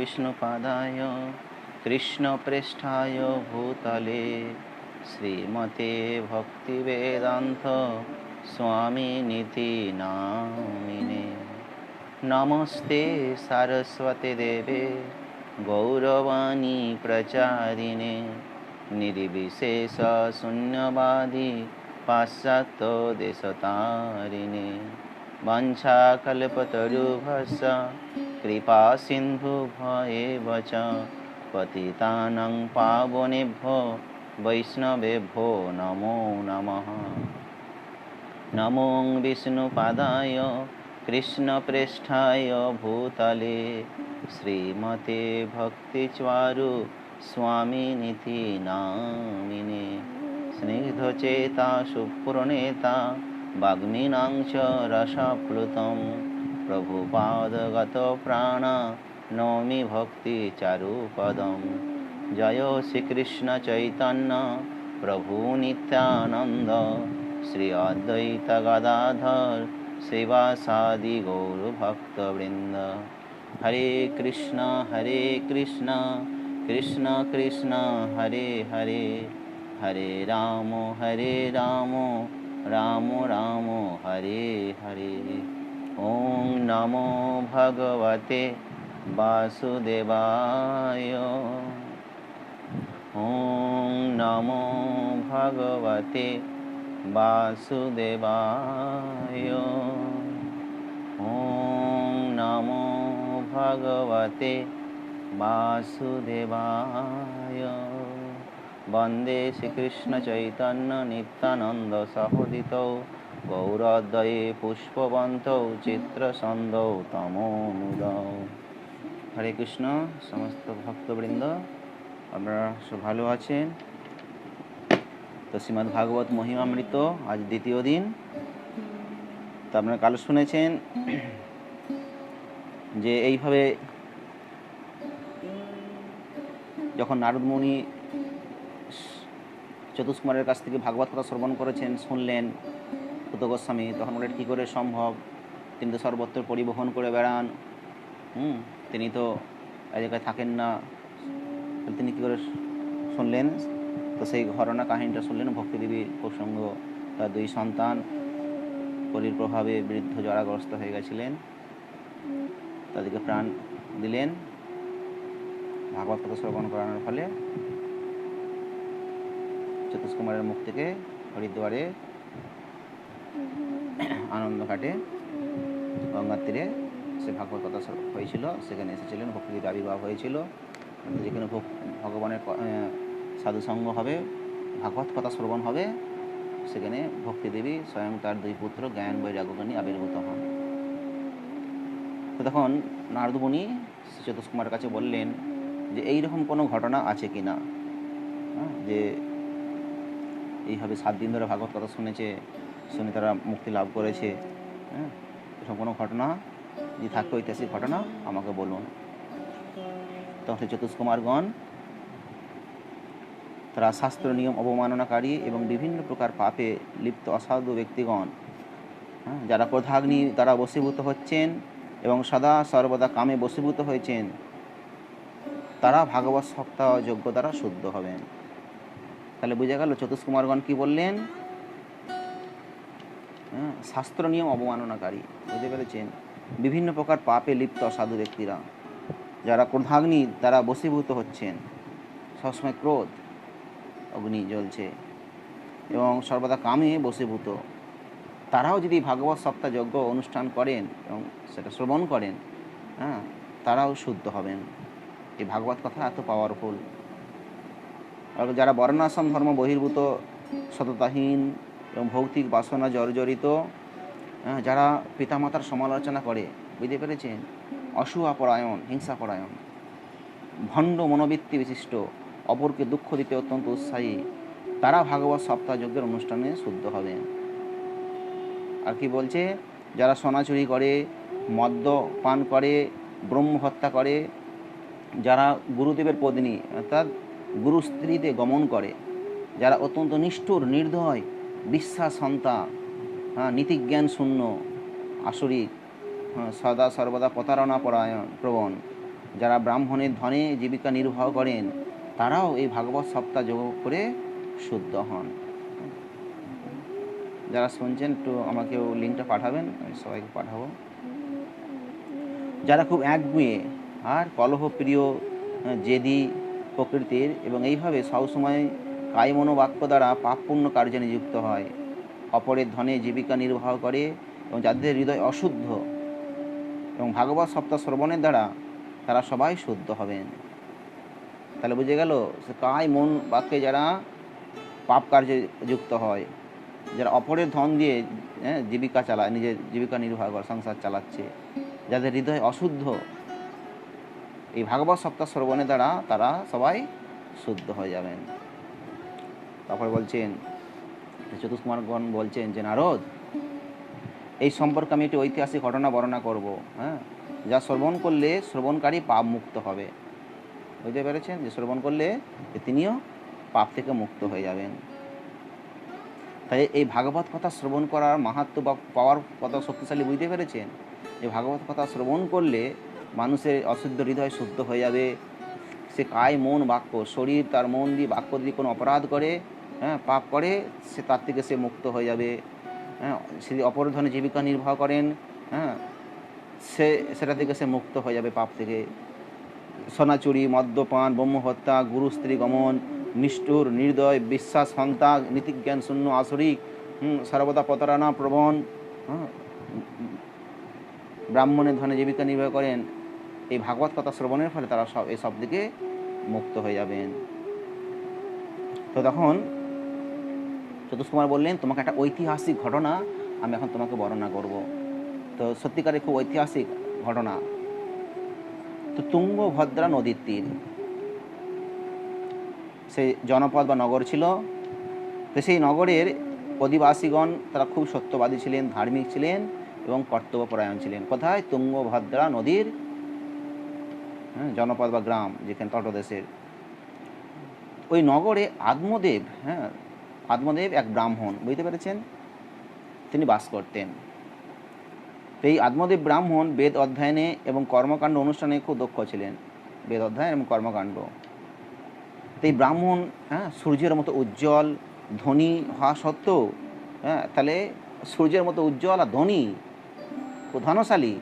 विष्णुपादाय कृष्णप्रेष्ठाय भूतले श्रीमते भक्तिवेदान्त स्वामिनिति नामिने। नमस्ते सरस्वती देवे गौरवाणी प्रचारिणे निर्विशेष शून्यवादी पाश्चात्यदेशतारिणे वंशाकल्पतरुभ्यश्च कृपा सिन्धुभ्येव च पतितानां पावनेभ्यो वैष्णवेभ्यो नमो नमः। नमो विष्णुपादाय कृष्णप्रेष्ठाय भूतले श्रीमते भक्तिचारु स्वामिनिति नामिने। स्निग्धचेता सुपूर्णेता वाग्मीनां च रसप्लुतं प्रभुपादगतप्राण नौमि भक्तिचारुपदं। जय श्रीकृष्ण चैतन्य प्रभु नित्यानंद श्री अद्वैत गदाधर श्रीवासादि गौरभक्तवृंद। हरे कृष्ण कृष्ण कृष्ण हरे हरे, हरे राम राम राम हरे हरे। ओम नमो भगवते वासुदेवाय। ओम नमो भगवते वासुदेवाय। ओम नमो भगवते वासुदेवाय। वंदे श्रीकृष्ण चैतन्य नित्यानंद सहोदितौ गौरोदये पुष्पवन्तौ चित्रसन्धौ तमोनुदौ। हरे कृष्ण। समस्त भक्तवृंद আপনারা সব ভালো আছেন তো? শ্রীমদ্ ভাগবত মহিমামৃত আজ দ্বিতীয় দিন। তো আপনারা কাল শুনেছেন যে এইভাবে যখন নারদ মুনি চতুষ্কুমারের কাছ থেকে ভাগবত কথা শ্রবণ করেছেন, শুনলেন সুত গোস্বামী, তখন বলে কী করে সম্ভব, তিনি তো সর্বত্র পরিবহন করে বেড়ান, তিনি তো এক জায়গায় থাকেন না, তিনি কী করে শুনলেন? তো সেই ঘটনা কাহিনীটা শুনলেন। ভক্তিদেবীর প্রসঙ্গ, তার দুই সন্তান পরীর প্রভাবে বৃদ্ধ জরাগ্রস্ত হয়ে গেছিলেন, তাদেরকে প্রাণ দিলেন ভাগবত কথা শ্রবণ করানোর ফলে। চতুষ্কুমারের মুখ থেকে হরিদ্বারে আনন্দ ঘাটে গঙ্গার তীরে সে ভাগবত কথা হয়েছিল, সেখানে এসেছিলেন, ভক্তিদেবী আবির্ভাব হয়েছিল। যেখানে ভগবানের সাধুসঙ্গ হবে, ভাগবত কথা শ্রবণ হবে, সেখানে ভক্তিদেবী স্বয়ং তার দুই পুত্র জ্ঞান বৈরাগ্য নিয়ে আবির্ভূত হন। তো তখন নারদ মুনি শ্রী চতুষ্কুমারের কাছে বললেন যে এইরকম কোনো ঘটনা আছে কি না, যে এইভাবে 7 দিন ধরে ভাগবত কথা শুনে তারা মুক্তি লাভ করেছে। এরকম কোনো ঘটনা যদি থাকে, ঐতিহাসিক ঘটনা আমাকে বলুন। তখন সেই চতুষ্কুমারগণ তারা শাস্ত্র নিয়ম অবমাননাকারী এবং বিভিন্ন প্রকার পাপে লিপ্ত অসাধু ব্যক্তিগণ, যারা ক্রোধাগ্নি দ্বারা বশীভূত হচ্ছেন এবং সদা সর্বদা কামে বশীভূত হয়েছেন, তারা ভাগবত সপ্তাহ যজ্ঞ দ্বারা শুদ্ধ হবেন। তাহলে বোঝা গেল চতুষ্কুমারগণ কি বললেন? শাস্ত্র নিয়ম অবমাননাকারী, বুঝতে পেরেছেন? বিভিন্ন প্রকার পাপে লিপ্ত অসাধু ব্যক্তিরা, যারা ক্রোধাগ্নি দ্বারা বশীভূত হচ্ছেন, সবসময় ক্রোধ অগ্নি জ্বলছে এবং সর্বদা কামে বশীভূত, তারাও যদি ভাগবত সপ্তাহ যজ্ঞ অনুষ্ঠান করেন এবং সেটা শ্রবণ করেন, তারাও শুদ্ধ হবেন। এই ভাগবত কথা এত পাওয়ারফুল। আর যারা বর্ণাশ্রম ধর্ম বহির্ভূত, সততাহীন এবং ভৌতিক বাসনা জর্জরিত, যারা পিতামাতার সমালোচনা করে, বুঝতে পেরেছেন? অসূয়াপরায়ণ, হিংসাপরায়ণ, ভণ্ড মনোবৃত্তি বিশিষ্ট, অপরকে দুঃখ দিতে অত্যন্ত উৎসাহী, তারা ভাগবত সপ্তাহ যজ্ঞের অনুষ্ঠানে শুদ্ধ হবেন। আর কি বলছে? যারা সোনা চুরি করে, মদ্যপান করে, ব্রহ্ম হত্যা করে, যারা গুরুদেবের পত্নী অর্থাৎ গুরু স্ত্রীতে গমন করে, যারা অত্যন্ত নিষ্ঠুর, নির্দয়, বিশ্বাসহন্তা, নীতিজ্ঞান শূন্য, আসরিক, সদা সর্বদা প্রতারণা প্রবণ, যারা ব্রাহ্মণের ধনে জীবিকা নির্বাহ করেন তারাও এই ভাগবত সপ্তাহ যোগ করে শুদ্ধ হন। যারা শুনছেন একটু আমাকেও লিঙ্কটা পাঠাবেন, আমি সবাইকে পাঠাবো। যারা খুব একগুঁয়ে আর কলহপ্রিয়, জেদি প্রকৃতির এবং এইভাবে সবসময় কায় মনোবাক্য দ্বারা পাপ পুণ্য কার্যে নিযুক্ত হয়, অপরের ধনে জীবিকা নির্বাহ করে এবং যাদের হৃদয় অশুদ্ধ এবং ভাগবত সপ্তাহ শ্রবণের দ্বারা তারা সবাই শুদ্ধ হবেন। তাহলে বুঝে গেল, কায় মন বাক্যে যারা পাপ কার্যে যুক্ত হয়, যারা অপরের ধন দিয়ে জীবিকা চালায়, নিজের জীবিকা নির্বাহ করে সংসার চালাচ্ছে, যাদের হৃদয় অশুদ্ধ, এই ভাগবত সপ্তাহ শ্রবণের দ্বারা তারা সবাই শুদ্ধ হয়ে যাবেন। তারপরে বলছেন চতুষ্কুমারগণ বলছেন যে নারদ, এই সম্পর্কে আমি একটি ঐতিহাসিক ঘটনা বর্ণনা করব, যা শ্রবণ করলে শ্রবণকারী পাপ মুক্ত হবে। বুঝতে পেরেছেন যে শ্রবণ করলে তিনিও পাপ থেকে মুক্ত হয়ে যাবেন। তাই এই ভাগবত কথা শ্রবণ করার মাহাত্ম্য বা পাওয়ার কত শক্তিশালী বুঝতে পেরেছেন? যে ভাগবত কথা শ্রবণ করলে মানুষের অশুদ্ধ হৃদয় শুদ্ধ হয়ে যাবে। সে কায় মন বাক্য, শরীর তার মন দিয়ে বাক্য দিয়ে কোনো অপরাধ করে, পাপ করে, সে তার থেকে সে মুক্ত হয়ে যাবে। সে অপর ধরনে জীবিকা নির্বাহ করেন, সেটা থেকে সে মুক্ত হয়ে যাবে পাপ থেকে। সোনাচুরি, মদ্যপান, ব্রহ্মহত্যা, গুরু স্ত্রী গমন, নিষ্ঠুর, নির্দয়, বিশ্বাস হন্তা, নীতিজ্ঞান শূন্য, আসরিক, সর্বদা প্রতারণা প্রবণ, ব্রাহ্মণের ধনে জীবিকা নির্বাহ করেন, এই ভাগবত কথা শ্রবণের ফলে তারা সব এসব দিকে মুক্ত হয়ে যাবেন। তো তখন চতুষ্কুমার বললেন, তোমাকে একটা ঐতিহাসিক ঘটনা আমি এখন তোমাকে বর্ণনা করব। তো সত্যিকারের খুব ঐতিহাসিক ঘটনা। তো তুঙ্গভদ্রা নদীর তীর, সেই জনপদ বা নগর ছিল। তো সেই নগরের অধিবাসীগণ তারা খুব সত্যবাদী ছিলেন, ধার্মিক ছিলেন এবং কর্তব্যপরায়ণ ছিলেন। কোথায়? তুঙ্গভদ্রা নদীর জনপদ বা গ্রাম, যেখানে তটদেশের ওই নগরে আত্মদেব, আত্মদেব এক ব্রাহ্মণ, বুঝতে পেরেছেন, তিনি বাস করতেন। তো এই আত্মদেব ব্রাহ্মণ বেদ অধ্যয়নে এবং কর্মকাণ্ড অনুষ্ঠানে খুব দক্ষ ছিলেন, বেদ অধ্যয়ন এবং কর্মকাণ্ড। তো এই ব্রাহ্মণ সূর্যের মতো উজ্জ্বল, ধনী হওয়া সত্ত্বেও, তাহলে সূর্যের মতো উজ্জ্বল আর ধনী, ধনশালী,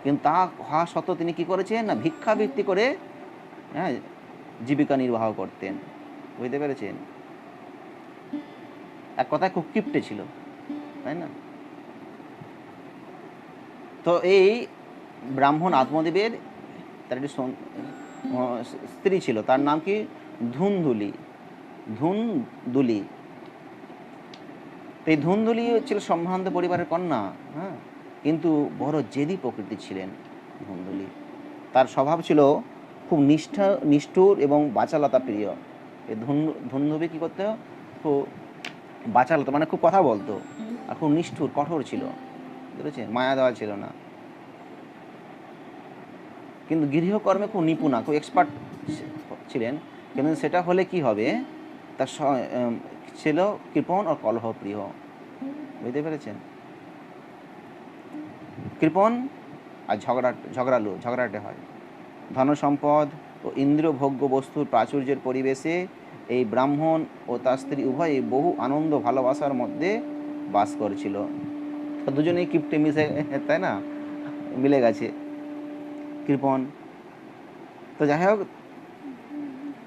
কিন্তু তা হওয়া সত্ত্বেও তিনি কী করেছেন না, ভিক্ষাবৃত্তি করে জীবিকা নির্বাহ করতেন। বুঝতে পেরেছেন? এক কথায় খুব কিপ্টে ছিল, তাই না? তো এই ব্রাহ্মণ আত্মদেবের তার একটি স্ত্রী ছিল, তার নাম কি? ধুন্দুলি। ধুন্দুলি। তো এই ধুন্দুলি ছিল সম্ভ্রান্ত পরিবারের কন্যা, কিন্তু বড় জেদি প্রকৃতির ছিলেন ধুন্দুলি। তার স্বভাব ছিল খুব নিষ্ঠুর এবং বাচালতা প্রিয়। এই ধুন্দুলি কী করতে? খুব বাচালতা, মানে খুব কথা বলতো, আর খুব নিষ্ঠুর, কঠোর ছিল, বুঝেছেন, মায়া দেওয়া ছিল না। কিন্তু গৃহকর্মে খুব নিপুণা, খুব এক্সপার্ট ছিলেন। কিন্তু সেটা হলে কি হবে, তার ছিল কৃপণ ও কলহপ্রিয়। বুঝতে পেরেছেন? কৃপণ আর ঝগড়াটে হয়। ধনসম্পদ ও ইন্দ্রিয়ভোগ্য বস্তুর প্রাচুর্যের পরিবেশে এই ব্রাহ্মণ ও তার স্ত্রী উভয়ই বহু আনন্দ ভালোবাসার মধ্যে বাস করছিল। তো দুজনেই কিপ্টে মিশে, তাই না, মিলে গেছে, কৃপণ। তো যাই হোক,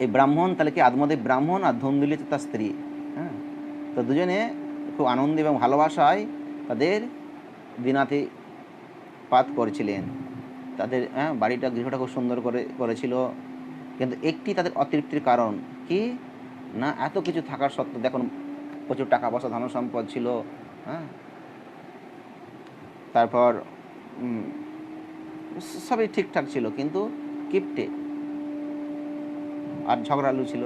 এই ব্রাহ্মণ তাহলে কি আত্মদেব ব্রাহ্মণ আর ধুন্দুলি তার স্ত্রী, তো দুজনে খুব আনন্দ এবং ভালোবাসায় তাদের দিনাতিপাত করেছিলেন। তাদের বাড়িটা, গৃহটা খুব সুন্দর করেছিল। কিন্তু একটি তাদের অতৃপ্তির কারণ কি না, এত কিছু থাকার সত্ত্বেও, দেখুন প্রচুর টাকা পয়সা, ধন সম্পদ ছিল, তারপর সবই ঠিকঠাক ছিল, কিন্তু কিপ্টে আর ঝগড়ালু ছিল।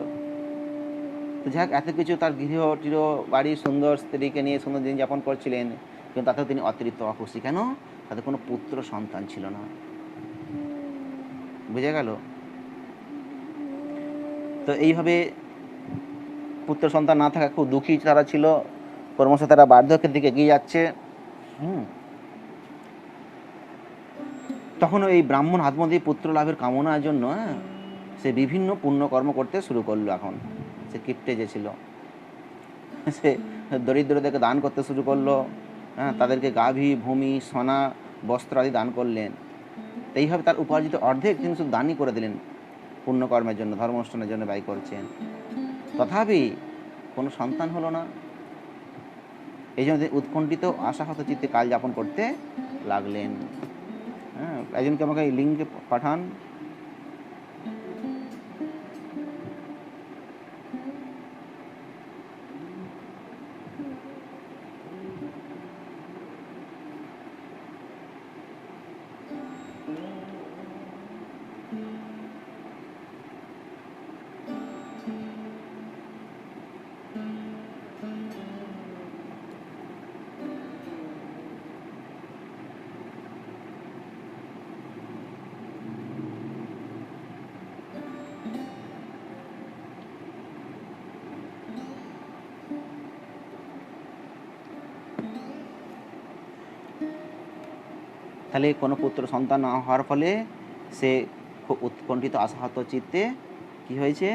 তো যাই হোক, এত কিছু, তার গৃহ বাড়ি, সুন্দর স্ত্রীকে নিয়ে সুন্দর দিন যাপন করছিলেন, কিন্তু তাতেও তিনি অতিরিক্ত অখুশি। কেন? তাদের কোনো পুত্র সন্তান ছিল না। বুঝে গেল? তো এইভাবে পুত্র সন্তান না থাকা খুব দুঃখী তারা ছিল, ক্রমশ তারা বার্ধক্যের দিকে এগিয়ে যাচ্ছে। তখন এই ব্রাহ্মণ আত্মদেব পুত্র লাভের কামনার জন্য সে বিভিন্ন পুণ্যকর্ম করতে শুরু করলো। এখন সে কিপ্টে যে ছিল, সে দরিদ্রদেরকে দান করতে শুরু করলো, তাদেরকে গাভী, ভূমি, সোনা, বস্ত্র আদি দান করলেন। এইভাবে তার উপার্জিত অর্ধেক তিনি শুধু দানই করে দিলেন, পুণ্যকর্মের জন্য, ধর্ম অনুষ্ঠানের জন্য ব্যয় করছেন। তথাপি কোনো সন্তান হলো না। এই জন্য উৎকণ্ঠিত আশাহত চিত্তে কাল যাপন করতে লাগলেন। একজনকে আমাকে এই লিঙ্কে পাঠান। তাহলে কোনো পুত্র সন্তান না হওয়ার ফলে সে খুব উৎকণ্ঠিত আশাহত চিত্তে কি হয়েছে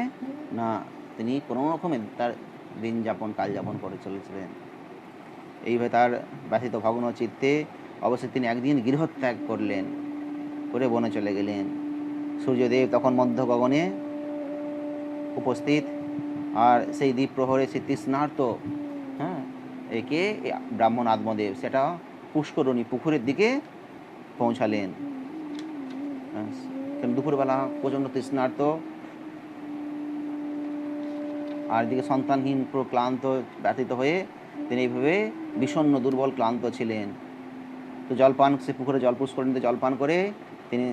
না, তিনি কোনো রকমে তার দিন যাপন, কাল যাপন করে চলেছিলেন। এইভাবে তার ব্যথিত ভগ্ন চিত্তে অবশ্যই তিনি একদিন গৃহত্যাগ করলেন, করে বনে চলে গেলেন। সূর্যদেব তখন মধ্য গগনে উপস্থিত, আর সেই দ্বীপ প্রহরে সে তৃষ্ণার্ত একে ব্রাহ্মণ আত্মদেব সেটা পুষ্করণী পুকুরের দিকে পৌঁছালেন। দুপুরবেলা প্রচণ্ড তৃষ্ণার্ত, আর এদিকে সন্তানহীন, পুরো ক্লান্ত, ব্যথিত হয়ে তিনি এইভাবে বিষণ্ণ, দুর্বল, ক্লান্ত ছিলেন। তো জলপান, সে পুকুরে জল পুষ্করিণীতে জলপান করে তিনি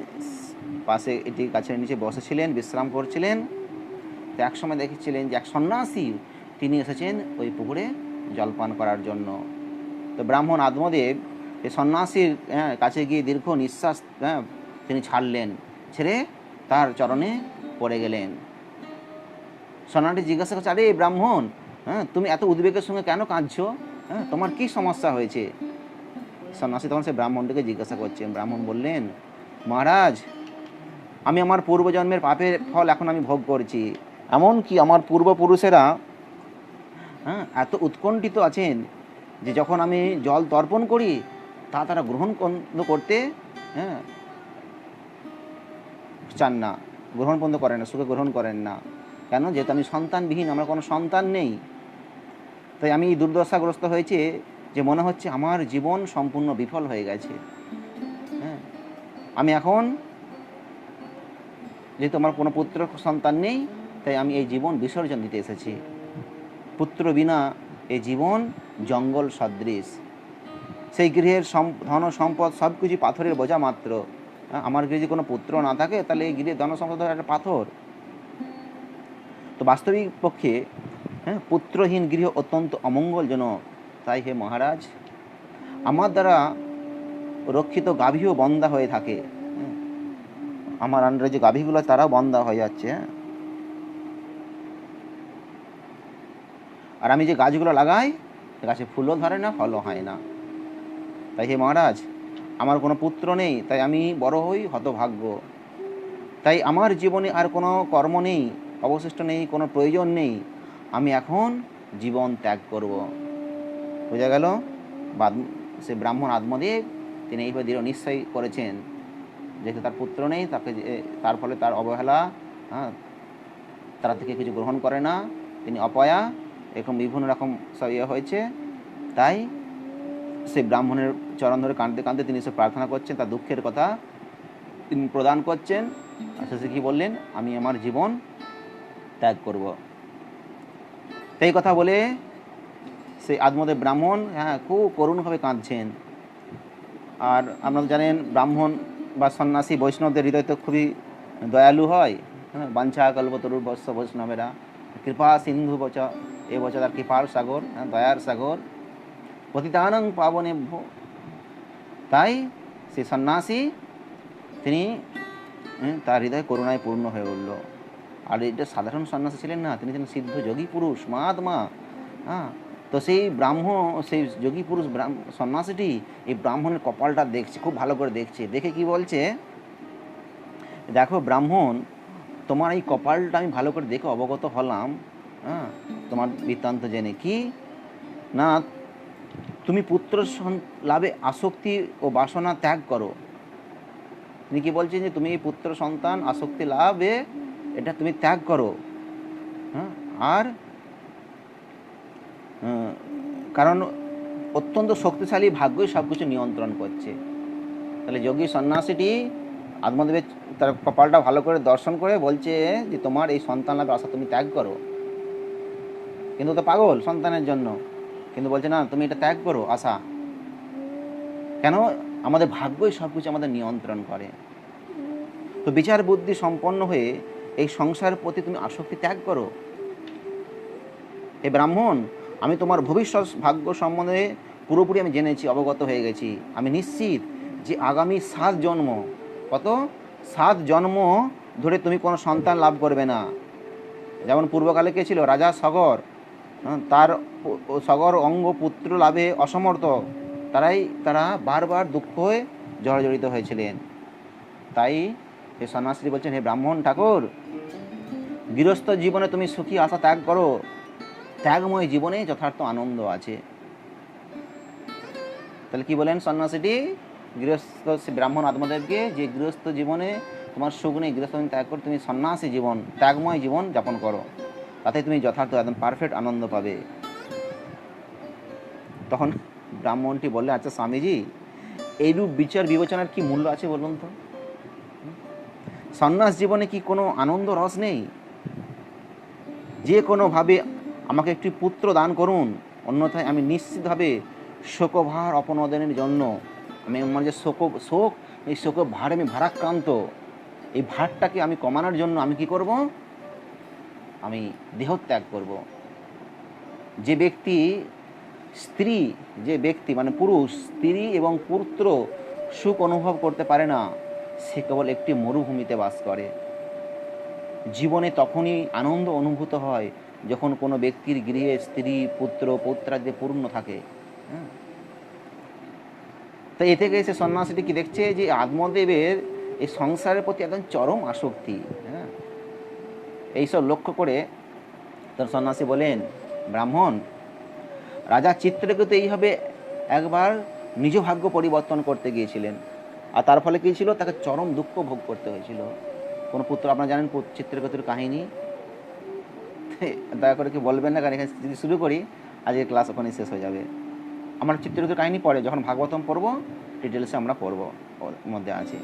পাশে এটি গাছের নিচে বসেছিলেন, বিশ্রাম করছিলেন। তো একসময় দেখেছিলেন যে এক সন্ন্যাসী তিনি এসেছেন ওই পুকুরে জলপান করার জন্য। তো ব্রাহ্মণ আত্মদেব এই সন্ন্যাসীর কাছে গিয়ে দীর্ঘ নিঃশ্বাস তিনি ছাড়লেন, ছেড়ে তার চরণে পড়ে গেলেন। সন্ন্যাসী জিজ্ঞাসা করছে, আরে ব্রাহ্মণ, তুমি এত উদ্বেগের সঙ্গে কেন কাঁদছো? তোমার কি সমস্যা হয়েছে? সন্ন্যাসী তখন সে ব্রাহ্মণটিকে জিজ্ঞাসা করছেন। ব্রাহ্মণ বললেন, মহারাজ, আমি আমার পূর্বজন্মের পাপের ফল এখন আমি ভোগ করছি। এমনকি আমার পূর্বপুরুষেরা এত উৎকণ্ঠিত আছেন যে যখন আমি জল তর্পণ করি তা তারা গ্রহণ করতে চান না, গ্রহণ বন্ধ করেন না, সুখে গ্রহণ করেন না। কেন? যেহেতু আমি সন্তানবিহীন, আমার কোনো সন্তান নেই। তাই আমি দুর্দশাগ্রস্ত হয়েছে যে মনে হচ্ছে আমার জীবন সম্পূর্ণ বিফল হয়ে গেছে। আমি এখন, যেহেতু আমার কোনো পুত্র সন্তান নেই, তাই আমি এই জীবন বিসর্জন দিতে এসেছি। পুত্র বিনা এই জীবন জঙ্গল সদৃশ। সেই গৃহের ধন সম্পদ সব কিছু পাথরের বোঝা মাত্র। আমার গৃহে যদি কোনো পুত্র না থাকে তাহলে এই গৃহের ধন সম্পদ একটা পাথর। তো বাস্তবিক পক্ষে পুত্রহীন গৃহ অত্যন্ত অমঙ্গলজনক। তাই হে মহারাজ, আমার দ্বারা রক্ষিত গাভীও বন্ধা হয়ে থাকে। আমার আন্ডারে যে গাভীগুলো তারাও বন্ধা হয়ে যাচ্ছে। আর আমি যে গাছগুলো লাগাই, গাছে ফুলও ধরে না, ফলও হয় না। তাই হে মহারাজ, আমার কোনো পুত্র নেই, তাই আমি বড় হই হতভাগ্য। তাই আমার জীবনে আর কোনো কর্ম নেই, অবশিষ্ট নেই, কোনো প্রয়োজন নেই। আমি এখন জীবন ত্যাগ করব। বোঝা গেল? সে ব্রাহ্মণ আত্মদেব তিনি এইভাবে দৃঢ় নিশ্চয় করেছেন, যেহেতু তার পুত্র নেই, তার ফলে তার অবহেলা, তারা থেকে কিছু গ্রহণ করে না, তিনি অপয়া, এরকম বিভিন্ন রকম সব হয়েছে। তাই সেই ব্রাহ্মণের চরণ ধরে কাঁদতে কাঁদতে তিনি সে প্রার্থনা করছেন, তার দুঃখের কথা তিনি প্রদান করছেন। আর শেষে কী বললেন? আমি আমার জীবন ত্যাগ করব। সেই কথা বলে সেই আত্মদেব ব্রাহ্মণ খুব করুণভাবে কাঁদছেন। আর আপনারা জানেন, ব্রাহ্মণ বা সন্ন্যাসী বৈষ্ণবদের হৃদয় তো খুবই দয়ালু হয়। বাঞ্ছা কল্পতরুর বৎস বৈষ্ণবেরা কৃপা সিন্ধু বচ, এ বচ তার কৃপার সাগর, দয়ার সাগর, পতিতানং পাবনেভ্য। তাই সেই সন্ন্যাসী তিনি তার হৃদয় করুণায় পূর্ণ হয়ে উঠল। আর এটা সাধারণ সন্ন্যাসী ছিলেন না, তিনি ছিলেন সিদ্ধ যোগী পুরুষ, মহাত্মা। তো সেই সেই যোগী পুরুষ সন্ন্যাসীটি এই ব্রাহ্মণের কপালটা দেখছে, খুব ভালো করে দেখছে, দেখে কি বলছে, দেখো ব্রাহ্মণ, তোমার এই কপালটা আমি ভালো করে দেখে অবগত হলাম, হ্যাঁ, তোমার বৃত্তান্ত জেনে, কি না তুমি পুত্র লাভে আসক্তি ও বাসনা ত্যাগ করো। তিনি কি বলছেন যে তুমি পুত্র সন্তান আসক্তি লাভে এটা তুমি ত্যাগ করো, হ্যাঁ, আর কারণ অত্যন্ত শক্তিশালী ভাগ্যই সব কিছু নিয়ন্ত্রণ করছে। তাহলে যোগী সন্ন্যাসীটি আত্মদেবের তার কপালটা ভালো করে দর্শন করে বলছে যে তোমার এই সন্তান লাভের আশা তুমি ত্যাগ করো। কিন্তু তো পাগল সন্তানের জন্য, কিন্তু বলছে না তুমি এটা ত্যাগ করো আশা। কেন? আমাদের ভাগ্যই সব কিছু আমাদের নিয়ন্ত্রণ করে। তো বিচার বুদ্ধি সম্পন্ন হয়ে এই সংসারের প্রতি তুমি আসক্তি ত্যাগ করো। হে ব্রাহ্মণ, আমি তোমার ভবিষ্যৎ ভাগ্য সম্বন্ধে পুরোপুরি আমি জেনেছি, অবগত হয়ে গেছি। আমি নিশ্চিত যে আগামী 7 জন্ম, কত 7 জন্ম ধরে তুমি কোনো সন্তান লাভ করবে না। যেমন পূর্বকালে কে ছিল? রাজা সগর, তার সগর অঙ্গ পুত্র লাভে অসমর্থ, তারা বারবার দুঃখ হয়ে জর্জরিত হয়েছিলেন। তাই হে সন্ন্যাসী বলছেন, হে ব্রাহ্মণ ঠাকুর, গৃহস্থ জীবনে তুমি সুখী আশা ত্যাগ করো। ত্যাগময় জীবনে যথার্থ আনন্দ আছে। তাহলে কি বলেন সন্ন্যাসীটি গৃহস্থ ব্রাহ্মণ আত্মদেবকে, যে গৃহস্থ জীবনে তোমার সুখ নেই, গৃহস্থ ত্যাগ করে তুমি সন্ন্যাসী জীবন, ত্যাগময় জীবন যাপন করো, তাতে তুমি যথার্থ একদম পারফেক্ট আনন্দ পাবে। তখন ব্রাহ্মণটি বললে, আচ্ছা স্বামীজি, এইরূপ বিচার বিবেচনার কি মূল্য আছে বলুন তো? সন্ন্যাস জীবনে কি কোনো আনন্দ রস নেই? যে কোনোভাবে আমাকে একটি পুত্র দান করুন, অন্যথায় আমি নিশ্চিতভাবে শোকভার অপনোদনের জন্য, আমি আমার যে শোক, এই শোক ভারে আমি ভারাক্রান্ত, এই ভারটাকে আমি কমানোর জন্য আমি কি করব? আমি দেহত্যাগ করব। যে ব্যক্তি মানে পুরুষ স্ত্রী এবং পুত্র সুখ অনুভব করতে পারে না, সে কেবল একটি মরুভূমিতে বাস করে। জীবনে তখনই আনন্দ অনুভূত হয় যখন কোনো ব্যক্তির গৃহে স্ত্রী পুত্র পৌত্রাদি পূর্ণ থাকে। তাই এ থেকে এসে সন্ন্যাসীটি কি দেখছে, যে আত্মদেবের এই সংসারের প্রতি একদম চরম আসক্তি। হ্যাঁ, এইসব লক্ষ্য করে তখন সন্ন্যাসী বলেন, ব্রাহ্মণ, রাজা চিত্রকেতু এইভাবে একবার নিজ ভাগ্য পরিবর্তন করতে গিয়েছিলেন, আর তার ফলে কী ছিল, তাকে চরম দুঃখ ভোগ করতে হয়েছিল। কোনো পুত্র, আপনারা জানেন চিত্রকেতুর কাহিনী, দয়া করে কি বলবেন না, কারণ এখানে যদি শুরু করি আজকের ক্লাস ওখানেই শেষ হয়ে যাবে। আমরা চিত্রকেতুর কাহিনী পরে যখন ভাগবতম পড়ব ডিটেলসে আমরা পড়ব, ওর মধ্যে আছে।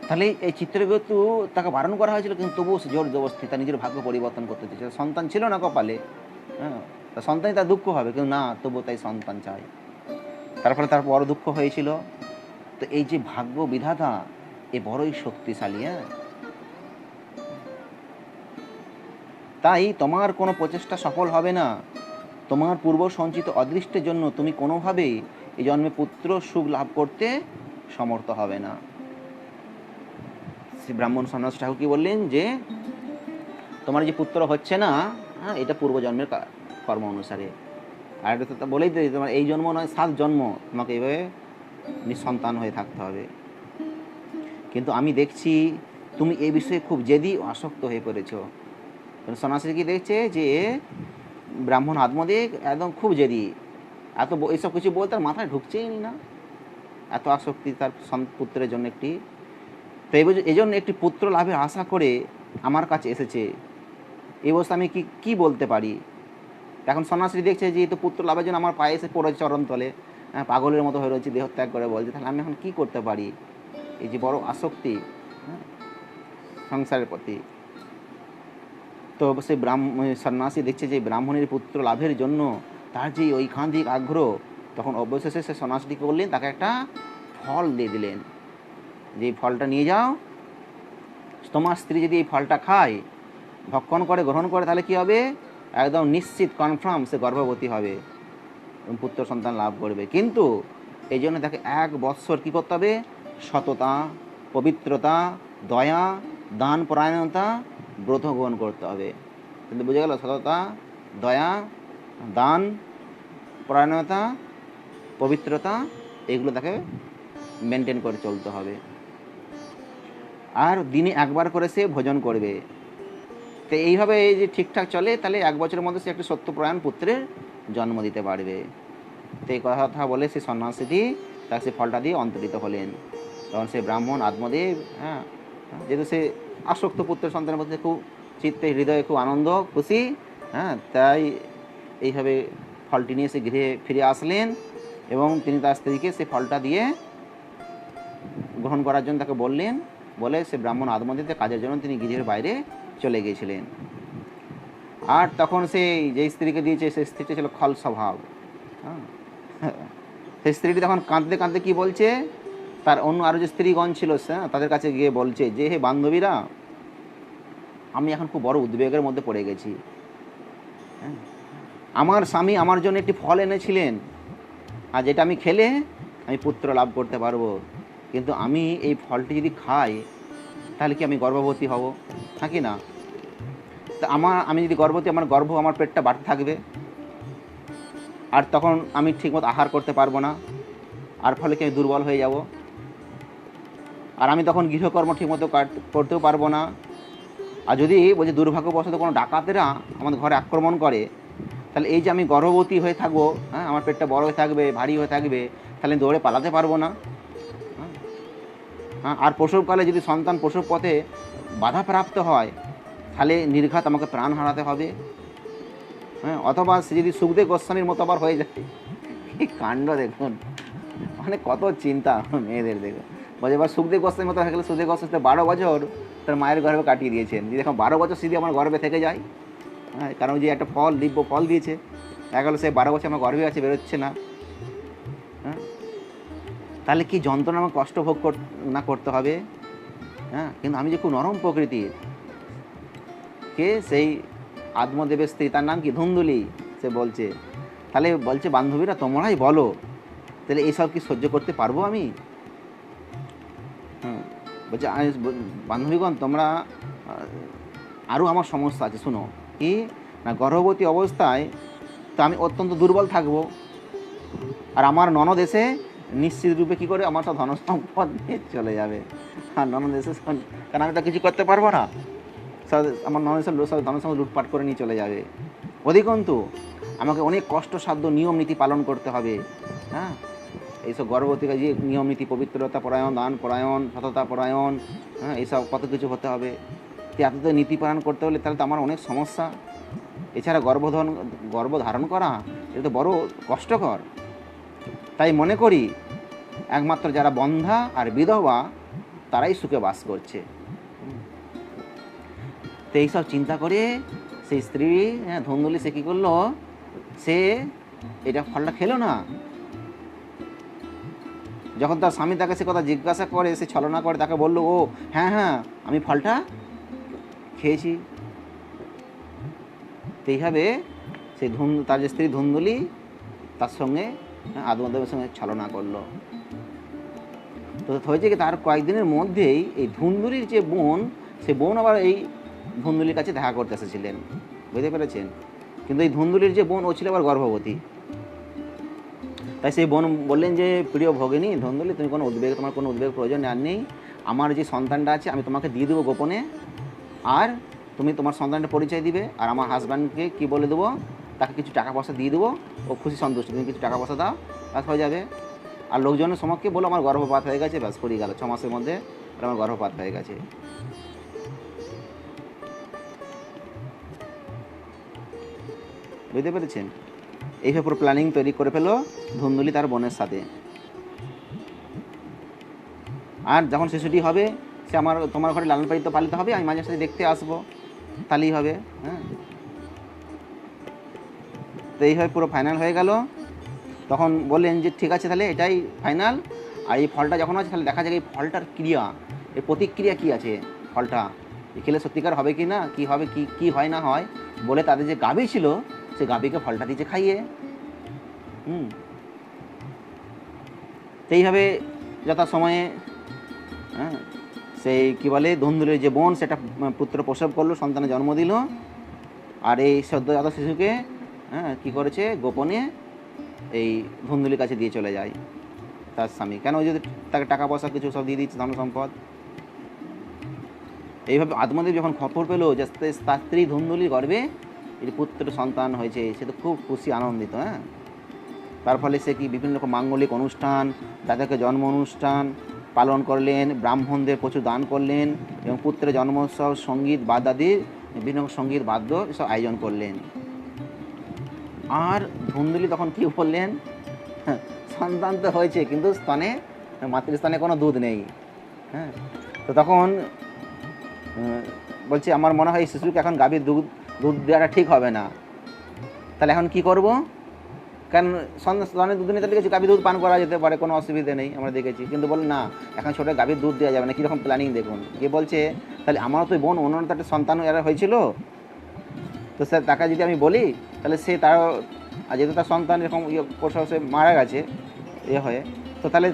তাহলে এই চিত্রকেতু তাকে বারণ করা হয়েছিল, কিন্তু তবুও সে জোর জবরদস্তি তার নিজের ভাগ্য পরিবর্তন করতে চেয়েছিল। সন্তান ছিল না কপালে, হ্যাঁ, তার সন্তানই তার দুঃখ হবে, কিন্তু না, তবুও তাই সন্তান চায়। তার ফলে তার বড় দুঃখ হয়েছিল। তো এই যে ভাগ্য বিধাতা, এ বড়ই শক্তিশালী। হ্যাঁ, তাই তোমার কোনো প্রচেষ্টা সফল হবে না। তোমার পূর্ব সঞ্চিত অদৃষ্টের জন্য তুমি কোনোভাবেই এই জন্মে পুত্র সুখ লাভ করতে সমর্থ হবে না। শ্রী ব্রাহ্মণ সন্ন্যাসী ঠাকুর কি বললেন, যে তোমার যে পুত্র হচ্ছে না, হ্যাঁ, এটা পূর্বজন্মের কর্ম অনুসারে। আর এটা তো বলেই দিই, তোমার এই জন্ম নয়, 7 জন্ম তোমাকে এইভাবে নিঃসন্তান হয়ে থাকতে হবে। কিন্তু আমি দেখছি তুমি এই বিষয়ে খুব জেদি ও আসক্ত হয়ে পড়েছো। সন্ন্যাসী কি দেখছে, যে ব্রাহ্মণ আত্মদেব একদম খুব জেদি, এত এইসব কিছু বলতে তার মাথায় ঢুকছেই না, এত আসক্তি তার পুত্রের জন্য। তো এই জন্য একটি পুত্র লাভের আশা করে আমার কাছে এসেছে। এই অবস্থা আমি কি বলতে পারি? এখন সন্ন্যাসী দেখছে যে এই তো পুত্র লাভের জন্য আমার পায়ে এসে পড়েছে চরণতলে, হ্যাঁ, পাগলের মতো হয়ে রয়েছে, দেহত্যাগ করে বলছে, তাহলে আমি এখন কি করতে পারি? এই যে বড় আসক্তি, হ্যাঁ, সংসারের প্রতি। তো সেই সন্ন্যাসী দেখছে যে ব্রাহ্মণের পুত্র লাভের জন্য তার যে ঐকান্তিক আগ্রহ, তখন অবশেষে সে সন্ন্যাসীকে বললেন, তাকে একটা ফল দিয়ে দিলেন, যে ফলটা নিয়ে যাও, তোমার স্ত্রী যদি এই ফলটা খায়, ভক্ষণ করে, গ্রহণ করে, তাহলে কি হবে? একদম নিশ্চিত কনফার্ম সে গর্ভবতী হবে এবং পুত্র সন্তান লাভ করবে। কিন্তু এই জন্য তাকে 1 বৎসর কী করতে হবে? সততা, পবিত্রতা, দয়া, দান পরায়ণতা, ব্রত গ্রহণ করতে হবে। কিন্তু বুঝে গেল, সততা, দয়া, দান, পরায়ণতা, পবিত্রতা, এগুলো তাকে মেনটেন করে চলতে হবে। আর দিনে একবার করে সে ভোজন করবে। তো এইভাবে এই যে ঠিকঠাক চলে, তাহলে 1 বছরের মধ্যে সে একটি সত্যপরায়ণ পুত্রের জন্ম দিতে পারবে। তো এই কথা বলে সে সন্ন্যাসীটি তাকে সে ফলটা দিয়ে অন্তরিত হলেন। তখন সে ব্রাহ্মণ আত্মদেব, হ্যাঁ, যেহেতু সে আসক্ত পুত্র সন্তানের মধ্যে খুব চিত্তে হৃদয়ে খুব আনন্দ খুশি, হ্যাঁ, তাই এইভাবে ফলটি নিয়ে সে গৃহে ফিরে আসলেন এবং তিনি তার স্ত্রীকে সে ফলটা দিয়ে গ্রহণ করার জন্য তাকে বললেন। বলে সে ব্রাহ্মণ আত্মদেব কাজের জন্য তিনি গৃহের বাইরে চলে গিয়েছিলেন। আর তখন সে যে স্ত্রীকে দিয়েছে সেই স্ত্রীটি ছিল খল স্বভাব। হ্যাঁ, সেই স্ত্রীটি তখন কাঁদতে কাঁদতে কী বলছে, তার অন্য আরও যে স্ত্রীগণ ছিল তাদের কাছে গিয়ে বলছে যে, হে বান্ধবীরা, আমি এখন খুব বড় উদ্বেগের মধ্যে পড়ে গেছি। হ্যাঁ, আমার স্বামী আমার জন্য একটি ফল এনেছিলেন, আর যেটা আমি খেলে আমি পুত্র লাভ করতে পারবো, কিন্তু আমি এই ফলটি যদি খাই তাহলে কি আমি গর্ভবতী হব, থাকি না? তা আমি যদি গর্ভবতী, আমার আমার পেটটা বাড়তে থাকবে, আর তখন আমি ঠিকমতো আহার করতে পারবো না, আর ফলে কি আমি দুর্বল হয়ে যাব, আর আমি তখন গৃহকর্ম ঠিকমতো করতেও পারবো না। আর যদি বলছি দুর্ভাগ্যবশত কোনো ডাকাতেরা আমাদের ঘরে আক্রমণ করে, তাহলে এই যে আমি গর্ভবতী হয়ে থাকবো, হ্যাঁ, আমার পেটটা বড় হয়ে থাকবে, ভারী হয়ে থাকবে, তাহলে দৌড়ে পালাতে পারবো না। হ্যাঁ, আর প্রসবকালে যদি সন্তান প্রসব পথে বাধাপ্রাপ্ত হয়, তাহলে নির্ঘাত আমাকে প্রাণ হারাতে হবে। হ্যাঁ, অথবা সে যদি সুখদেব গোস্বামীর মতো আবার হয়ে যায়, কি কাণ্ড দেখুন, মানে কত চিন্তা মেয়েদের। দেখুন বলছে এবার সুখদেব গোস্বামীর মতো হয়ে গেলে, সুখদেব গোস্বামী 12 বছর তার মায়ের গর্ভে কাটিয়ে দিয়েছেন। যদি এখন 12 বছর যদি আমার গর্ভে থেকে যায়, হ্যাঁ, কারণ যে একটা দিব্য ফল দিয়েছে, দেখা গেলো সে 12 বছর আমার গর্ভে আছে, বেরোচ্ছে না। হ্যাঁ, তাহলে কি যন্ত্রণা আমার কষ্ট ভোগ না করতে হবে? হ্যাঁ, কিন্তু আমি যে খুব নরম প্রকৃতির, কে সেই আত্মদেবের স্ত্রী, তার নাম কি ধুন্দুলি, সে বলছে। তাহলে বলছে বান্ধবীরা তোমরাই বলো, তাহলে এইসব কি সহ্য করতে পারবো আমি? হ্যাঁ, বলছে বান্ধবীগণ তোমরা, আরও আমার সমস্যা আছে, শুনো। কি না, গর্ভবতী অবস্থায় তো আমি অত্যন্ত দুর্বল থাকবো, আর আমার ননদ এসে নিশ্চিত রূপে কী করে আমার সব ধন সম্পদ নিয়ে চলে যাবে। আর ননদ এসে, কারণ আমি তো কিছু করতে পারবো না, আমার ননদ এসে সব ধন সম্পদ লুটপাট করে নিয়ে চলে যাবে। অধিকন্তু আমাকে অনেক কষ্টসাধ্য নিয়ম নীতি পালন করতে হবে। হ্যাঁ, এইসব গর্ভবতী যে নিয়ম নীতি, পবিত্রতা পরায়ণ, দান পরায়ণ, সততা পরায়ণ, হ্যাঁ, এইসব কত কিছু হতে হবে। তো এত তো নীতি পালন করতে হলে তাহলে তো আমার অনেক সমস্যা। এছাড়া গর্ভধারণ করা এটা তো বড় কষ্টকর। তাই মনে করি একমাত্র যারা বন্ধা আর বিধবা তারাই সুখে বাস করছে। তো এইসব চিন্তা করে সেই স্ত্রী, হ্যাঁ, ধুন্দুলি, সে কী করলো, সে এটা ফলটা খেলো না। যখন তার স্বামী তাকে সে কথা জিজ্ঞাসা করে, সে ছলনা করে, তাকে বললো, ও হ্যাঁ হ্যাঁ আমি ফলটা খেয়েছি। তো এইভাবে সেই তার যে স্ত্রী ধুন্দুলি তার সঙ্গে, আত্মদেবের সঙ্গে ছলনা করলো। তো হয়েছে কি, তার কয়েকদিনের মধ্যেই এই ধুন্দুলির যে বোন, সে বোন আবার এই ধুন্দুলির কাছে দেখা করতে এসেছিলেন, বুঝতে পেরেছেন? কিন্তু এই ধুন্দুলির যে বোন, ও ছিল আবার গর্ভবতী। তাই সেই বোন বললেন যে, প্রিয় ভগিনী ধুন্দুলি, তুমি তোমার কোনো উদ্বেগ প্রয়োজন নেই। আমার যে সন্তানটা আছে আমি তোমাকে দিয়ে দেবো গোপনে, আর তুমি তোমার সন্তানটা পরিচয় দিবে, আর আমার হাজব্যান্ডকে কি বলে দেবো, তাকে কিছু টাকা পয়সা দিয়ে দেবো, ও খুশি সন্তুষ্ট, তুমি কিছু টাকা পয়সা দাও, ব্যাস হয়ে যাবে। আর লোকজনের সমক্ষে বলো আমার গর্ভপাত হয়ে গেছে, ব্যাস করিয়ে গেল, 6 মাসের মধ্যে আমার গর্ভপাত হয়ে গেছে। বুঝতে পেরেছেন? এইভাবে পুরো প্ল্যানিং তৈরি করে ফেলো ধুন্দুলি তার বোনের সাথে। আর যখন শিশুটি হবে, সে তোমার ঘরে লালন পালিত হবে, আমি মাঝে সাথে দেখতে আসবো, তাহলেই হবে। হ্যাঁ, তো এইভাবে পুরো ফাইনাল হয়ে গেল। তখন বললেন যে ঠিক আছে, তাহলে এটাই ফাইনাল। আর এই ফলটা যখন আছে, তাহলে দেখা যায় এই ফলটার ক্রিয়া, এর প্রতিক্রিয়া কী আছে, ফলটা খেলে সত্যিকার হবে কি না, কী হবে, কী হয় না হয়, বলে তাদের যে গাভী ছিল, সে গাভীকে ফলটা দিয়েছে খাইয়ে। তো এইভাবে যথাসময়ে, হ্যাঁ, সেই কী বলে, ধুন্দুলির যে বোন, সেটা পুত্র প্রসব করলো, সন্তানের জন্ম দিল। আর এই সদ্যজাত শিশুকে কী করেছে, গোপনে এই ধুন্দুলির কাছে দিয়ে চলে যায় তার স্বামী। কেন? ওই যদি তাকে টাকা পয়সা কিছু সব দিয়ে দিচ্ছে, ধন সম্পদ। এইভাবে আদমদেব যখন খবর পেল যে তার স্ত্রী ধুন্দুলির গর্ভে এই পুত্র সন্তান হয়েছে, সে তো খুব খুশি, আনন্দিত। তার ফলে সে কি বিভিন্ন রকম মাঙ্গলিক অনুষ্ঠান, তাদেরকে জন্ম অনুষ্ঠান পালন করলেন, ব্রাহ্মণদের প্রচুর দান করলেন এবং পুত্রের জন্মোৎসব, সঙ্গীত বাদ্যাদির বিভিন্ন সঙ্গীত বাদ্য এসব আয়োজন করলেন। আর ধুন্দুলি তখন কি বললেন, সন্তান তো হয়েছে কিন্তু স্তনে, মাতৃস্থানে কোনো দুধ নেই। তো তখন বলছে আমার মনে হয় শিশুকে এখন গাভীর দুধ দেওয়াটা ঠিক হবে না, তাহলে এখন কি করব? কারণ স্তনে দুধ নিতে লিখেছি, গাভীর দুধ পান করা যেতে পারে, কোনো অসুবিধা নেই, আমরা দেখেছি। কিন্তু বলে না, এখন ছোটো গাভীর দুধ দেওয়া যাবে না। কীরকম প্ল্যানিং দেখুন। কে বলছে তাহলে আমারও তো বোন অন্য একটা সন্তান এরা হয়েছিল, তো স্যার তাকে যদি আমি বলি তাহলে সে তার যেহেতু তার সন্তান এরকম প্রসব সে মারা গেছে হয়ে, তো তাহলে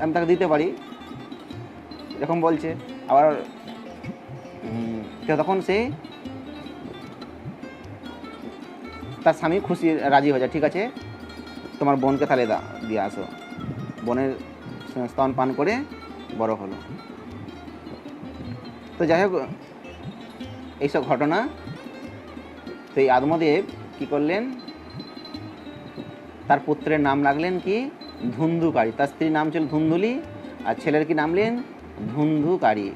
আমি তাকে দিতে পারি, এরকম বলছে। আবার তখন সে তার স্বামী খুশি রাজি হয়ে যায়, ঠিক আছে তোমার বোনকে তাহলে দিয়ে আসো। বোনের স্তন পান করে বড় হলো। তো যাই হোক, এইসব ঘটনা। তো এই আদমদেব কি করলেন, তার পুত্রের নাম রাখলেন কি, ধুন্ধুকারী। তার স্ত্রীর নাম ছিল ধুন্দুলি, আর ছেলের কি নামলেন, ধুন্ধুকারী।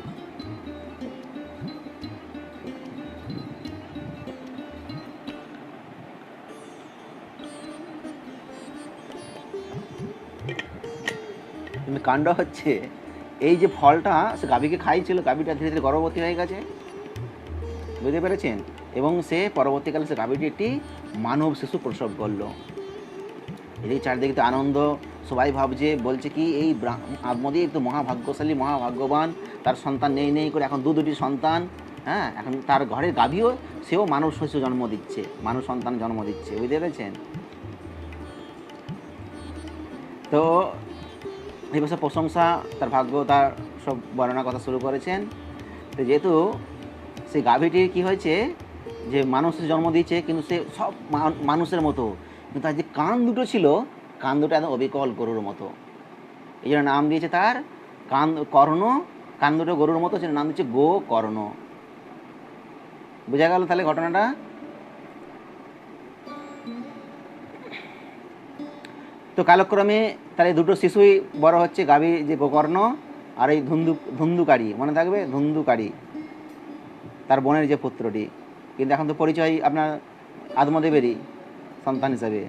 কাণ্ড হচ্ছে এই যে ফলটা সে গাভীকে খাইছিল, গাভীটা ধীরে ধীরে গর্ভবতী হয়ে গেছে, বুঝতে পেরেছেন? এবং সে পরবর্তীকালে সে গাভীটি একটি মানব শিশু প্রসব করলো। এই চারদিকে তো আনন্দ, সবাই ভাবছে, বলছে কি এই আদমদেব তো মহাভাগ্যশালী, মহাভাগ্যবান, তার সন্তান নেই করে এখন দুটি সন্তান। এখন তার ঘরের গাভীও সেও মানব শিশু জন্ম দিচ্ছে, মানব সন্তান জন্ম দিচ্ছে, বুঝতে পেরেছেন? তো এই বছর প্রশংসা, তার ভাগ্য, তার সব বর্ণনা কথা শুরু করেছেন। তো যেহেতু সেই গাভীটির কী হয়েছে, যে মানুষের জন্ম দিয়েছে, কিন্তু সে সব মানুষের মতো, কিন্তু তার যে কান দুটো ছিল, কান দুটো একদম অবিকল গরুর মতো। এই জন্য নাম দিয়েছে তার কান দুটো গরুর মতো, সেটা নাম দিচ্ছে গোকর্ণ। বোঝা গেল তাহলে ঘটনাটা? তো কালক্রমে তাহলে দুটো শিশুই বড় হচ্ছে, গাভী যে গোকর্ণ আর এই ধুন্ধুকারী, মনে থাকবে, ধুন্ধুকারী তার বোনের যে পুত্রটি। কিন্তু এখন তো পরিচয় আপনার আদমদেবেরই সন্তান হিসাবে।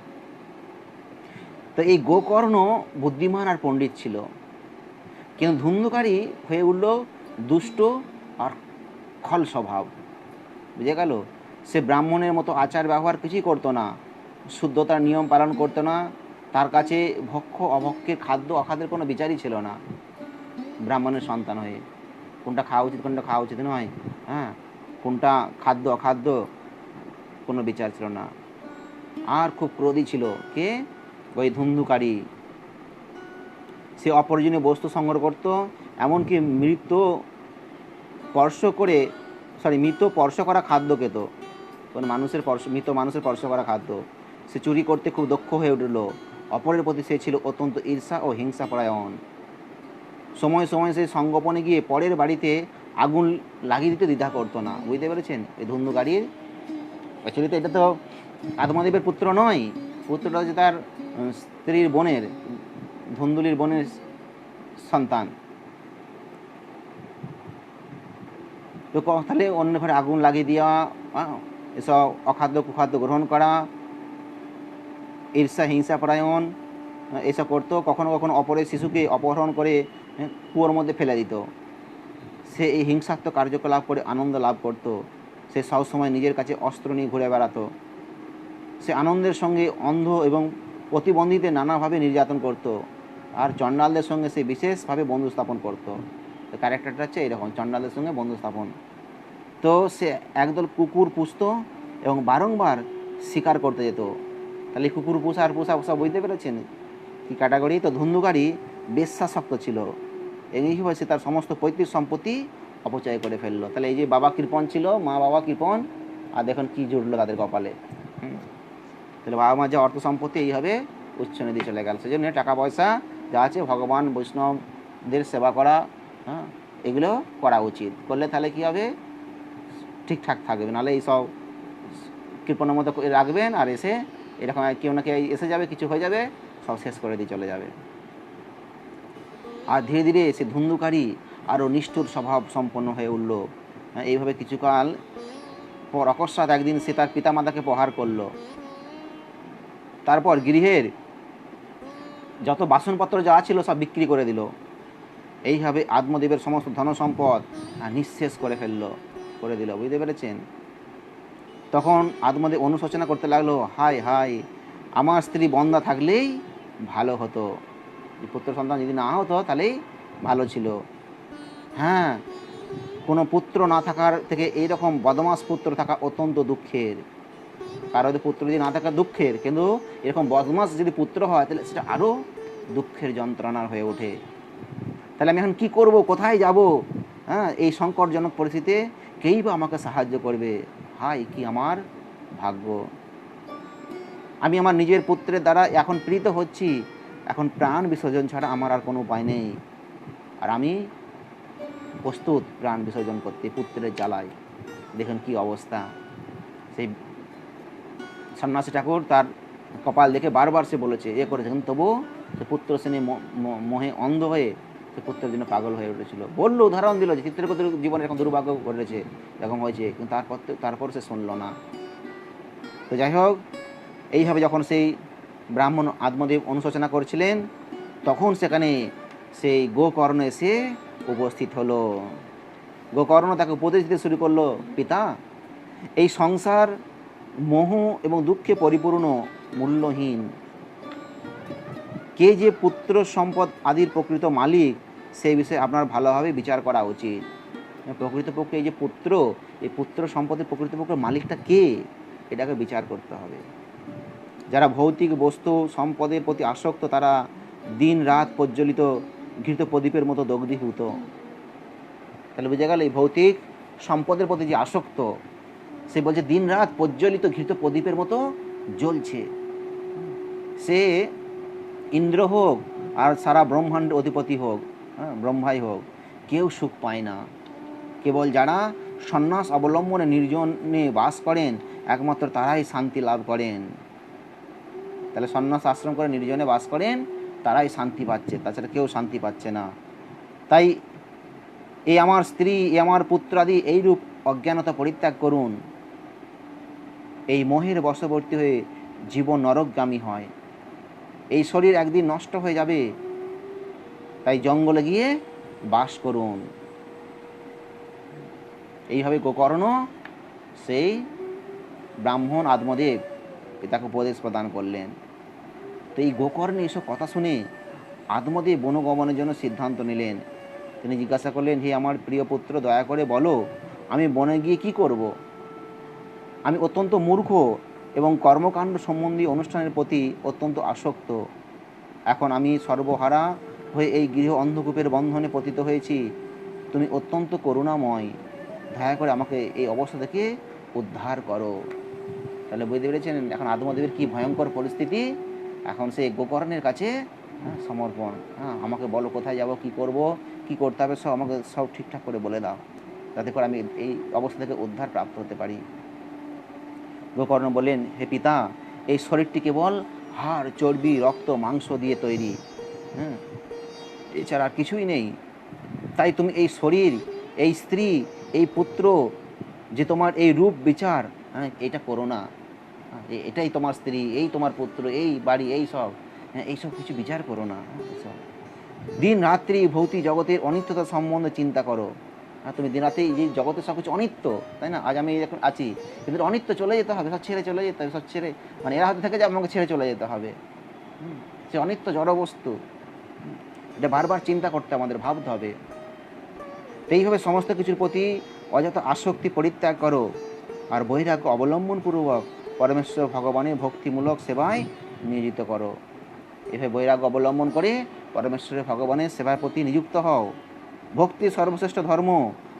তো এই গোকর্ণ বুদ্ধিমান আর পণ্ডিত ছিল, কিন্তু ধুন্ধুকারী হয়ে উঠল দুষ্ট আর খল স্বভাব। বুঝে গেল? সে ব্রাহ্মণের মতো আচার ব্যবহার কিছুই করতো না, শুদ্ধতার নিয়ম পালন করতো না, তার কাছে ভক্ষ অভক্ষের খাদ্য অখাদ্যের কোনো বিচারই ছিল না। ব্রাহ্মণের সন্তান হয়ে কোনটা খাওয়া উচিত, কোনটা খাওয়া উচিত নয়, কোনটা খাদ্য অখাদ্য কোনো বিচার ছিল না। আর খুব ক্রোধী ছিল কে, ওই ধুন্ধুকারী। সে অপ্রয়োজনীয় বস্তু সংগ্রহ করত, এমনকি মৃত স্পর্শ করা খাদ্য খেত, কোনো মৃত মানুষের স্পর্শ করা খাদ্য। সে চুরি করতে খুব দক্ষ হয়ে উঠল। অপরের প্রতি সে ছিল অত্যন্ত ঈর্ষা ও হিংসাপরায়ণ। সময় সময় সে সংগোপনে গিয়ে পরের বাড়িতে আগুন লাগিয়ে দিতে দ্বিধা করতো না। বুঝতে পেরেছেন? এই ধুন্ধুকারীর অ্যাকচুয়ালি তো এটা তো আদমদেবের পুত্র নয়, পুত্রটা হচ্ছে তার স্ত্রীর বোনের, ধুন্দুলির বোনের সন্তান। তো তাহলে অন্য ঘরে আগুন লাগিয়ে দেওয়া, এসব অখাদ্য কুখাদ্য গ্রহণ করা, ঈর্ষা হিংসাপরায়ণ এসব করতো। কখনো কখনো অপরের শিশুকে অপহরণ করে কুয়োর মধ্যে ফেলে দিত। সে এই হিংসাত্মক কার্যকলাপ করে আনন্দ লাভ করত। সে সবসময় নিজের কাছে অস্ত্র নিয়ে ঘুরে বেড়াতো। সে আনন্দের সঙ্গে অন্ধ এবং প্রতিবন্ধীদের নানাভাবে নির্যাতন করত। আর চণ্ডালদের সঙ্গে সে বিশেষভাবে বন্ধু স্থাপন করত। তো ক্যারেক্টারটা হচ্ছে এরকম, চণ্ডালদের সঙ্গে বন্ধু স্থাপন। তো সে একদল কুকুর পুষত এবং বারংবার শিকার করতে যেত। তাহলে কুকুর পোষা আর পোষা বুঝতে পেরেছেন কি ক্যাটাগরি? তো ধুন্ধুকারী বেশ্যাসক্ত ছিল। এইভাবে সে তার সমস্ত পৈতৃক সম্পত্তি অপচয় করে ফেললো। তাহলে এই যে বাবা কৃপণ ছিল, মা বাবা কৃপণ, আর দেখুন কি জুটলো তাদের কপালে। তাহলে বাবা মার যে অর্থ সম্পত্তি এইভাবে উচ্চ নিধি চলে গেল। সেই জন্য টাকা পয়সা যা আছে ভগবান বৈষ্ণবদের সেবা করা, হ্যাঁ, এগুলো করা উচিত। করলে তাহলে কী হবে, ঠিকঠাক থাকবে। নাহলে এইসব কৃপণের মতো রাখবেন আর এসে এরকম কেউ না কেউ এসে যাবে, কিছু হয়ে যাবে, সব শেষ করে দিয়ে চলে যাবে। আর ধীরে ধীরে সে ধুন্ধুকারী আরও নিষ্ঠুর স্বভাব সম্পন্ন হয়ে উঠল। এইভাবে কিছুকাল পর অকস্মাৎ একদিন সে তার পিতামাতাকে প্রহার করল। তারপর গৃহের যত বাসনপত্র যা ছিল সব বিক্রি করে দিল। এইভাবে আত্মদেবের সমস্ত ধনসম্পদ নিঃশেষ করে দিল। বুঝতে পেরেছেন? তখন আত্মদেব অনুশোচনা করতে লাগলো, হায় হায়, আমার স্ত্রী বন্দা থাকলেই ভালো হতো, পুত্র সন্তান যদি না হতো তাহলেই ভালো ছিল। হ্যাঁ, কোনো পুত্র না থাকার থেকে এইরকম বদমাস পুত্র থাকা অত্যন্ত দুঃখের। কারো যদি পুত্র যদি না থাকা দুঃখের, কিন্তু এরকম বদমাস যদি পুত্র হয় তাহলে সেটা আরও দুঃখের যন্ত্রণার হয়ে ওঠে। তাহলে আমি এখন কী করব, কোথায় যাব? হ্যাঁ, এই সংকটজনক পরিস্থিতিতে কেই বা আমাকে সাহায্য করবে? হায় কি আমার ভাগ্য! আমি আমার নিজের পুত্রের দ্বারা এখন পীড়িত হচ্ছি, এখন প্রাণ বিসর্জন ছাড়া আমার আর কোনো উপায় নেই। আর আমি প্রস্তুত প্রাণ বিসর্জন করতে পুত্রের জ্বালায়। দেখুন কি অবস্থা। সেই সন্ন্যাসী ঠাকুর তার কপাল দেখে বারবার সে বলেছে, করেছে, কিন্তু তবুও সে পুত্র শ্রেণী মোহে অন্ধ হয়ে সে পুত্রের জন্য পাগল হয়ে উঠেছিল। বললো, উদাহরণ দিল যে চিত্রকূটের জীবনে এরকম দুর্ভাগ্য ঘটেছে, এরকম হয়েছে, কিন্তু তারপর সে শুনল না। তো যাই হোক, এইভাবে যখন সেই ব্রাহ্মণ আত্মদেব অনুশোচনা করছিলেন, তখন সেখানে সেই গোকর্ণ এসে উপস্থিত হলো। গোকর্ণ তাকে উপদেশ দিতে শুরু করলো, পিতা, এই সংসার মোহ এবং দুঃখে পরিপূর্ণ, মূল্যহীন। কে যে পুত্র সম্পদ আদির প্রকৃত মালিক, সেই বিষয়ে আপনার ভালোভাবে বিচার করা উচিত। প্রকৃতপক্ষে এই যে পুত্র, এই পুত্র সম্পদের প্রকৃতপক্ষে মালিকটা কে, এটাকে বিচার করতে হবে। যারা ভৌতিক বস্তু সম্পদের প্রতি আসক্ত, তারা দিন রাত প্রজ্বলিত ঘৃত প্রদীপের মতো দগ্ধীভূত। তাহলে বুঝে গেল, এই ভৌতিক সম্পদের প্রতি যে আসক্ত, সে বলছে দিন রাত প্রজ্বলিত ঘৃত প্রদীপের মতো জ্বলছে। সে ইন্দ্র হোক আর সারা ব্রহ্মাণ্ড অধিপতি হোক, ব্রহ্মাই হোক, কেউ সুখ পায় না। কেবল যারা সন্ন্যাস অবলম্বনে নির্জনে বাস করেন, একমাত্র তারাই শান্তি লাভ করেন। তাহলে সন্ন্যাস আশ্রম করে নির্জনে বাস করেন, তারাই শান্তি পাচ্ছে, তাছাড়া কেউ শান্তি পাচ্ছে না। তাই এই আমার স্ত্রী, এই আমার পুত্রাদি এইরূপ অজ্ঞানতা পরিত্যাগ করুন। এই মোহের বশবর্তী হয়ে জীবন নরকগামী হয়। এই শরীর একদিন নষ্ট হয়ে যাবে, তাই জঙ্গলে গিয়ে বাস করুন। এইভাবে গোকর্ণ সেই ব্রাহ্মণ আত্মদেব তাকে উপদেশ প্রদান করলেন। তো এই গোকর্ণে এসব কথা শুনে আত্মদেব বনগমনের জন্য সিদ্ধান্ত নিলেন। তিনি জিজ্ঞাসা করলেন, হে আমার প্রিয় পুত্র, দয়া করে বলো, আমি বনে গিয়ে কি করব? আমি অত্যন্ত মূর্খ এবং কর্মকাণ্ড সম্বন্ধী অনুষ্ঠানের প্রতি অত্যন্ত আসক্ত। এখন আমি সর্বহারা হয়ে এই গৃহ অন্ধকূপের বন্ধনে পতিত হয়েছি। তুমি অত্যন্ত করুণাময়, দয়া করে আমাকে এই অবস্থা থেকে উদ্ধার করো। তাহলে বুঝতে পেরেছেন এখন আত্মদেবের কি ভয়ঙ্কর পরিস্থিতি। এখন সে গোকর্ণের কাছে সমর্পণ। আমাকে বলো কোথায় যাব, কি করব, কি করতে হবে, সব আমাকে সব ঠিকঠাক করে বলে দাও, যাতে করে আমি এই অবস্থা থেকে উদ্ধার প্রাপ্ত হতে পারি। গোকর্ণ বললেন, হে পিতা, এই শরীরটি কেবল হাড়, চর্বি, রক্ত, মাংস দিয়ে তৈরি, এছাড়া আর কিছুই নেই। তাই তুমি এই শরীর, এই স্ত্রী, এই পুত্র, যে তোমার এই রূপ বিচার, এটা করো না। এটাই তোমার স্ত্রী, এই তোমার পুত্র, এই বাড়ি, এই সব, এইসব কিছু বিচার করো না। দিন রাত্রি ভৌতিক জগতের অনিত্যতা সম্বন্ধে চিন্তা করো। তুমি দিন রাত্রি যে জগতের সব কিছু অনিত্য, তাই না? আজ আমি এখন আছি, কিন্তু অনিত্য, চলে যেতে হবে, সব ছেড়ে চলে যেতে হবে, সব ছেড়ে, মানে এরা হাতে থেকে যে আমাকে ছেড়ে চলে যেতে হবে। সে অনিত্য জড়বস্তু, এটা বারবার চিন্তা করতে আমাদের, ভাবতে হবে। এইভাবে সমস্ত কিছুর প্রতি অযথা আসক্তি পরিত্যাগ করো আর বৈরাগ্য অবলম্বনপূর্বক পরমেশ্বর ভগবানের ভক্তিমূলক সেবায় নিয়োজিত করো। এভাবে বৈরাগ্য অবলম্বন করে পরমেশ্বরের ভগবানের সেবার প্রতি নিযুক্ত হও। ভক্তি সর্বশ্রেষ্ঠ ধর্ম,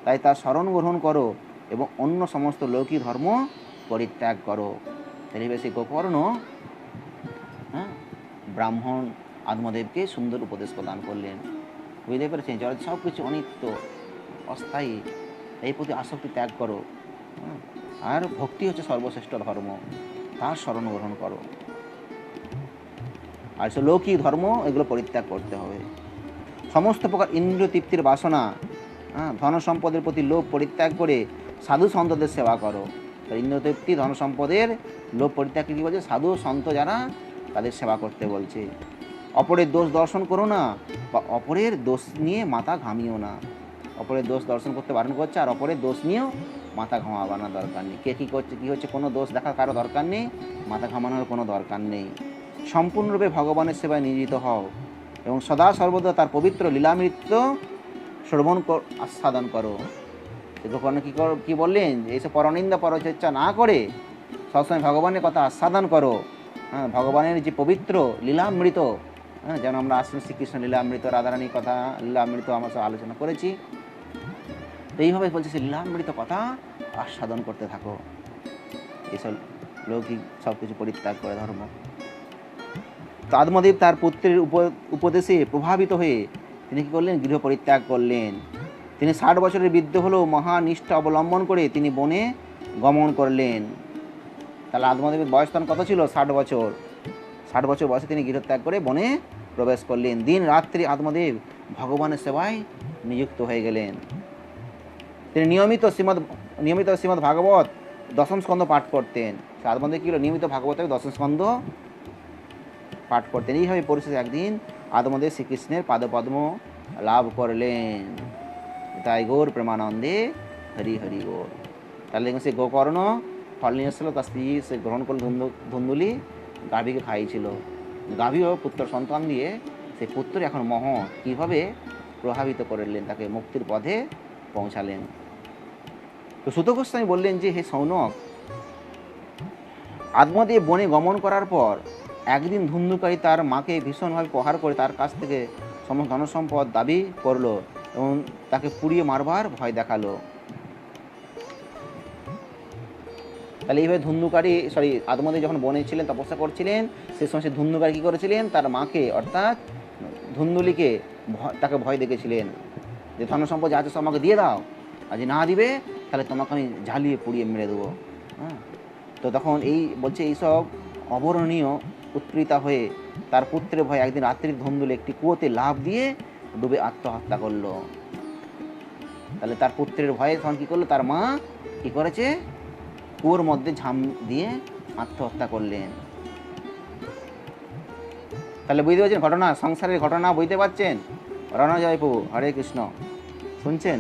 তাই তার শরণ গ্রহণ করো এবং অন্য সমস্ত লৌকিক ধর্ম পরিত্যাগ করো। তাহলে সেই গোকর্ণ হ্যাঁ ব্রাহ্মণ আত্মদেবকে সুন্দর উপদেশ প্রদান করলেন। বুঝতে পেরেছেন, জগৎ সব কিছু অনিত্য, অস্থায়ী, এই প্রতি আসক্তি ত্যাগ করো। আর ভক্তি হচ্ছে সর্বশ্রেষ্ঠ ধর্ম, তার শরণ গ্রহণ করো। আর সে লৌকিক ধর্ম এগুলো পরিত্যাগ করতে হবে। সমস্ত প্রকার ইন্দ্রিয় তৃপ্তির বাসনা, ধন সম্পদের প্রতি লোভ পরিত্যাগ করে সাধু সন্তদের সেবা করো। ইন্দ্রিয় তৃপ্তি, ধন সম্পদের লোভ পরিত্যাগ কী বলছে? সাধু সন্ত যারা, তাদের সেবা করতে বলছে। অপরের দোষ দর্শন করো না, বা অপরের দোষ নিয়ে মাথা ঘামিও না। অপরের দোষ দর্শন করতে বারণ করছে, আর অপরের দোষ নিয়েও মাথা ঘামাবার দরকার নেই। কে কী করছে কী হচ্ছে কোনো দোষ দেখার কারো দরকার নেই, মাথা ঘামানোর কোনো দরকার নেই। সম্পূর্ণরূপে ভগবানের সেবায় নিয়োজিত হও এবং সদা সর্বদা তার পবিত্র লীলামৃত্য শ্রবণ আস্বাদন করো। গোকর্ণ কী বললেন? এইসব পরনিন্দা পরচর্চা না করে সবসময় ভগবানের কথা আস্বাদন করো। ভগবানের যে পবিত্র লীলামৃত, যেন আমরা আসলে শ্রীকৃষ্ণ লীলামৃত, রাধারানীর কথা লীলামৃত আমরা সব আলোচনা করেছি। তো এইভাবে বলছে সে লীলামৃত কথা আস্বাদন করতে থাকো। এইসব লৌকিক সব কিছু পরিত্যাগ করে ধর্ম। তো আত্মদেব তার পুত্রের উপদেশে প্রভাবিত হয়ে তিনি কী করলেন? গৃহ পরিত্যাগ করলেন। তিনি 60 বছরের বৃদ্ধ হলেও মহানিষ্ঠা অবলম্বন করে তিনি বনে গমন করলেন। তাহলে আত্মদেবের বয়স তখন কত ছিল? 60 বছর। 60 বছর বয়সে তিনি গৃহত্যাগ করে বনে প্রবেশ করলেন। দিন রাত্রি আত্মদেব ভগবানের সেবায় নিযুক্ত হয়ে গেলেন। তিনি নিয়মিত শ্রীমদ্ ভাগবত দশম স্কন্ধ পাঠ করতেন। আত্মদেব কী হলো? নিয়মিত ভাগবতের দশম স্কন্ধ পাঠ করতেন। এইভাবে পরিশেষে একদিন আত্মদেব শ্রীকৃষ্ণের পাদপদ্ম লাভ করলেন। তাই গৌর প্রেমানন্দে হরি হরি গৌর। তাহলে দেখুন, সে গোকর্ণ ফল নিয়ে এসেছিল, তার স্ত্রী সে গ্রহণ করল, ধুন্দুলি গাভীকে খাইয়েছিল। গাভীও পুত্র সন্তান দিয়ে সেই পুত্র এখন কীভাবে প্রভাবিত করলেন, তাকে মুক্তির পথে পৌঁছালেন। তো সুত গোস্বামী বললেন যে, হে সৌনক, আত্মদেব বনে গমন করার পর একদিন ধুন্ধুকারী তার মাকে ভীষণভাবে প্রহার করে তার কাছ থেকে সমস্ত ধনসম্পদ দাবি করলো এবং তাকে পুড়িয়ে মারবার ভয় দেখালো। তাহলে এইভাবে আত্মদেব যখন বনে ছিলেন, তপস্যা করছিলেন, সে সময় সে ধুন্ধুকারী কী করেছিলেন? তার মাকে অর্থাৎ ধুন্দুলিকে তাকে ভয় দেখেছিলেন যে ধনসম্পদ যা আছে সব আমাকে দিয়ে দাও, আর যদি না দিবে তাহলে তোমাকে আমি ঝালিয়ে পুড়িয়ে মেরে দেবো। তো তখন বলছে এইসব অবরণীয় উৎপীড়িতা হয়ে তার পুত্রের ভয়ে একদিন রাত্রির ধুন্দুলি একটি কুয়োতে লাফ দিয়ে ডুবে আত্মহত্যা করলো। তাহলে তার পুত্রের ভয়ে তখন কী করলো? তার মা কী করেছে? কুয়োর মধ্যে ঝাঁপ দিয়ে আত্মহত্যা করলেন। তাহলে বুঝতে পারছেন ঘটনা, সংসারের ঘটনা বুঝতে পারছেন? রণা জয় প্রভু, হরে কৃষ্ণ। শুনছেন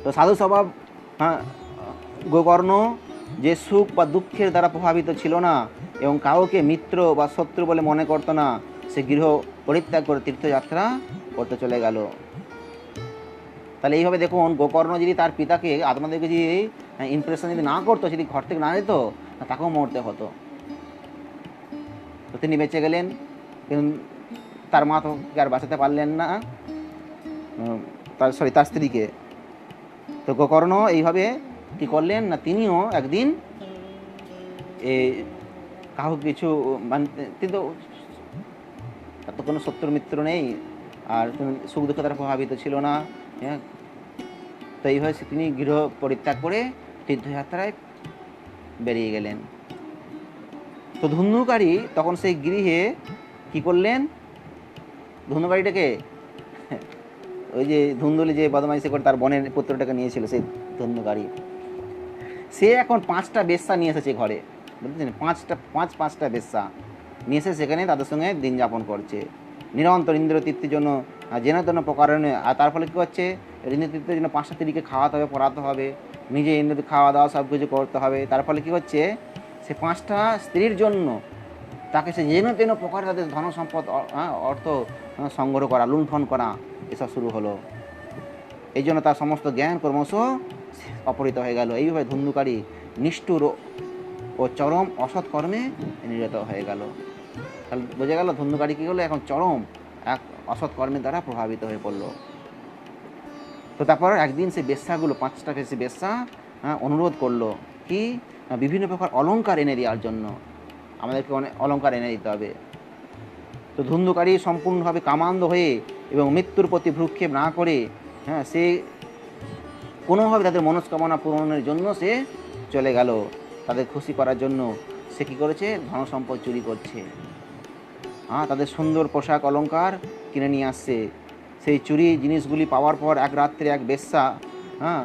তো? সাধু স্বভাব গোকর্ণ যে সুখ বা দুঃখের দ্বারা প্রভাবিত ছিল না এবং কাউকে মিত্র বা শত্রু বলে মনে করতো না, সে গৃহ পরিত্যাগ করে তীর্থযাত্রা করতে চলে গেল। তাহলে এইভাবে দেখুন, গোকর্ণ যদি তার পিতাকে আত্মদেবকে যদি ইমপ্রেশন যদি না করতো, যদি ঘর থেকে না যেত, তাকেও মরতে হতো। তো তিনি বেঁচে গেলেন, কিন্তু তার মা তো আর বাঁচাতে পারলেন না, তার স্ত্রীকে। তো গোকর্ণ এইভাবে কী করলেন না, তিনিও একদিন কাহু কিছু কিন্তু তার তো কোনো শত্রু মিত্র নেই, আর সুখ দুঃখ তারা প্রভাবিত ছিল না। তো এইভাবে তিনি গৃহ পরিত্যাগ করে তীর্থযাত্রায় বেরিয়ে গেলেন। তো ধুন্ধুকারী তখন সেই গৃহে কি করলেন? ধুন্ধুকারীটাকে ওই যে ধুন্দুলি যে বদমাইশি করে তার বোনের পুত্রটাকে নিয়েছিল, সেই ধুন্ধুকারী সে এখন 5টা বেশ্যা নিয়ে এসেছে ঘরে, বুঝতেছেন? 5টা বেশ্যা নিয়ে এসে সেখানে তাদের সঙ্গে দিন যাপন করছে নিরন্তর ইন্দ্রিয় তৃপ্তির জন্য, যেন তেন প্রকারণে। আর তার ফলে কী হচ্ছে? ইন্দ্রিয় তৃপ্তির জন্য 5টা স্ত্রীকে খাওয়াতে হবে, পড়াতে হবে, নিজে ইন্দ্রিয় খাওয়া দাওয়া সব কিছু করতে হবে। তার ফলে কী হচ্ছে? সে 5টা স্ত্রীর জন্য তাকে সে যেন তেন প্রকারে তাদের ধন সম্পদ অর্থ সংগ্রহ করা, লুণ্ঠন করা, এসব শুরু হলো। এই জন্য তার সমস্ত জ্ঞান ক্রমশ অপহৃত হয়ে গেল। এইভাবে ধুন্ধুকারী নিষ্ঠুর ও চরম অসৎ কর্মে নিরত হয়ে গেল। তাহলে বোঝা গেল ধুন্ধুকারী কী হলো? এখন চরম এক অসৎ কর্মের দ্বারা প্রভাবিত হয়ে পড়ল। তো তারপর একদিন সে বেশ্যাগুলো 5টা বেশি বেশ্যা অনুরোধ করলো, কি না বিভিন্ন প্রকার অলংকার এনে দেওয়ার জন্য। আমাদেরকে অনেক অলংকার এনে দিতে হবে। তো ধুন্ধুকারী সম্পূর্ণভাবে কামান্ধ হয়ে এবং মৃত্যুর প্রতি ভ্রুক্ষেপ না করে, হ্যাঁ, সে কোনোভাবে তাদের মনস্কামনা পূরণের জন্য সে চলে গেল। তাদের খুশি করার জন্য সে কী করেছে, ধন সম্পদ চুরি করছে। হ্যাঁ, তাদের সুন্দর পোশাক অলংকার কিনে নিয়ে আসছে। সেই চুরি জিনিসগুলি পাওয়ার পর এক রাত্রে এক বেশ্যা, হ্যাঁ,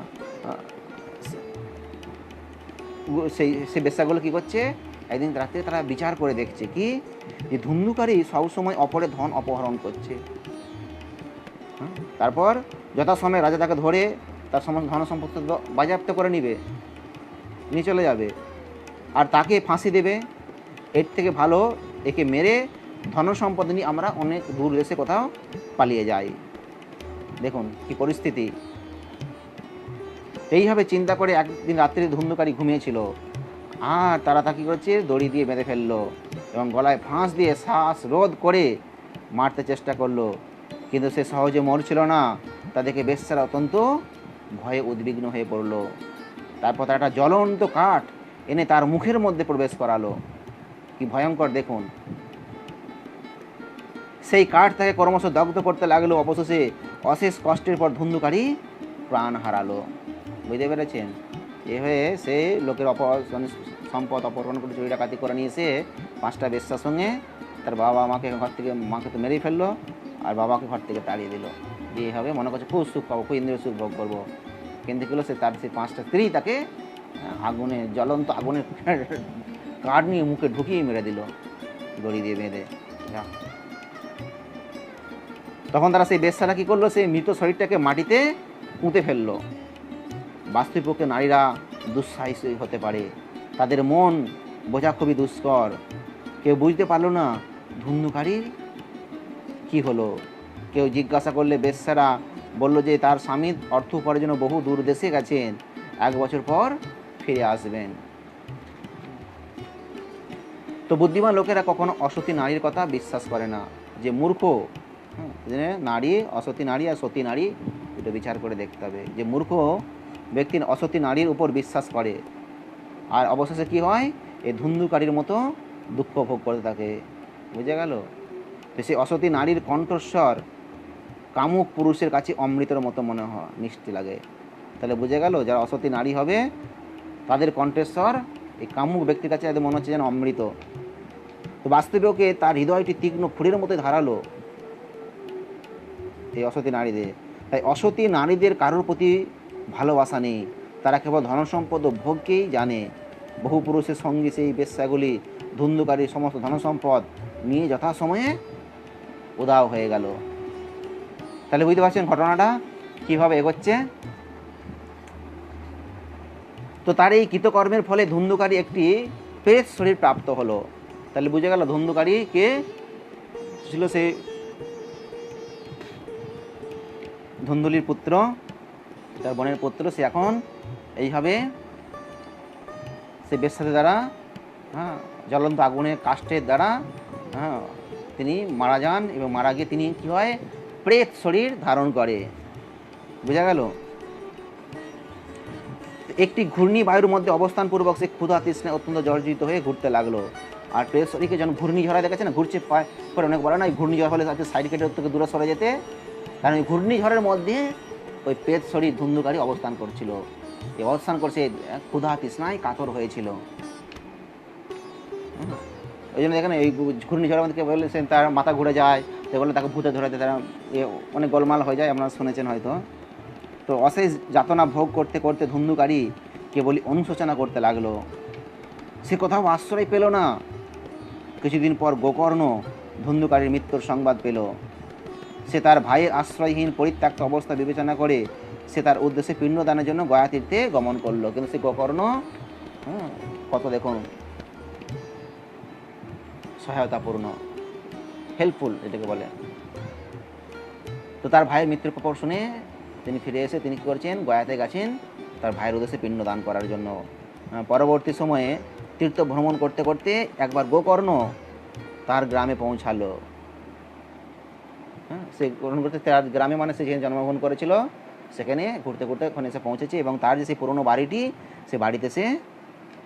সেই বেশ্যাগুলো কী করছে, একদিন রাত্রে তারা বিচার করে দেখছে কি যে ধুন্ধুকারী সবসময় অপরের ধন অপহরণ করছে। তারপর যথাসময়ে রাজা তাকে ধরে তার সমস্ত ধন সম্পত্তি বাজেয়াপ্ত করে নিয়ে চলে যাবে আর তাকে ফাঁসি দেবে। এর থেকে ভালো একে মেরে ধন সম্পদ নিয়ে আমরা অনেক দূর দেশে কোথাও পালিয়ে যাই। দেখুন কি পরিস্থিতি। এইভাবে চিন্তা করে একদিন রাত্রে ধুন্ধুকারী ঘুমিয়েছিল আর তারা তা কী করেছে, দড়ি দিয়ে বেঁধে ফেললো এবং গলায় ফাঁস দিয়ে শ্বাস রোধ করে মারতে চেষ্টা করলো। কিন্তু সে সহজে মরছিল না। তাদেরকে বেশ্যারা অত্যন্ত ভয়ে উদ্বিগ্ন হয়ে পড়ল। তারপর তার একটা জ্বলন্ত কাঠ এনে তার মুখের মধ্যে প্রবেশ করালো। কি ভয়ঙ্কর দেখুন। সেই কাঠ তাকে ক্রমশ দগ্ধ করতে লাগলো। অবশেষে অশেষ কষ্টের পর ধুন্ধুকারী প্রাণ হারালো। বুঝতে পেরেছেন? এ হয়ে সে লোকের সম্পদ অপহরণ করে চুরি ডাকাতি করে নিয়ে এসে 5টা বেশ্যার সঙ্গে তার মাকে তো মেরেই ফেললো আর বাবাকে ঘর থেকে তাড়িয়ে দিল। দিয়ে হবে মনে করছে খুব সুখ পাবো, খুব ইন্দ্রিয় সুখ ভোগ করবো। কিন্তু কী হলো, সেই 5টা স্ত্রী তাকে জ্বলন্ত আগুনের কাঠ নিয়ে মুখে ঢুকিয়ে মেরে দিল দড়ি দিয়ে বেঁধে। তখন তারা সেই বেশ্যারা কী করলো, সেই মৃত শরীরটাকে মাটিতে পুঁতে ফেললো। বাস্তবিকপক্ষে নারীরা দুঃসাহসী হতে পারে, তাদের মন বোঝা খুবই দুষ্কর। কেউ বুঝতে পারলো না ধুন্ধুকারীর কি হলো। কেউ জিজ্ঞাসা করলে বেশ্যারা বলল যে তার স্বামী অর্থ উপার্জনে বহু দূর দেশে গেছেন, 1 বছর পর ফিরে আসবেন। তো বুদ্ধিমান লোকেরা কখনো অসতী নারীর কথা বিশ্বাস করে না। যে মূর্খ, নারী, অসতী নারী আর সতী নারী, এটা বিচার করে দেখতে হবে। যে মূর্খ ব্যক্তি অসতী নারীর উপর বিশ্বাস করে আর অবশেষে কি হয়, এই ধুন্ধুকারীর মতো দুঃখ ভোগ করতে থাকে। বুঝে গেল? তো সেই অসতী নারীর কণ্ঠস্বর কামুক পুরুষের কাছে অমৃতের মতো মনে হয়, মিষ্টি লাগে। তাহলে বুঝে গেল, যারা অসতী নারী হবে তাদের কণ্ঠস্বর এই কামুক ব্যক্তির কাছে এদের মনে হচ্ছে যেন অমৃত। তো বাস্তবেও তার হৃদয়টি তীক্ষ্ণ ক্ষুরের মতো ধারালো এই অসতী নারীদের। তাই অসতী নারীদের কারোর প্রতি ভালোবাসা নেই, তারা কেবল ধনসম্পদ ও ভোগকেই জানে। বহু পুরুষের সঙ্গে সেই বেশ্যাগুলি ধুন্ধুকারীর সমস্ত ধনসম্পদ নিয়ে যথাসময়ে উধাও হয়ে গেল। তাহলে বুঝতে পারছেন ঘটনাটা কীভাবে এগোচ্ছে। তো তার এই কৃতকর্মের ফলে ধুন্ধুকারী একটি প্রেত শরীর প্রাপ্ত হলো। তাহলে বুঝে গেল ধুন্ধুকারী কে ছিল, সে ধুন্ধুলির পুত্র, তার বোনের পুত্র। সে এখন এইভাবে সে বেশ্যাদের দ্বারা, জ্বলন্ত আগুনের কাষ্ঠের দ্বারা তিনি মারা যান এবং মারা গিয়ে তিনি কী হয়, প্রেত শরীর ধারণ করে। বোঝা গেল? একটি ঘূর্ণি বায়ুর মধ্যে অবস্থানপূর্বক সে ক্ষুধা তৃষ্ণায় অত্যন্ত জর্জরিত হয়ে ঘুরতে লাগলো। আর প্রেত শরীরকে যখন ঘূর্ণিঝড়া দেখেছে না, ঘুরছে পায় করে, অনেক বলে না ওই ঘূর্ণিঝড় হলে তাদের সাইড কেটে থেকে দূরে সরে যেতে, কারণ ওই ঘূর্ণিঝড়ের মধ্যে ওই প্রেত শরীর ধুন্ধুকারী অবস্থান করছিল। এই অবস্থান করছে ক্ষুধা তৃষ্ণায় কাতর হয়েছিল। ওই জন্য দেখেন এই ঘূর্ণিঝড়ের মধ্যে কেউ বলেছেন তার মাথা ঘুরে যায়, সে বলে তাকে ভূতে ধরাতে, তারা অনেক গোলমাল হয়ে যায়, আপনারা শুনেছেন হয়তো। তো অশেষ যাতনা ভোগ করতে করতে ধুন্ধুকারী কেবলই অনুশোচনা করতে লাগলো। সে কোথাও আশ্রয় পেল না। কিছুদিন পর গোকর্ণ ধুন্ধুকারীর মৃত্যুর সংবাদ পেল। সে তার ভাইয়ের আশ্রয়হীন পরিত্যক্ত অবস্থা বিবেচনা করে সে তার উদ্দেশ্যে পিণ্ডদানের জন্য গয়া তীর্থে গমন করলো। কিন্তু সে গোকর্ণ কত দেখুন সহায়তাপূর্ণ, হেল্পফুল এটাকে বলে। তো তার ভাইয়ের মৃত্যুর খবর শুনে তিনি ফিরে এসে তিনি কী করছেন, গয়াতে গেছেন তার ভাইয়ের উদ্দেশ্যে পিণ্ডদান করার জন্য। পরবর্তী সময়ে তীর্থ ভ্রমণ করতে করতে একবার গোকর্ণ তার গ্রামে পৌঁছালো। সে গ্রহণ করতে তার গ্রামে, মানে সে যেখানে জন্মগ্রহণ করেছিল সেখানে ঘুরতে ঘুরতে ওখানে এসে পৌঁছেছে এবং তার যে সেই পুরনো বাড়িটি, সে বাড়িতে সে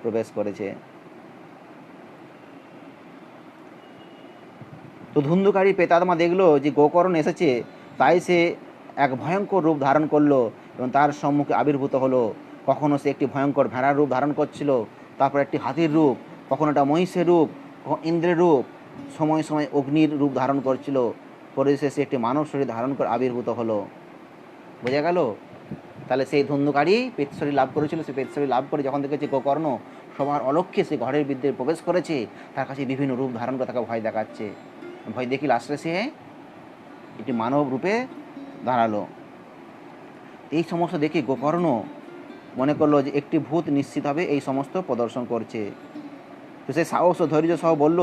প্রবেশ করেছে। তো ধুন্ধুকারী প্রেতাত্মা দেখলো যে গোকর্ণ এসেছে, তাই সে এক ভয়ঙ্কর রূপ ধারণ করলো এবং তার সম্মুখে আবির্ভূত হলো। কখনো সে একটি ভয়ঙ্কর ভেড়ার রূপ ধারণ করছিল, তারপর একটি হাতির রূপ, কখনো একটা মহিষের রূপ, কখনো ইন্দ্রের রূপ, সময় সময় অগ্নির রূপ ধারণ করছিল। পরিশেষে একটি মানব শরীর ধারণ করে আবির্ভূত হলো। বোঝা গেল? তাহলে সেই ধুন্ধুকারী পেতশরী লাভ করেছিল। সে পেতশরী লাভ করে যখন দেখেছে গোকর্ণ সবার অলক্ষ্যে সে ঘরের বিদ্যে প্রবেশ করেছে, তার কাছে বিভিন্ন রূপ ধারণ করে তাকে ভয় দেখাচ্ছে। ভয় দেখি লাস্টে সে একটি মানব রূপে দাঁড়ালো। এই সমস্ত দেখে গোকর্ণ মনে করলো যে একটি ভূত নিশ্চিত হবে এই সমস্ত প্রদর্শন করছে। তো সে সাহস ও ধৈর্য সহ বলল,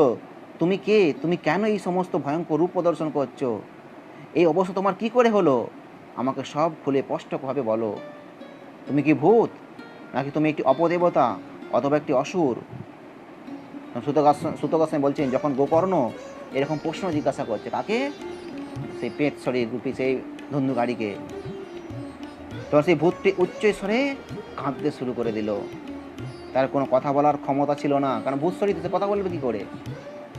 তুমি কে? তুমি কেন এই সমস্ত ভয়ঙ্কর রূপ প্রদর্শন করছো? এই অবস্থা তোমার কি করে হলো? আমাকে সব খুলে স্পষ্টভাবে বলো। তুমি কি ভূত, নাকি তুমি একটি অপদেবতা অথবা একটি অসুর? সুত গোস্বামী বলছেন, যখন গোকর্ণ এরকম প্রশ্ন জিজ্ঞাসা করছে, কাকে? সেই পেট শরীর রূপী সেই ধুন্ধুকারীকে, তখন সেই ভূতটি উচ্চ স্বরে কাঁদতে শুরু করে দিল। তার কোনো কথা বলার ক্ষমতা ছিল না, কারণ ভূত শরীরে সে কথা বলবে কী করে?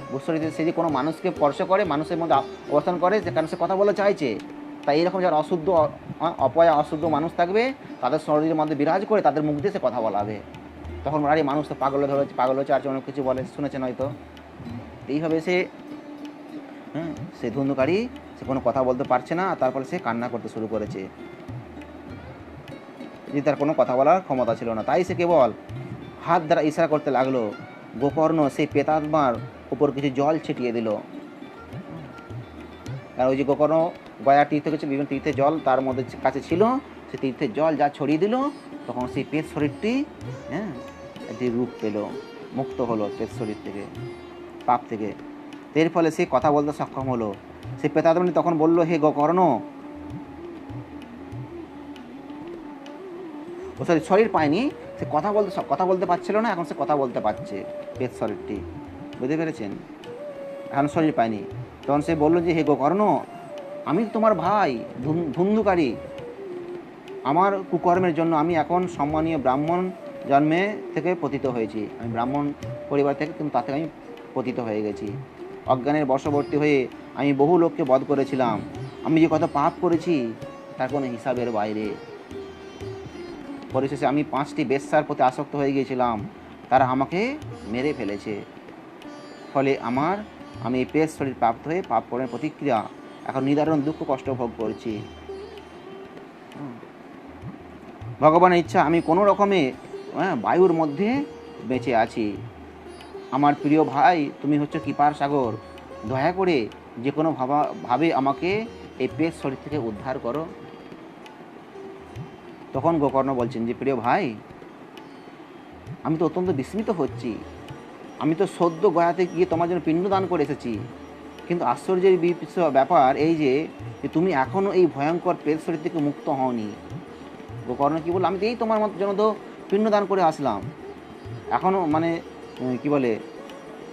ভূত শরীরে সে যে কোনো মানুষকে স্পর্শ করে, মানুষের মধ্যে অবস্থান করে, কারণ সে কথা বলা চাইছে। তাই এরকম যারা অশুদ্ধ অপয়া অশুদ্ধ মানুষ থাকবে, তাদের শরীরের মধ্যে বিরাজ করে তাদের মুখ দিয়ে সে কথা বলাবে। তখন আরে মানুষ তো পাগল ধরেছে, পাগল হচ্ছে, আর অনেক কিছু বলে, শুনেছেন হয়তো। এইভাবে সে সে ধুন্ধুকারী সে কোনো কথা বলতে পারছে না, আর তারপরে সে কান্না করতে শুরু করেছে যে তার কোনো কথা বলার ক্ষমতা ছিল না। তাই সে কেবল হাত দ্বারা ইশারা করতে লাগলো। গোকর্ণ সেই প্রেতাত্মার উপর কিছু জল ছিটিয়ে দিল। আর ওই যে গোকর্ণ গয়া তীর্থ গেছে, বিভিন্ন তীর্থের জল তার মধ্যে কাছে ছিল, সে তীর্থের জল যা ছড়িয়ে দিল, তখন সেই পেট শরীরটি একটি রূপ পেল, মুক্ত হলো পেট শরীর থেকে, পাপ থেকে। এর ফলে সে কথা বলতে সক্ষম হলো। সে প্রেতাত্মাটি তখন বলল, হে গোকর্ণ, ও শরীর পায়নি, সে কথা বলতে পারছিল না, এখন সে কথা বলতে পারছে পেট শরীরটি। বুঝতে পেরেছেন? এখন শরীর পায়নি। তখন সে বলল যে, হে গোকর্ণ, আমি তোমার ভাই ধুন্ধুকারী। আমার কুকর্মের জন্য আমি এখন সম্মানীয় ব্রাহ্মণ জন্মে থেকে পতিত হয়েছি। আমি ব্রাহ্মণ পরিবার থেকে, কিন্তু তার থেকে আমি পতিত হয়ে গেছি। অজ্ঞানের বশবর্তী হয়ে আমি বহু লোককে বধ করেছিলাম। আমি যে কত পাপ করেছি তার কোনো হিসাবের বাইরে। পরিশেষে আমি 5টি বেশ্যার প্রতি আসক্ত হয়ে গিয়েছিলাম, তারা আমাকে মেরে ফেলেছে। ফলে আমি এই পেট শরীর প্রাপ্ত হয়ে পাপ কর্মের প্রতিক্রিয়া এখন নিদারুণ দুঃখ কষ্ট ভোগ করছি। ভগবানের ইচ্ছা আমি কোনো রকমে বায়ুর মধ্যে বেঁচে আছি। আমার প্রিয় ভাই, তুমি হচ্ছে কৃপার সাগর, দয়া করে যে কোনো ভাবে আমাকে এই পেট শরীর থেকে উদ্ধার করো। তখন গোকর্ণ বলছেন যে, প্রিয় ভাই, আমি তো অত্যন্ত বিস্মিত হচ্ছি। আমি তো সদ্য গয়াতে গিয়ে তোমার জন্য পিণ্ডদান করে এসেছি, কিন্তু আশ্চর্যের ব্যাপার এই যে তুমি এখনও এই ভয়ঙ্কর পেট শরীর থেকে মুক্ত হওনি। গোকর্ণ কী বললো, আমি তো এই তোমার জন্য তো পিণ্ডদান করে আসলাম, এখনও কি বলে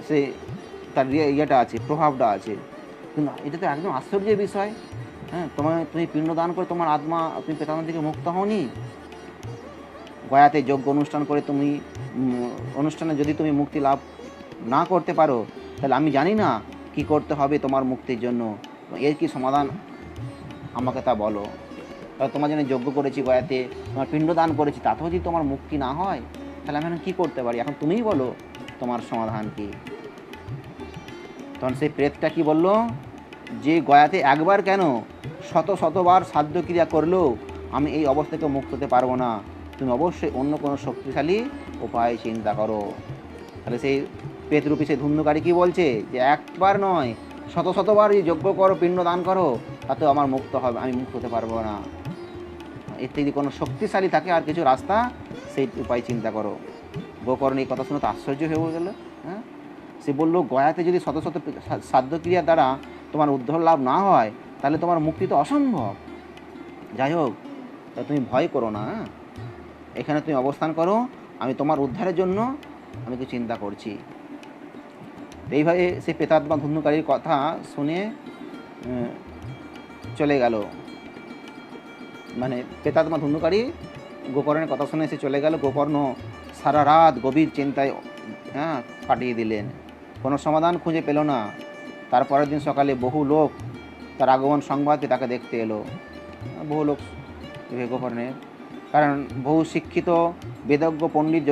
সে তার ইয়েটা আছে, প্রভাবটা আছে, কিন্তু এটা তো একদম আশ্চর্যের বিষয়। তুমি পিণ্ডদান করে তোমার আত্মা, তুমি প্রেতাত্মা থেকে মুক্ত হওনি। গয়াতে যজ্ঞ অনুষ্ঠান করে তুমি অনুষ্ঠানে যদি তুমি মুক্তি লাভ না করতে পারো, তাহলে আমি জানি না কি করতে হবে তোমার মুক্তির জন্য। এর কি সমাধান আমাকে তা বলো। তাহলে তোমার জন্য যজ্ঞ করেছি, গয়াতে তোমার পিণ্ডদান করেছি, তাতেও যদি তোমার মুক্তি না হয়, তাহলে আমি এখন কী করতে পারি? এখন তুমিই বলো তোমার সমাধান কি। তখন সেই প্রেতটা কি বলল, যে গয়াতে একবার কেন শতবার সাধ্যক্রিয়া করলেও আমি এই অবস্থা থেকে মুক্ত হতে পারবো না। তুমি অবশ্যই অন্য কোনো শক্তিশালী উপায় চিন্তা করো। তাহলে সেই প্রেতরূপী সেই ধুন্ধুকারী কি বলছে, যে একবার নয় শতবার এই যজ্ঞ করো, পিণ্ড দান করো, তাতেও আমার মুক্ত হবে, আমি মুক্ত হতে পারবো না। এর থেকে যদি কোনো শক্তিশালী থাকে আর কিছু রাস্তা, সেই উপায় চিন্তা করো। গোকর্ণ এই কথা শুনে তো আশ্চর্য হয়ে গেল। সে বলল, গয়াতে যদি শত সাধ্যক্রিয়ার দ্বারা তোমার উদ্ধার লাভ না হয়, তাহলে তোমার মুক্তি তো অসম্ভব। যাই হোক, তুমি ভয় করো না, এখানে তুমি অবস্থান করো, আমি তোমার উদ্ধারের জন্য আমি কিছু চিন্তা করছি। এইভাবে সে প্রেতাত্মা ধুন্ধুকারীর কথা শুনে চলে গেল। প্রেতাত্মা ধুন্ধুকারী গোকর্ণের কথা শুনে সে চলে গেল। গোকর্ণ সারা রাত গভীর চিন্তায় কাটিয়ে দিলেন, কোনো সমাধান খুঁজে পেল না। তারপরের দিন সকালে বহু লোক তার আগমন সংবাদে তাকে দেখতে এলো। বহু লোক গোকর্ণের, কারণ বহু শিক্ষিত বেদজ্ঞ পণ্ডিত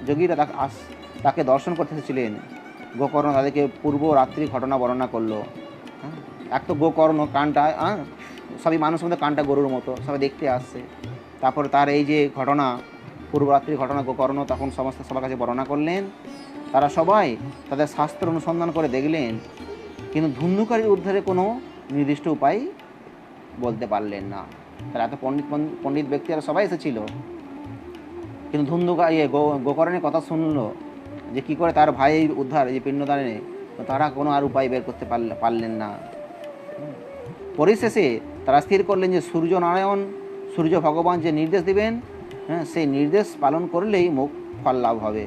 যোগীরা তাকে দর্শন করতে এসেছিলেন। গোকর্ণ তাদেরকে পূর্ব রাত্রি ঘটনা বর্ণনা করলো। এক তো গোকর্ণ কানটা, সবই মানুষের মধ্যে কানটা গরুর মতো, সবাই দেখতে আসছে। তারপরে তার এই যে ঘটনা, পূর্বরাত্রির ঘটনা গোকর্ণ তখন সমস্ত সবার কাছে বর্ণনা করলেন। তারা সবাই তাদের শাস্ত্র অনুসন্ধান করে দেখলেন, কিন্তু ধুন্ধুকারীর উদ্ধারে কোনো নির্দিষ্ট উপায় বলতে পারলেন না। তারা এত পণ্ডিত ব্যক্তিরা সবাই এসেছিল, কিন্তু গোকর্ণের কথা শুনলো যে কী করে তার ভাই উদ্ধার, এই পিণ্ডদানে, তারা কোনো আর উপায় বের করতে পারলেন না। পরিশেষে তারা স্থির করলেন যে সূর্য ভগবান যে নির্দেশ দিবেন, সেই নির্দেশ পালন করলেই ফল লাভ হবে।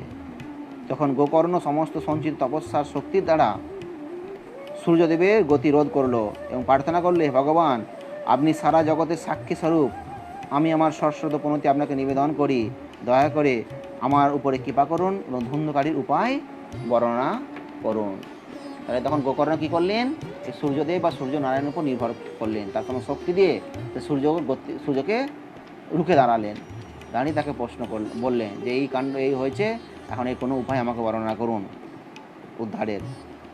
তখন গোকর্ণ সমস্ত সঞ্চিত তপস্যার শক্তির দ্বারা সূর্যদেবের গতি রোধ করলো এবং প্রার্থনা করলে, ভগবান আপনি সারা জগতের সাক্ষী স্বরূপ, আমি আমার সশ্রদ্ধ প্রণতি আপনাকে নিবেদন করি, দয়া করে আমার উপরে কৃপা করুন এবং ধুন্ধুকারীর উপায় বর্ণনা করুন। তাহলে তখন গোকর্ণ কী করলেন, সূর্যদেব বা সূর্য নারায়ণের উপর নির্ভর করলেন, তার কোনো শক্তি দিয়ে সূর্যকে রুখে দাঁড়ালেন। দাঁড়িয়ে তাকে প্রশ্ন বললেন যে এই কাণ্ড এই হয়েছে, এখন এই কোনো উপায় আমাকে বর্ণনা করুন উদ্ধারের।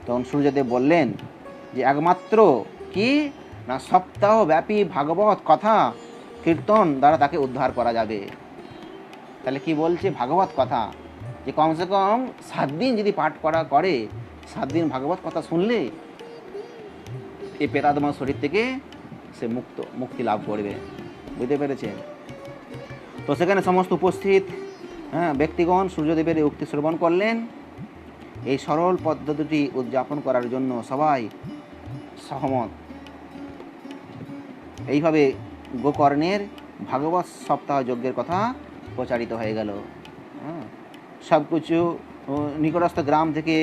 তখন সূর্যদেব বললেন যে একমাত্র কি না, সপ্তাহব্যাপী ভাগবত কথা কীর্তন দ্বারা তাকে উদ্ধার করা যাবে। তাহলে কি বলছে, ভাগবত কথা, যে কমসে কম 7 দিন যদি পাঠ করে 7 দিন ভাগবত কথা শুনলে এই প্রেতাত্মা শরীর থেকে সে মুক্তি লাভ করবে। বুঝতে পেরেছেন? তো সেখানে সমস্ত উপস্থিত ব্যক্তিগণ সূর্যদেবের এই উক্তি শ্রবণ করলেন। এই সরল পদ্ধতিটি উদযাপন করার জন্য সবাই সহমত। এইভাবে গোকর্ণের ভাগবত সপ্তাহ যজ্ঞের কথা প্রচারিত হয়ে গেল। সব কিছু নিকটস্থ গ্রাম থেকে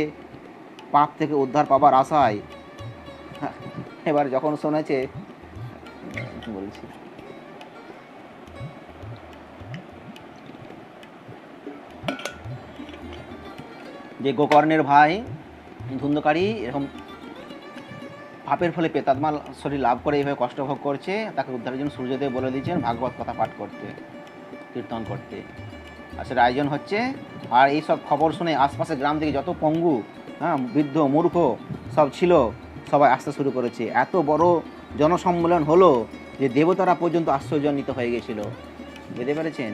পাপ থেকে উদ্ধার পাবার আশায় এবার যখন শুনেছে, বলছি যে গোকর্ণের ভাই ধুন্ধুকারী এরকম পাপের ফলে প্রেতাত্মা শরীর লাভ করে এইভাবে কষ্ট ভোগ করছে, তাকে উদ্ধারের জন্য সূর্যদেব বলে দিয়েছেন ভাগবত কথা পাঠ করতে, কীর্তন করতে। আর সেটা আয়োজন হচ্ছে। আর এইসব খবর শুনে আশপাশের গ্রাম থেকে যত পঙ্গু, বৃদ্ধ মূর্খ সব ছিল, সবাই আসতে শুরু করেছে। এত বড় জনসম্মেলন হলো যে দেবতারা পর্যন্ত আশ্চর্যান্বিত হয়ে গেছিল। বুঝতে পেরেছেন?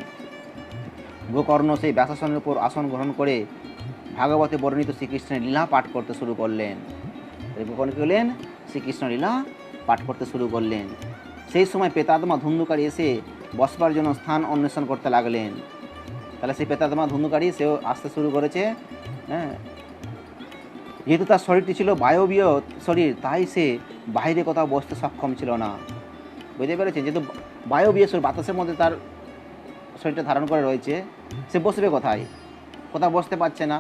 গোকর্ণ সেই ব্যাসাসনের উপর আসন গ্রহণ করে ভাগবতে বর্ণিত শ্রীকৃষ্ণের লীলা পাঠ করতে শুরু করলেন। গোকর্ণ কী করলেন? শ্রীকৃষ্ণ লীলা পাঠ করতে শুরু করলেন। সেই সময় প্রেতাত্মা ধুন্ধুকারী এসে বসবার জন্য স্থান অন্বেষণ করতে লাগলেন। তাহলে সেই প্রেতাত্মা ধুন্ধুকারী সেও আসতে শুরু করেছে। যেহেতু তার শরীরটি ছিল বায়বীয় শরীর, তাই সে বাইরে কোথাও বসতে সক্ষম ছিল না। বুঝতে পেরেছেন? যেহেতু বায়বীয় শরীর, বাতাসের মধ্যে তার শরীরটা ধারণ করে রয়েছে, সে বসবে কোথায়? কোথাও বসতে পারছে না।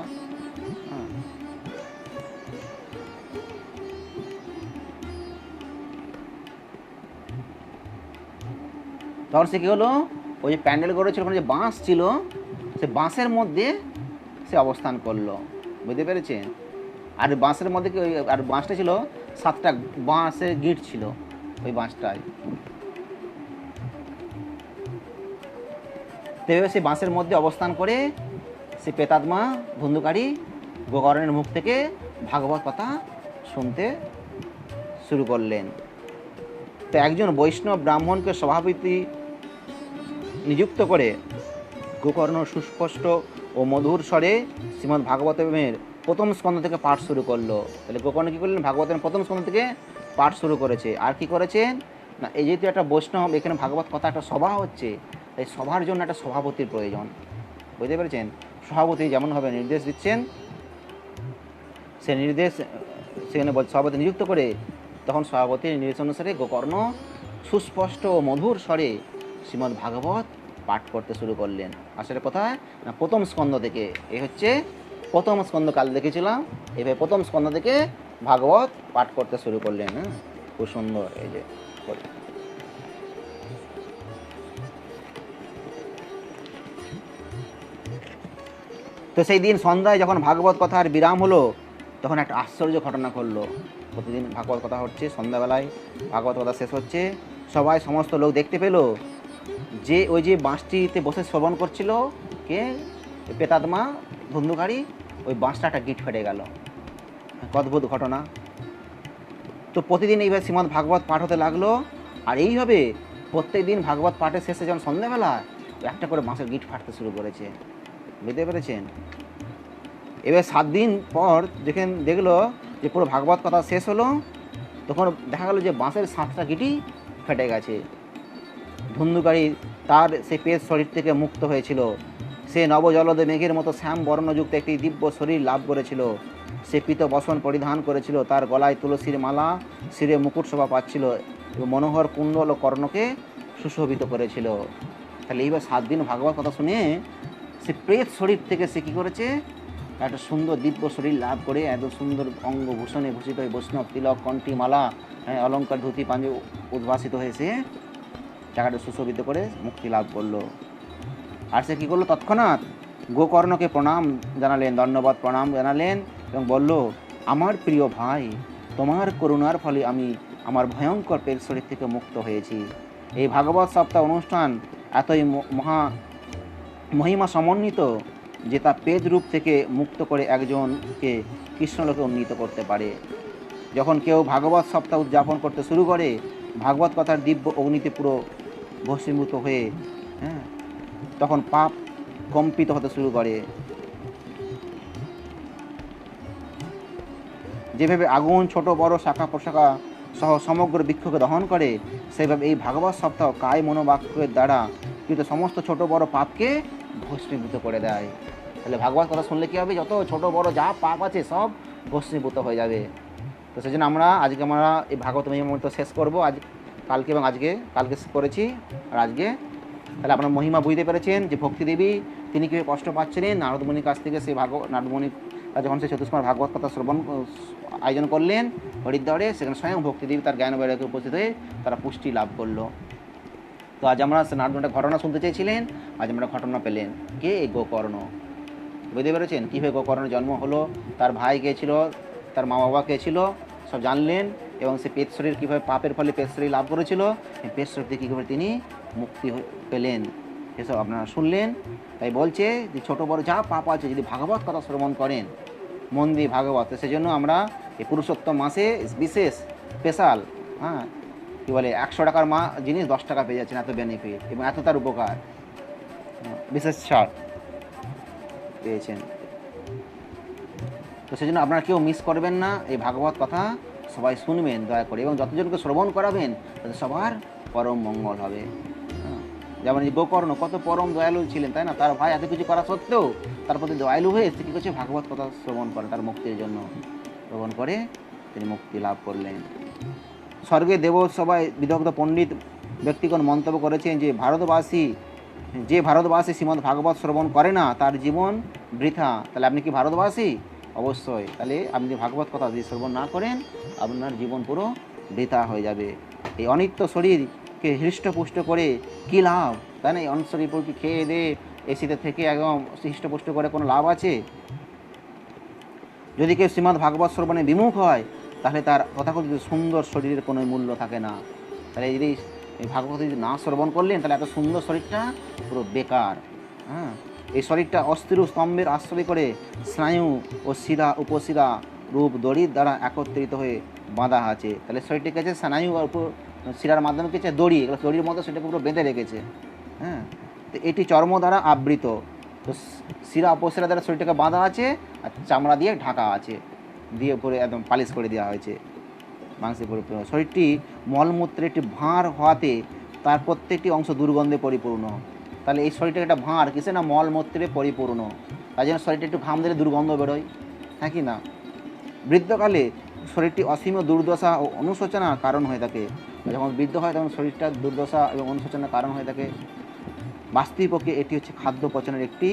তখন সে কী হলো, ওই যে প্যান্ডেল করেছিল ওখানে যে বাঁশ ছিল, সে বাঁশের মধ্যে সে অবস্থান করলো। বুঝতে পেরেছেন? আর বাঁশের মধ্যে কি, আর বাঁশটা ছিল 7টা বাঁশের গিঁট ছিল ওই বাঁশটায়। তেভাবে সেই বাঁশের মধ্যে অবস্থান করে সে প্রেতাত্মা ধুন্ধুকারী গোকর্ণের মুখ থেকে ভাগবত কথা শুনতে শুরু করলেন। তো একজন বৈষ্ণব ব্রাহ্মণকে সভাপতি নিযুক্ত করে গোকর্ণ সুস্পষ্ট ও মধুর স্বরে শ্রীমদ্ ভাগবতের প্রথম স্কন্ধ থেকে পাঠ শুরু করলো। তাহলে গোকর্ণ কী করলেন? ভাগবতের প্রথম স্কন্ধ থেকে পাঠ শুরু করেছে। আর কি করেছেন না, এই যেহেতু একটা বৈষ্ণব, এখানে ভাগবত কথা একটা সভা হচ্ছে, তাই সভার জন্য একটা সভাপতির প্রয়োজন। বুঝতে পেরেছেন? সভাপতি যেমনভাবে নির্দেশ দিচ্ছেন, সে নির্দেশ সেখানে সভাপতি নিযুক্ত করে তখন সভাপতির নির্দেশ অনুসারে গোকর্ণ সুস্পষ্ট ও মধুর স্বরে শ্রীমদ্ ভাগবত পাঠ করতে শুরু করলেন। আসলে কোথায় না, প্রথম স্কন্ধ থেকে। এই হচ্ছে প্রথম স্কন্ধ, কাল দেখেছিলাম। এভাবে প্রথম স্কন্ধ থেকে ভাগবত পাঠ করতে শুরু করলেন। খুব সুন্দর। এই যে তো সেই দিন সন্ধ্যায় যখন ভাগবত কথার বিরাম হলো, তখন একটা আশ্চর্য ঘটনা ঘটলো। প্রতিদিন ভাগবত কথা হচ্ছে, সন্ধ্যাবেলায় ভাগবত কথা শেষ হচ্ছে, সবাই সমস্ত লোক দেখতে পেল যে ওই যে বাঁশটিতে বসে শ্রবণ করছিল কে, পেতাত্মা ধুন্ধুকারী, ওই বাঁশটা একটা গিট ফেটে গেল। অদ্ভুত ঘটনা। তো প্রতিদিন এইভাবে শ্রীমদ্ ভাগবত পাঠ হতে লাগলো, আর এইভাবে প্রত্যেক দিন ভাগবত পাঠের শেষে যখন সন্ধ্যাবেলা একটা করে বাঁশের গিট ফাটতে শুরু করেছে। বুঝতে পেরেছেন? এবার 7 দিন পর যখন দেখলো যে পুরো ভাগবত কথা শেষ হলো, তখন দেখা গেল যে বাঁশের 7টা গিটই ফেটে গেছে। ধুন্ধুকারী তার সেই পেট শরীর থেকে মুক্ত হয়েছিল। সে নবজলদে মেঘের মতো শ্যাম বর্ণযুক্ত একটি দিব্য শরীর লাভ করেছিল। সে পীত বসন পরিধান করেছিল, তার গলায় তুলসীর মালা, শিরে মুকুট শোভা পাচ্ছিল এবং মনোহর কুণ্ডল ও কর্ণকে সুশোভিত করেছিল। তাহলে এইবার 7 দিন ভাগবত কথা শুনে সে প্রেত শরীর থেকে সে কী করেছে, একটা সুন্দর দিব্য শরীর লাভ করে এত সুন্দর অঙ্গভূষণে ভূষিত হয়ে বৈষ্ণব তিলক, কণ্ঠী মালা, অলঙ্কার, ধুতি, পাঞ্জে উদ্ভাসিত হয়ে সে জায়গাটা সুশোভিত করে মুক্তি লাভ করলো। আর সে কী করলো, তৎক্ষণাৎ গোকর্ণকে প্রণাম জানালেন, দণ্ডবত প্রণাম জানালেন এবং বলল, আমার প্রিয় ভাই, তোমার করুণার ফলে আমি আমার ভয়ঙ্কর পেট শরীর থেকে মুক্ত হয়েছি। এই ভাগবত সপ্তাহ অনুষ্ঠান এতই মহিমা সমন্বিত যে তা পেট রূপ থেকে মুক্ত করে একজনকে কৃষ্ণলোকে উন্নীত করতে পারে। যখন কেউ ভাগবত সপ্তাহ উদযাপন করতে শুরু করে, ভাগবত কথার দিব্য অগ্নিতে পুরো ভস্মীভূত হয়ে তখন পাপ কম্পিত হতে শুরু করে। যেভাবে আগুন ছোট বড় শাখা প্রশাখা সহ সমগ্র বৃক্ষকে দহন করে, সেভাবে এই ভাগবত সপ্তাহ কায় মনোবাক্যের দ্বারা কিন্তু সমস্ত ছোট বড় পাপকে ভস্মীভূত করে দেয়। তাহলে ভাগবত কথা শুনলে কী হবে, যত ছোট বড় যা পাপ আছে সব ভস্মীভূত হয়ে যাবে। তো সেই জন্য আজকে আমরা এই ভাগবত মহিমা শেষ করবো কালকে এবং কালকে করেছি আর আজকে। তাহলে আপনার মহিমা বুঝতে পেরেছেন যে ভক্তিদেবী তিনি কীভাবে কষ্ট পাচ্ছিলেন। নারদমুনির কাছ থেকে সেই নারদমুনি যখন সে চতুষ্মার ভাগবত কথা শ্রবণ আয়োজন করলেন হরিদ্বারে, সেখানে স্বয়ং ভক্তিদেবী তার জ্ঞান বৈরাগ্যে উপস্থিত হয়ে তারা পুষ্টি লাভ করলো। তো আজ আমরা নারদমুনির ঘটনা শুনতে চেয়েছিলেন, আজ আমরা ঘটনা পেলেন। কে? এই গোকর্ণ। বুঝতে পেরেছেন কীভাবে গোকর্ণের জন্ম হলো, তার ভাই কে ছিল, তার মা বাবা কে ছিল, সব জানলেন। এবং সে পেট শরীর কীভাবে পাপের ফলে পেট শরীর লাভ করেছিল, এই পেট শরীর থেকে কীভাবে তিনি মুক্তি পেলেন, এসব আপনারা শুনলেন। তাই বলছে যে ছোটো বড় যা পাপ আছে যদি ভাগবত কথা শ্রবণ করেন মন দিয়ে ভাগবত, সেই জন্য আমরা এই পুরুষোত্তম মাসে বিশেষ স্পেশাল কী বলে 100 টাকার জিনিস 10 টাকা পেয়ে যাচ্ছেন, এত বেনিফিট এবং এত তার উপকার, বিশেষ ছাড় পেয়েছেন। তো সেই জন্য আপনারা কেউ মিস করবেন না, এই ভাগবত কথা সবাই শুনবেন দয়া করে, এবং যতজনকে শ্রবণ করাবেন তাদের সবার পরম মঙ্গল হবে। যেমন এই গোকর্ণ কত পরম দয়ালু ছিলেন, তাই না? তার ভাই এত কিছু করা সত্ত্বেও তার প্রতি দয়ালু হয়ে সে কী করছে, ভাগবত কথা শ্রবণ করে তার মুক্তির জন্য শ্রবণ করে তিনি মুক্তি লাভ করলেন। স্বর্গে দেবসভায় বিদগ্ধ পণ্ডিত ব্যক্তিগণ মন্তব্য করেছেন যে ভারতবাসী শ্রীমদ্ ভাগবত শ্রবণ করে না তার জীবন বৃথা। তাহলে আপনি কি ভারতবাসী? অবশ্যই। তাহলে আপনি যদি ভাগবত কথা যদি শ্রবণ না করেন আপনার জীবন পুরো বৃথা হয়ে যাবে। এই অনিত্য শরীরকে হৃষ্টপুষ্ট করে কী লাভ, তাই না? এই অনিত্য শরীরকে খেয়ে দিয়ে এসিতে থেকে একদম হৃষ্টপুষ্ট করে কোনো লাভ আছে? যদি কেউ শ্রীমদ্ ভাগবত শ্রবণে বিমুখ হয় তাহলে তার তথাকথিত সুন্দর শরীরের কোনো মূল্য থাকে না। তাহলে যদি এই ভাগবত যদি না শ্রবণ করলেন তাহলে এত সুন্দর শরীরটা পুরো বেকার। এই শরীরটা অস্থির স্তম্ভের আশ্রয় করে স্নায়ু ও শিরা উপশিরা রূপ দড়ির দ্বারা একত্রিত হয়ে বাঁধা আছে। তাহলে শরীরটিকে আছে স্নায়ু আর শিরার মাধ্যমে কিছু দড়ি, এগুলো দড়ির মতো সেটাকে পুরো বেঁধে রেখেছে। তো এটি চর্ম দ্বারা আবৃত, তো শিরা উপশিরা দ্বারা শরীরটাকে বাঁধা আছে আর চামড়া দিয়ে ঢাকা আছে, দিয়ে উপরে একদম পালিশ করে দেওয়া হয়েছে মাংসের পরিপূর্ণ। শরীরটি মলমূত্রে একটি ভাঁড় হওয়াতে তার প্রত্যেকটি অংশ দুর্গন্ধে পরিপূর্ণ। তাহলে এই শরীরটা একটা ভাঁড় কিসে না, মলমূত্রে পরিপূর্ণ, তাই জন্য শরীরটা একটু ঘাম দিলে দুর্গন্ধ বেরোয়, হ্যাঁ কি না? বৃদ্ধকালে শরীরটি অসীম দুর্দশা ও অনুশোচনার কারণ হয়ে থাকে। যখন বৃদ্ধ হয় তখন শরীরটা দুর্দশা এবং অনুশোচনার কারণ হয়ে থাকে। বাস্তবিকপক্ষে এটি হচ্ছে খাদ্য পচনের একটি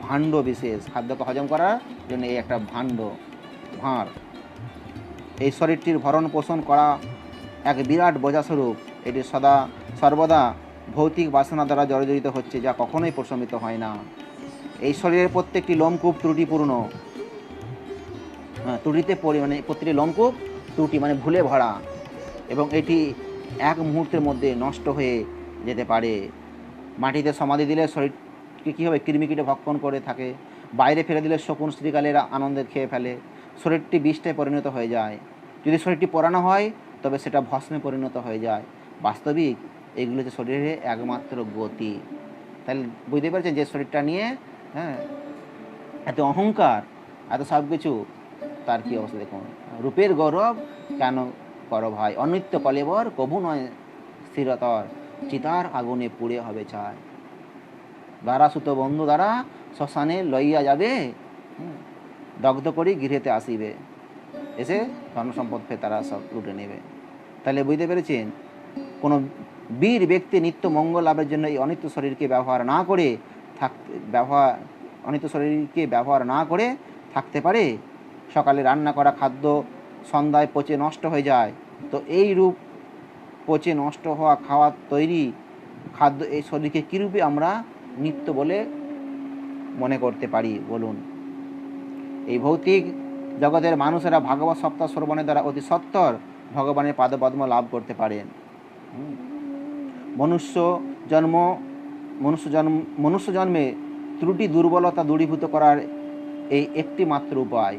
ভাণ্ড বিশেষ, খাদ্যকে হজম করার জন্য এই একটা ভাঁড়। এই শরীরটির ভরণ পোষণ করা এক বিরাট বোঝাস্বরূপ। এটি সর্বদা ভৌতিক বাসনা দ্বারা জর্জরিত হচ্ছে, যা কখনোই প্রশমিত হয় না। এই শরীরের প্রত্যেকটি লোমকূপ ত্রুটিপূর্ণ, ত্রুটিতে মানে প্রতিটি লোমকূপ ত্রুটি মানে ভুলে ভরা, এবং এটি এক মুহূর্তের মধ্যে নষ্ট হয়ে যেতে পারে। মাটিতে সমাধি দিলে শরীরকে কী হবে, কৃমিকীটে ভক্ষণ করে থাকে। বাইরে ফেলে দিলে শকুন শ্রীকালের আনন্দে খেয়ে ফেলে। শরীরটি বিষে পরিণত হয়ে যায়। যদি শরীরটি পোড়ানো হয় তবে সেটা ভস্মে পরিণত হয়ে যায়। বাস্তবিক এগুলো হচ্ছে শরীরের একমাত্র গতি। তাহলে বুঝতে পারছেন যে শরীরটা নিয়ে এত অহংকার, এত সব কিছু, তার কী অবস্থা দেখুন। রূপের গৌরব কেন করো ভাই, অনিত্য কলেবর কভু নয় স্থিরতর, চিতার আগুনে পুড়ে হবে চায়। দ্বারা সুত বন্ধু দ্বারা শ্মশানে লইয়া যাবে, দগ্ধ করি গৃহেতে আসিবে, এসে ধন সম্পদ ফের তারা সব লুটে নেবে। তাহলে বুঝতে পেরেছেন, কোনো বীর ব্যক্তি নিত্য মঙ্গল লাভের জন্য এই অনিত্য শরীরকে ব্যবহার না করে থাকতে পারে। সকালে রান্না করা খাদ্য সন্ধ্যায় পচে নষ্ট হয়ে যায়, তো এই রূপ পচে নষ্ট হওয়া খাওয়ার তৈরি খাদ্য এই শরীরকে কীরূপে আমরা নিত্য বলে মনে করতে পারি বলুন। এই ভৌতিক জগতের মানুষেরা ভাগবত সপ্তাহ শ্রবণের দ্বারা অতি সত্বর ভগবানের পাদপদ্ম লাভ করতে পারেন। মনুষ্য জন্মে ত্রুটি দুর্বলতা দূরীভূত করার এই একটি মাত্র উপায়।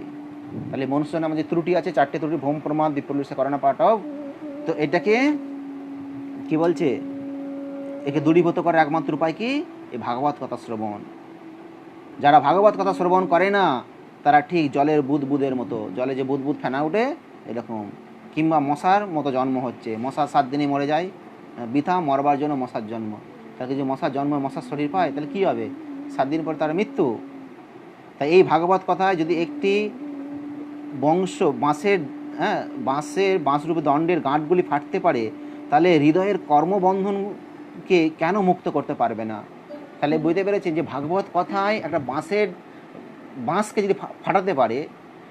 তাহলে মনুষ্য নামে যে ত্রুটি আছে, 4টে ত্রুটি, ভ্রম প্রমাদ বিপ্রলিশা করানা পাঠব, তো এটাকে কি বলছে, একে দূরীভূত করার একমাত্র উপায় কি, এই ভাগবত কথা শ্রবণ। যারা ভাগবত কথা শ্রবণ করে না তারা ঠিক জলের বুদবুদের মতো, জলে যে বুদবুদ ফেনা উঠে এরকম, কিংবা মশার মতো জন্ম হচ্ছে। মশা 7 দিনে মরে যায়, বৃথা মরবার জন্য মশার জন্ম। তাকে যে মশার জন্ম, মশার শরীর পায়, তাহলে কী হবে, 7 দিন পর তার মৃত্যু। তাই এই ভাগবত কথায় যদি একটি বাঁশরূপী দণ্ডের গাঁটগুলি ফাটতে পারে, তাহলে হৃদয়ের কর্মবন্ধনকে কেন মুক্ত করতে পারবে না। তাহলে বুঝতে পেরেছেন যে ভাগবত কথায় একটা বাঁশকে যদি ফাটাতে পারে,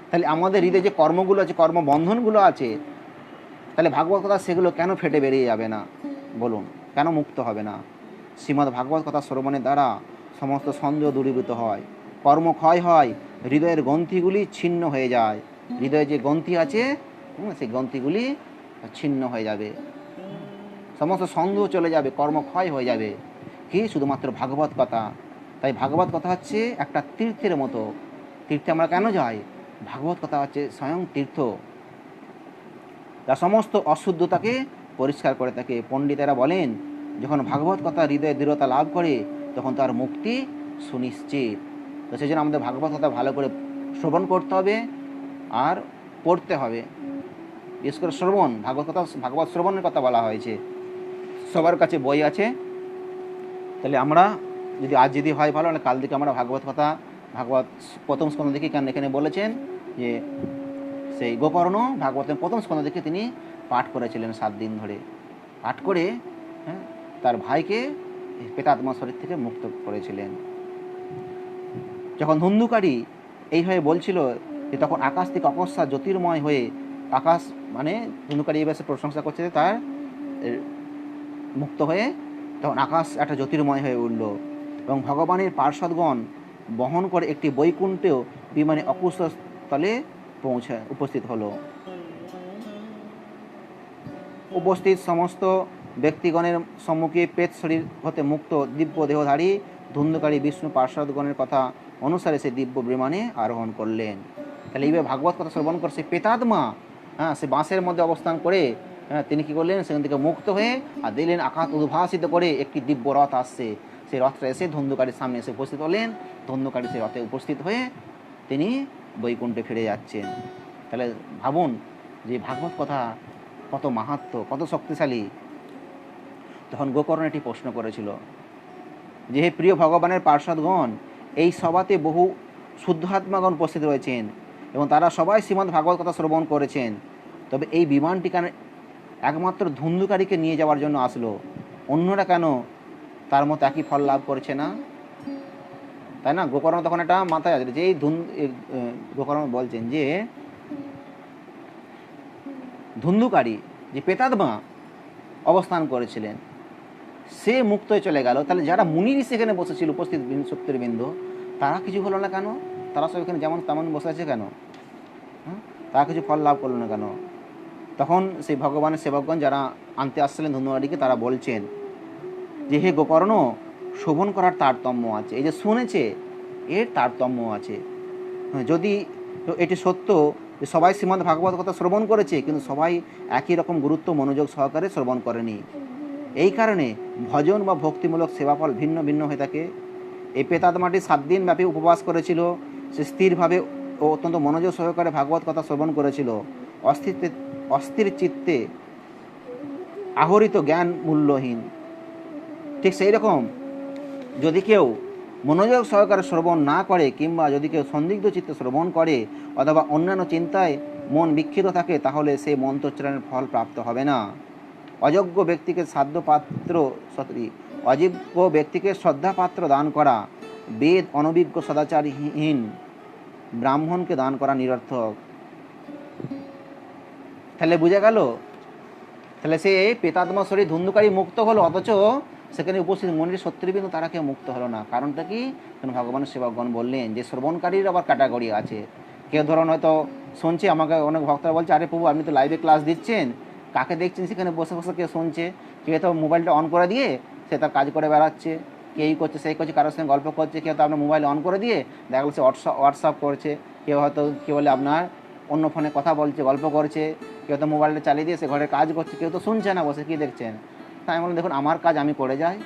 তাহলে আমাদের হৃদয়ে যে কর্মগুলো আছে, কর্মবন্ধনগুলো আছে, তাহলে ভাগবত কথা সেগুলো কেন ফেটে বেরিয়ে যাবে না বলুন, কেন মুক্ত হবে না। শ্রীমদ্ ভাগবত কথা শ্রবণের দ্বারা সমস্ত সন্দেহ দূরীভূত হয়, কর্মক্ষয় হয়, হৃদয়ের গ্রন্থিগুলি ছিন্ন হয়ে যায়। হৃদয়ে যে গ্রন্থি আছে সেই গ্রন্থিগুলি ছিন্ন হয়ে যাবে, সমস্ত সন্দেহ চলে যাবে, কর্মক্ষয় হয়ে যাবে, কি শুধুমাত্র ভাগবত কথা। তাই ভাগবত কথা হচ্ছে একটা তীর্থের মতো। তীর্থে আমরা কেন যাই, ভাগবত কথা হচ্ছে স্বয়ং তীর্থ, যা সমস্ত অশুদ্ধতাকে পরিষ্কার করে থাকে। পণ্ডিতেরা বলেন, যখন ভাগবত কথা হৃদয়ে দৃঢ়তা লাভ করে তখন তার মুক্তি সুনিশ্চিত। তো সেই জন্য আমাদের ভাগবত কথা ভালো করে শ্রবণ করতে হবে আর পড়তে হবে। বিশেষ করে শ্রবণ, ভাগবত শ্রবণের কথা বলা হয়েছে। সবার কাছে বই আছে, তাহলে আমরা যদি হয় ভালো, তাহলে কাল থেকে আমরা ভাগবত প্রথম স্কন্ধ দেখি। কারণ এখানে বলেছেন যে সেই গোকর্ণ ভাগবতের প্রথম স্কন্ধ দেখে তিনি পাঠ করেছিলেন 7 দিন ধরে, পাঠ করে তার ভাইকে প্রেতাত্মা শরীর থেকে মুক্ত করেছিলেন। যখন ধুন্ধুকারী এইভাবে বলছিল, যে তখন আকাশ থেকে অকস্মাৎ জ্যোতির্ময় হয়ে, আকাশ মানে ধুন্ধুকারী এই বেশে প্রশংসা করছে তার মুক্ত হয়ে, তখন আকাশ একটা জ্যোতির্ময় হয়ে উঠল এবং ভগবানের পার্ষদগণ বহন করে একটি বৈকুণ্ঠেও বিমানে অকুস্থলে উপস্থিত হলো। উপস্থিত সমস্ত ব্যক্তিগণের সম্মুখে প্রেত শরীর হতে মুক্ত দিব্য দেহধারী ধুন্ধুকারী বিষ্ণু পার্ষদগণের কথা অনুসারে সে দিব্য বিমানে আরোহণ করলেন। তাহলে এইভাবে ভাগবত কথা শ্রবণ করছে প্রেতাত্মা, সে বাঁশের মধ্যে অবস্থান করে তিনি কী করলেন, সেখান থেকে মুক্ত হয়ে আর দিলেন আকাশ উদ্ভাসিত করে একটি দিব্য রথ আসছে। সেই রথটা এসে ধুন্ধুকারীর সামনে এসে উপস্থিত হলেন। ধুন্ধুকারী সেই রথে উপস্থিত হয়ে তিনি বৈকুণ্ঠে ফিরে যাচ্ছেন। তাহলে ভাবুন যে ভাগবত কথা কত মাহাত্ম্য, কত শক্তিশালী। তখন গোকর্ণ একটি প্রশ্ন করেছিল যে, হে প্রিয় ভগবানের পার্ষদগণ, এই সভাতে বহু শুদ্ধাত্মাগণ উপস্থিত রয়েছেন এবং তারা সবাই শ্রীমদ্ ভাগবত কথা শ্রবণ করেছেন, তবে এই বিমানটি কেন একমাত্র ধুন্ধুকারীকে নিয়ে যাওয়ার জন্য আসলো, অন্যরা কেন তার মতো একই ফল লাভ করছে না? তাই না? গোকর্ণ তখন এটা মাথায় আছে যে এই গোকর্ণ বলছেন যে ধুন্ধুকারী যে প্রেতাত্মা অবস্থান করেছিলেন সে মুক্ত হয়ে চলে গেল, তাহলে যারা মুনি সেখানে বসেছিল উপস্থিত শক্তির বিন্দু, তারা কিছু হলো না কেন? তারা সব এখানে যেমন তেমন বসে আছে কেন? হ্যাঁ, তারা কিছু ফল লাভ করলো না কেন? তখন সেই ভগবানের সেবকগণ যারা আনতে আসছিলেন ধুন্দুকারিকে, তারা বলছেন যে হে গোকর্ণ, শোভন করার তারতম্য আছে, এই যে শুনেছে এর তারতম্য আছে। যদি এটি সত্য যে সবাই শ্রীমদ্ ভাগবত কথা শ্রবণ করেছে, কিন্তু সবাই একই রকম গুরুত্ব মনোযোগ সহকারে শ্রবণ করেনি। এই কারণে ভজন বা ভক্তিমূলক সেবাফল ভিন্ন ভিন্ন হয়ে থাকে। এই প্রেতাত্মাটি 7 দিন ব্যাপী উপবাস করেছিল। সে স্থিরভাবে ও অত্যন্ত মনোযোগ সহকারে ভাগবত কথা শ্রবণ করেছিল। অস্থির চিত্তে আহরিত জ্ঞান মূল্যহীন। ঠিক সেই রকম যদি কেউ মনোযোগ সহকারে শ্রবণ না করে, কিংবা যদি কেউ সন্দিগ্ধ চিত্তে শ্রবণ করে অথবা অন্যান্য চিন্তায় মন বিক্ষিপ্ত থাকে, তাহলে সেই মন্ত্রোচ্চারণের ফল প্রাপ্ত হবে না। অযোগ্য ব্যক্তিকে অযোগ্য ব্যক্তিকে শ্রদ্ধাপাত্র দান করা, বেদ অনভিজ্ঞ সদাচারহীন ব্রাহ্মণকে দান করা নিরর্থক। তাহলে বুঝা গেল, তাহলে সে প্রেতাত্মা শরীর ধুন্ধুকারী মুক্ত হলো, অথচ সেখানে উপস্থিত মনির সত্যবিন্দু তারা কেউ মুক্ত হলো না। কারণটা কি? কারণ ভগবানের সেবকগণ বললেন যে শ্রবণকারীর আবার ক্যাটাগরি আছে। কেউ ধরুন হয়তো শুনছে, আমাকে অনেক ভক্তরা বলছে, আরে প্রভু আপনি তো লাইভে ক্লাস দিচ্ছেন, কাকে দেখছেন সেখানে বসে বসে কেউ শুনছে? কেউ তো মোবাইলটা অন করে দিয়ে সে তার কাজ করে বেড়াচ্ছে, কেই করছে সেই করছে, কারোর সঙ্গে গল্প করছে, কেউ তো আপনার মোবাইল অন করে দিয়ে দেখা গেলো সে হোয়াটসঅ্যাপ করছে, কেউ হয়তো কী বলে আপনার অন্য ফোনে কথা বলছে, গল্প করছে, কেউ তো মোবাইলটা চালিয়ে দিয়ে সে ঘরে কাজ করছে, কেউ তো শুনছে না, বসে কী দেখছেন? তাই আমি বললাম, দেখুন আমার কাজ আমি করে যাই,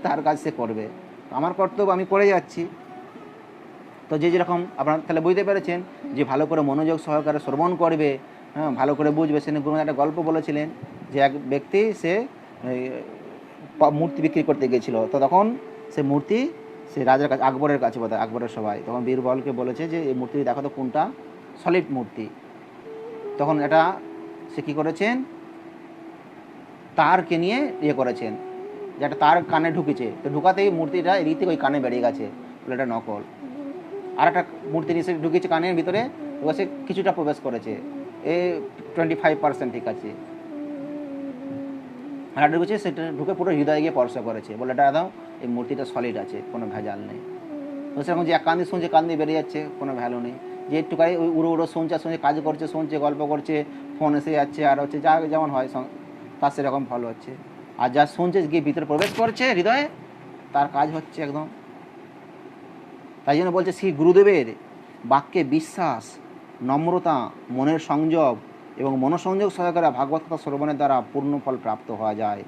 তার কাজ সে করবে, আমার কর্তব্য আমি করে যাচ্ছি। তো যে যেরকম আপনারা তাহলে বুঝতে পেরেছেন যে ভালো করে মনোযোগ সহকারে শ্রবণ করবে, হ্যাঁ, ভালো করে বুঝবে। সে গুরু একটা গল্প বলেছিলেন যে এক ব্যক্তি সে মূর্তি বিক্রি করতে গিয়েছিল। তো তখন সে মূর্তি সে রাজার কাছে, আকবরের কাছে বোধহয়, আকবরের সবাই তখন বীরবলকে বলেছে যে এই মূর্তি দেখো তো কোনটা সলিড মূর্তি। তখন এটা সে কী করেছেন, তারকে নিয়ে করেছেন, যেটা তার কানে ঢুকেছে, তো ঢুকাতেই মূর্তিটা রীতি ওই কানে বেরিয়ে গেছে, বলে এটা নকল। আর একটা মূর্তি নিচে ঢুকেছে কানের ভিতরে, তো সে কিছুটা প্রবেশ করেছে, 25% ঠিক আছে, আর ঢুকেছে সেটা ঢুকে পুরো হৃদয়ে গিয়ে স্পর্শ করেছে, বলে এটা দাও, এই মূর্তিটা সলিড আছে, কোনো ভেজাল নেই। তো সেরকম যে এক কান দিয়ে শুনছে, কান দিয়ে বেরিয়ে যাচ্ছে, কোনো ভ্যালু নেই। যে একটুখানি ওই উড়ো উড়ো শুনছে, কাজ করছে, শুনছে, গল্প করছে, ফোন এসে যাচ্ছে, আর হচ্ছে যা যেমন হয় তার সেরকম ফলো হচ্ছে। আর যা শুনছে গিয়ে ভিতরে প্রবেশ করছে হৃদয়ে, তার কাজ হচ্ছে একদম। তাই জন্য বলছে শ্রী গুরুদেবের বাক্যে বিশ্বাস, নম্রতা, মনের সংযোগ এবং মনোসংযোগ সহকারে ভাগবত কথা শ্রবণের দ্বারা পূর্ণ ফল প্রাপ্ত হওয়া যায়।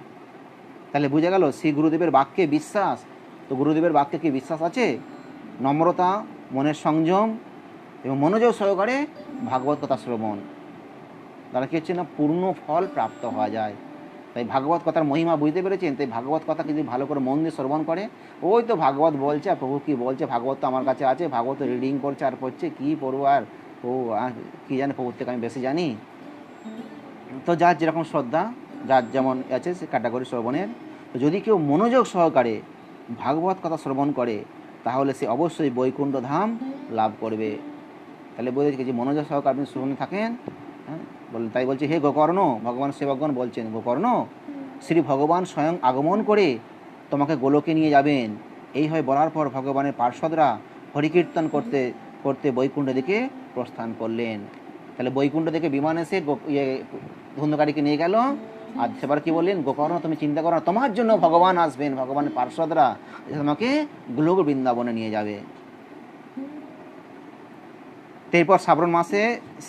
তাহলে বুঝে গেল শ্রী গুরুদেবের বাক্যে বিশ্বাস। তো গুরুদেবের বাক্যে কি বিশ্বাস আছে? নম্রতা, মনের সংযম এবং মনোযোগ সহকারে ভাগবত কথা শ্রবণ দ্বারা কী হচ্ছে না, পূর্ণ ফল প্রাপ্ত হওয়া যায়। তাই ভাগবত কথার মহিমা বুঝতে পেরেছেন? তাই ভাগবত কথা যদি ভালো করে মন দিয়ে শ্রবণ করে, ওই তো ভাগবত বলছে, আর প্রভু কী বলছে, ভাগবত তো আমার কাছে আছে, ভাগবত রিডিং করছে আর পড়ছে, কী পড়বো আর, ও কী জানে, প্রভুর থেকে আমি বেশি জানি। তো যার যেরকম শ্রদ্ধা, যার যেমন আছে সে ক্যাটাগরি শ্রবণের। তো যদি কেউ মনোযোগ সহকারে ভাগবত কথা শ্রবণ করে, তাহলে সে অবশ্যই বৈকুণ্ঠ ধাম লাভ করবে। তাহলে বলছে যে মনোযোগ সহকারে আপনি শ্রবণে থাকেন, হ্যাঁ, বলেন। তাই বলছে হে গোকর্ণ, ভগবান সেবকগণ বলছেন, গোকর্ণ, শ্রী ভগবান স্বয়ং আগমন করে তোমাকে গোলকে নিয়ে যাবেন। এই হয় বলার পর ভগবানের পার্শ্বদরা হরিকীর্তন করতে করতে বৈকুণ্ঠ দিকে প্রস্থান করলেন। তাহলে বৈকুণ্ঠ থেকে বিমান এসে ধুন্ধুকারীকে নিয়ে গেল। আর সেবার কি বললেন, গোকর্ণ তুমি চিন্তা করো না, তোমার জন্য ভগবান আসবেন, ভগবানের পার্শ্বদরা তোমাকে গোলক বৃন্দাবনে নিয়ে যাবে। এরপর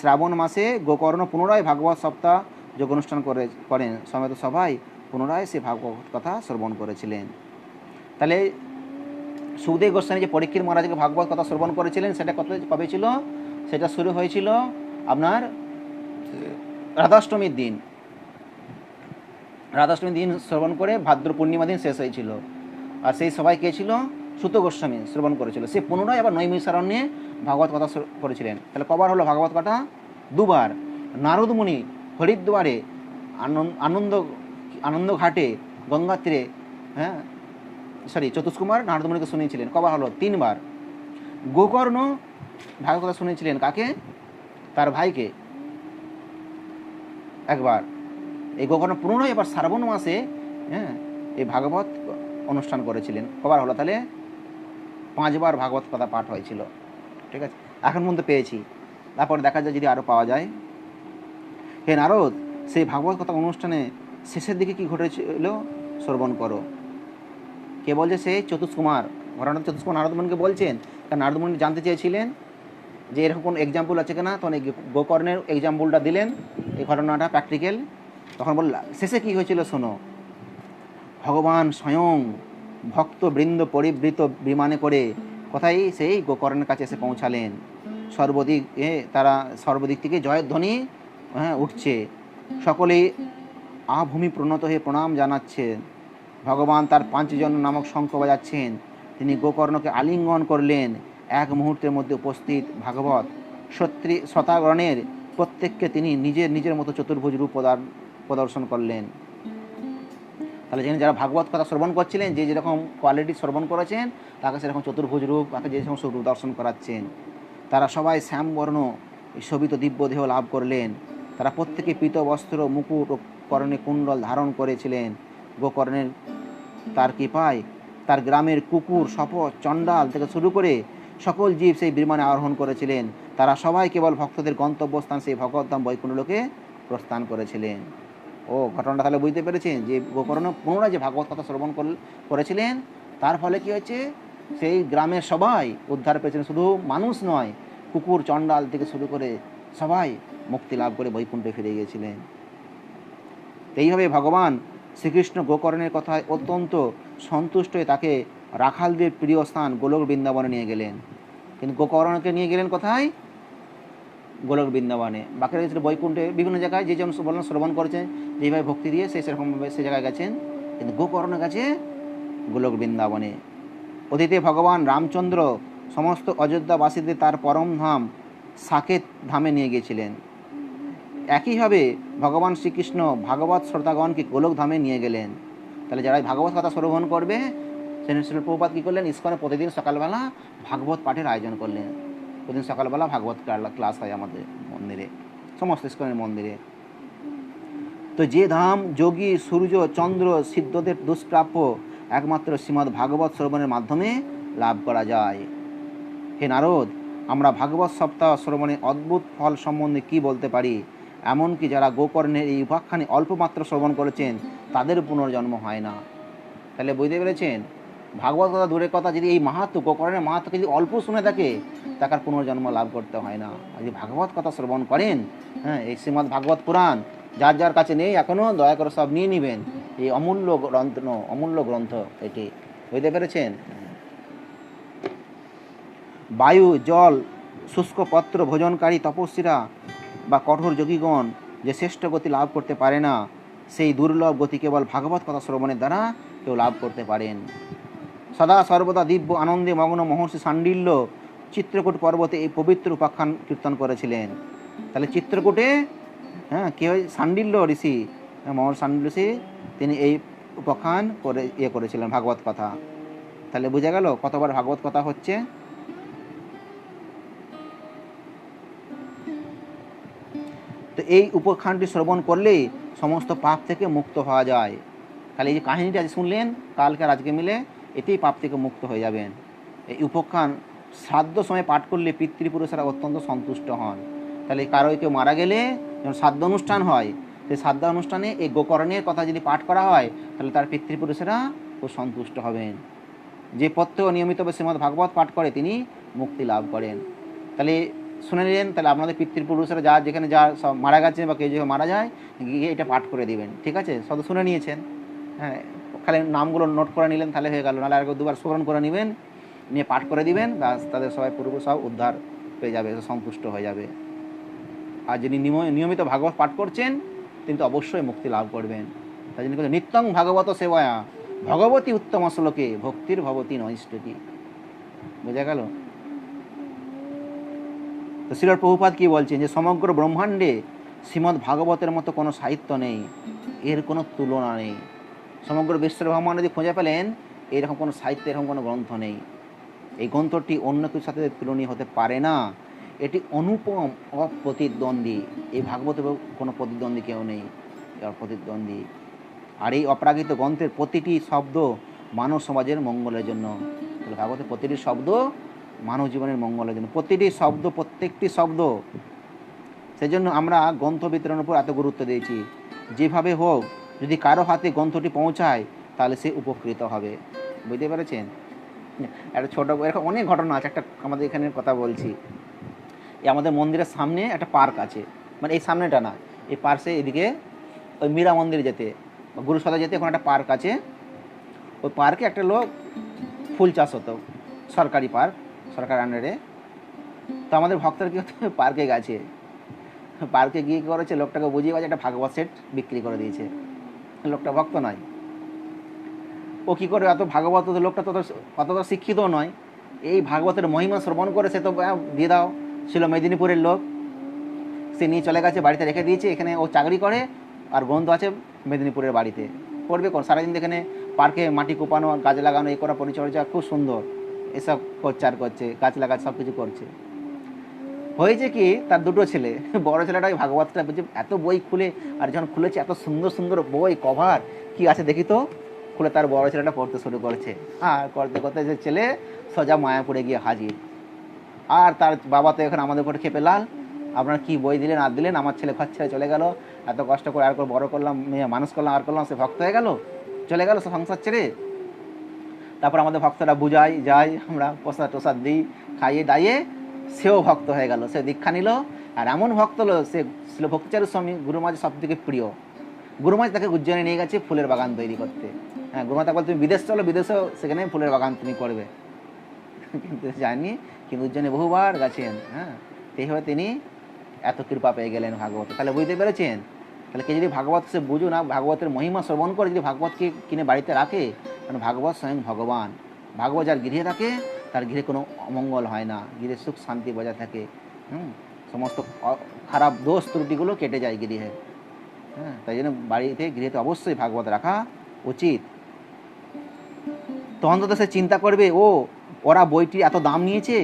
শ্রাবণ মাসে গোকর্ণ পুনরায় ভাগবত সপ্তাহ যোগ অনুষ্ঠান করেন, সমেত সবাই পুনরায় সে ভাগবত কথা শ্রবণ করেছিলেন। তাহলে সুখদেব গোস্বামী যে পরীক্ষিত মহারাজকে ভাগবত কথা শ্রবণ করেছিলেন, সেটা কবে ছিল? সেটা শুরু হয়েছিল আপনার রাধাষ্টমীর দিন। রাধাষ্টমীর দিন শ্রবণ করে ভাদ্র পূর্ণিমা দিন শেষ হয়েছিল। আর সেই সবাই কে ছিল? সুত গোস্বামী শ্রবণ করেছিল। সে পুনরায় আবার নৈমিষারণ্যে ভাগবত কথা করেছিলেন। তাহলে কবার হলো ভাগবত কথা? দুবার। নারদ মুনি হরিদ্বারে আনন্দ ঘাটে গঙ্গা তীরে, হ্যাঁ চতুষ্কুমার নারদ মুনিকে শুনিয়েছিলেন। কবার হলো? 3 বার। গোকর্ণ ভাগবত কথা শুনিয়েছিলেন কাকে? তার ভাইকে, একবার। এই গোকর্ণ পুনরায় এবার শ্রাবণ মাসে, হ্যাঁ, এই ভাগবত অনুষ্ঠান করেছিলেন। কবার হলো তাহলে? 5 বার ভাগবত কথা পাঠ হয়েছিল। ঠিক আছে, এখন পর্যন্ত পেয়েছি, তারপর দেখা যায় যদি আরও পাওয়া যায়। হে নারদ, সেই ভাগবত কথা অনুষ্ঠানে শেষের দিকে কি ঘটেছিল শ্রবণ করো। কে বলছে? সেই চতুষ্কুমার, ঘটনাটা চতুষ্কুমার নারদমণিকে বলছেন। কারণ নারদমণি জানতে চেয়েছিলেন যে এরকম কোনো এক্সাম্পল আছে কিনা, তখন এই গোকর্ণের এক্সাম্পলটা দিলেন, এই ঘটনাটা প্র্যাকটিক্যাল। তখন বলল শেষে কী হয়েছিল শোনো। ভগবান স্বয়ং ভক্তবৃন্দ পরিবৃত বিমানে করে কোথায়? সেই গোকর্ণের কাছে এসে পৌঁছালেন। সর্বদিক তারা সর্বদিক থেকে জয়ধ্বনি উঠছে, সকলেই আভূমি প্রণত হয়ে প্রণাম জানাচ্ছেন। ভগবান তার পাঞ্চজন নামক শঙ্খ বাজাচ্ছেন। তিনি গোকর্ণকে আলিঙ্গন করলেন। এক মুহূর্তের মধ্যে উপস্থিত ভাগবত শ্রোতাগণের প্রত্যেককে তিনি নিজের নিজের মতো চতুর্ভুজ রূপ প্রদর্শন করলেন। তাহলে যেখানে যারা ভাগবত কথা শ্রবণ করছিলেন, যে যেরকম কোয়ালিটি শ্রবণ করেছেন, তাকে সেরকম চতুর্ভুজ রূপ, তাকে যে সমস্ত রূপ দর্শন করাচ্ছেন। তারা সবাই শ্যামবর্ণ শোভিত দিব্য দেহ লাভ করলেন। তারা প্রত্যেকে পীত বস্ত্র, মুকুট ও কর্ণে কুণ্ডল ধারণ করেছিলেন। গোকর্ণের তার কৃপায় তার গ্রামের কুকুর, শপথ, চণ্ডাল থেকে শুরু করে সকল জীব সেই বিমানে আরোহণ করেছিলেন। তারা সবাই কেবল ভক্তদের গন্তব্যস্থান সেই ভগবদ্ধাম বৈকুণ্ঠলোকে প্রস্থান করেছিলেন। ও ঘটনাটা তাহলে বুঝতে পেরেছেন যে গোকর্ণ পুনরায় যে ভাগবত কথা শ্রবণ করেছিলেন, তার ফলে কী হয়েছে? সেই গ্রামের সবাই উদ্ধার পেয়েছেন। শুধু মানুষ নয়, কুকুর, চণ্ডাল থেকে শুরু করে সবাই মুক্তি লাভ করে বৈকুণ্ঠে ফিরে গিয়েছিলেন। এইভাবে ভগবান শ্রীকৃষ্ণ গোকর্ণের কথায় অত্যন্ত সন্তুষ্ট হয়ে তাকে রাখালদের প্রিয় স্থান গোলক বৃন্দাবনে নিয়ে গেলেন। কিন্তু গোকর্ণকে নিয়ে গেলেন কোথায়? গোলক বৃন্দাবনে। বাকিরা গেছিল বৈকুণ্ঠে, বিভিন্ন জায়গায় যে যেমন বললেন শ্রবণ করেছেন, যেভাবে ভক্তি দিয়ে সেরকমভাবে সে জায়গায় গেছেন। কিন্তু গোকর্ণ গেছে গোলক বৃন্দাবনে। অতীতে ভগবান রামচন্দ্র সমস্ত অযোধ্যাবাসীদের তার পরম ধাম সাকেত ধামে নিয়ে গিয়েছিলেন। একইভাবে ভগবান শ্রীকৃষ্ণ ভাগবত শ্রোতাগণকে গোলক ধামে নিয়ে গেলেন। তাহলে যারা ভাগবত কথা শ্রবণ করবে, শ্রীল প্রভুপাদ কী করলেন? ইস্কনে প্রতিদিন সকালবেলা ভাগবত পাঠের আয়োজন করলেন। প্রতিদিন সকালবেলা ভাগবত ক্লাস হয় আমাদের মন্দিরে, সমস্ত ইস্কনের মন্দিরে। তো যে ধাম যোগী, সূর্য, চন্দ্র, সিদ্ধদের দুষ্প্রাপ্য, একমাত্র শ্রীমদ্ ভাগবত শ্রবণের মাধ্যমে লাভ করা যায়। হে নারদ, আমরা ভাগবত সপ্তাহ শ্রবণে অদ্ভুত ফল সম্বন্ধে কি বলতে পারি? এমনকি যারা গোকর্ণের এই উপাখ্যানে অল্পমাত্র শ্রবণ করেছেন, তাদের পুনর্জন্ম হয় না। তাহলে বুঝতে পেরেছেন, ভাগবত কথা দূরের কথা, যদি এই মাহাত্ম, গোকর্ণের মাহাত্মকে যদি অল্প শুনে থাকে, তাকে আর পুনর্জন্ম লাভ করতে হয় না। আর যদি ভাগবত কথা শ্রবণ করেন, এই শ্রীমদ্ ভাগবত পুরাণ যার যার কাছে নেই এখনও, দয়া করে সব নিয়ে নেবেন। এই অমূল্য গ্রন্থ এটি, বুঝতে পেরেছেন। বায়ু, জল, শুষ্ক পত্র ভোজনকারী তপস্বীরা বা কঠোর যোগীগণ যে শ্রেষ্ঠ গতি লাভ করতে পারে না, সেই দুর্লভ গতি কেবল ভাগবত কথা শ্রবণের দ্বারা কেউ লাভ করতে পারেন। সদা সর্বদা দিব্য আনন্দে মগ্ন মহর্ষি শাণ্ডিল্য চিত্রকূট পর্বতে এই পবিত্র উপাখ্যান কীর্তন করেছিলেন। তাহলে চিত্রকূটে কে হয়? শাণ্ডিল্য ঋষি, মহর্ষি শাণ্ডিল্য ঋষি, তিনি এই উপাখ্যান করেছিলেন ভাগবত কথা। তাহলে বোঝা গেল কতবার ভাগবত কথা হচ্ছে। তো এই উপাখ্যানটি শ্রবণ করলেই সমস্ত পাপ থেকে মুক্ত হওয়া যায়। তাহলে এই যে কাহিনীটা আজ শুনলেন, কালকে আর আজকে মিলে এতেই পাপ থেকে মুক্ত হয়ে যাবেন। এই উপাখ্যান শ্রাদ্ধ সময় পাঠ করলে পিতৃপুরুষেরা অত্যন্ত সন্তুষ্ট হন। তাহলে কারো কেউ মারা গেলে যখন শ্রাদ্ধ অনুষ্ঠান হয়, সেই শ্রাদ্ধ অনুষ্ঠানে এই গোকর্ণের কথা যদি পাঠ করা হয়, তাহলে তার পিতৃপুরুষেরা খুব সন্তুষ্ট হবেন। যে প্রত্যহ নিয়মিতভাবে শ্রীমদ্ ভাগবত পাঠ করে তিনি মুক্তি লাভ করেন। তাহলে শুনে নিলেন, তাহলে আপনাদের পিতৃপুরুষেরা যা যেখানে যা সব মারা গেছে বা কেউ যেভাবে মারা যায়, গিয়ে এটা পাঠ করে দিবেন। ঠিক আছে, সব শুনে নিয়েছেন, খালি নামগুলো নোট করে নিলেন, তাহলে হয়ে গেল। নাহলে আর দুবার স্মরণ করে নেবেন, নিয়ে পাঠ করে দিবেন, ব্যাস তাদের সবাই পূর্ব সব উদ্ধার পেয়ে যাবে, সন্তুষ্ট হয়ে যাবে। আর যিনি নিয়মিত ভাগবত পাঠ করছেন, তিনি তো অবশ্যই মুক্তি লাভ করবেন। তাই জন্য নিত্যং ভাগবত সেবায়া ভগবতী উত্তম শ্লোকে ভক্তির ভবতী নৈষ্ঠতি। বোঝা গেল? তো শ্রীল প্রভুপাদ কি বলছেন, যে সমগ্র ব্রহ্মাণ্ডে শ্রীমদ্ ভাগবতের মতো কোনো সাহিত্য নেই, এর কোনো তুলনা নেই। সমগ্র বিশ্বের ব্রহ্মাণ্ডে যদি খুঁজে পেলেন, এরকম কোনো সাহিত্য, এরকম কোনো গ্রন্থ নেই। এই গ্রন্থটি অন্য কিছুর সাথে তুলনীয় হতে পারে না। এটি অনুপম, অপ্রতিদ্বন্দ্বী। এই ভাগবতের কোনো প্রতিদ্বন্দ্বী কেউ নেই, অপ্রতিদ্বন্দ্বী। আর এই অপ্রাকৃত গ্রন্থের প্রতিটি শব্দ মানব সমাজের মঙ্গলের জন্য। তাহলে ভাগবতের প্রতিটি শব্দ মানব জীবনের মঙ্গলের জন্য, প্রতিটি শব্দ, প্রত্যেকটি শব্দ। সেই জন্য আমরা গ্রন্থ বিতরণের উপর এত গুরুত্ব দিয়েছি। যেভাবে হোক যদি কারো হাতে গ্রন্থটি পৌঁছায় তাহলে সে উপকৃত হবে। বুঝতে পেরেছেন? একটা ছোটো এরকম অনেক ঘটনা আছে। একটা আমাদের এখানের কথা বলছি, এই আমাদের মন্দিরের সামনে একটা পার্ক আছে, মানে এই সামনেটা না, এই পার্শ্বে এদিকে ওই মীরা মন্দির যেতে বা গুরুসদা যেতে এখন একটা পার্ক আছে। ওই পার্কে একটা লোক ফুল চাষ হতো, সরকারি পার্ক, সরকার আন্ডারে। তো আমাদের ভক্তরা কী হতো, পার্কে গেছে, পার্কে গিয়ে কী করেছে, লোকটাকে বুঝিয়ে গেছে একটা ভাগবত সেট বিক্রি করে দিয়েছে। লোকটা ভক্ত নয়, ও কী করে এত ভাগবত, লোকটা অতটা শিক্ষিতও নয়, এই ভাগবতের মহিমা শ্রবণ করে সে তো দিয়ে দাও, ছিল মেদিনীপুরের লোক, সে নিয়ে চলে গেছে, বাড়িতে রেখে দিয়েছে। এখানে ও চাকরি করে আর গ্রন্থ আছে মেদিনীপুরের বাড়িতে, পড়বে কোন সারাদিন এখানে পার্কে মাটি কোপানো, গাছ লাগানো, এই করা, পরিচর্যা খুব সুন্দর এসব করছে, আর করছে গাছ লাগাচ্ছে, সব কিছু করছে। হয়েছে কি, তার দুটো ছেলে, বড় ছেলেটা ওই ভাগবতটা বুঝে এত বই খুলে, আর যখন খুলেছে এত সুন্দর সুন্দর বই, কভার কি আছে দেখি তো, খুলে তার বড় ছেলেটা পড়তে শুরু করেছে। আর করতে করতে যে ছেলে সোজা মায়াপুরে গিয়ে হাজির। আর তার বাবা তো এখন আমাদের উপরে খেপে লাল, আপনার কি বই দিলেন আর দিলেন, আমার ছেলে ঘর ছেড়ে চলে গেল, এত কষ্ট করে আর বড় করলাম, মেয়ে মানুষ করলাম, আর করলাম, সে ভক্ত হয়ে গেল, চলে গেল সে সংসার ছেড়ে। তারপর আমাদের ভক্তরা বুঝাই যাই, আমরা প্রসাদ টোসাদ দিই, খাইয়ে দাইয়ে সেও ভক্ত হয়ে গেল, সে দীক্ষা নিল। আর এমন ভক্ত হলো, সে ছিল ভক্তিচারী স্বামী গুরুমাঝের সব থেকে প্রিয়। গুরুমাঝ তাকে উজ্জয়নে নিয়ে গেছে ফুলের বাগান তৈরি করতে। হ্যাঁ, গুরুমাঝ তাকে বলে তুমি বিদেশ চলো, বিদেশেও সেখানে ফুলের বাগান তুমি করবে। কিন্তু জানি, কিন্তু উজ্জয়নে বহুবার গেছেন। হ্যাঁ, এইভাবে তিনি এত কৃপা পেয়ে গেলেন ভাগবত। তাহলে বুঝতে পেরেছেন? তাহলে কে যদি ভাগবত সে বুঝুন না, ভাগবতের মহিমা শ্রবণ করে যদি ভাগবতকে কিনে বাড়িতে রাখে, কারণ ভাগবত স্বয়ং ভগবান। ভাগবত যার গৃহে থাকে তার গৃহে কোনো অমঙ্গল হয় না, গৃহে সুখ শান্তি বজায় থাকে। সমস্ত খারাপ দোষ ত্রুটিগুলো কেটে যায় গৃহে। হ্যাঁ, তাই জন্য বাড়িতে গৃহেতে অবশ্যই ভাগবত রাখা উচিত। তখন তো সে চিন্তা করবে, ওরা বইটি এত দাম নিয়েছে,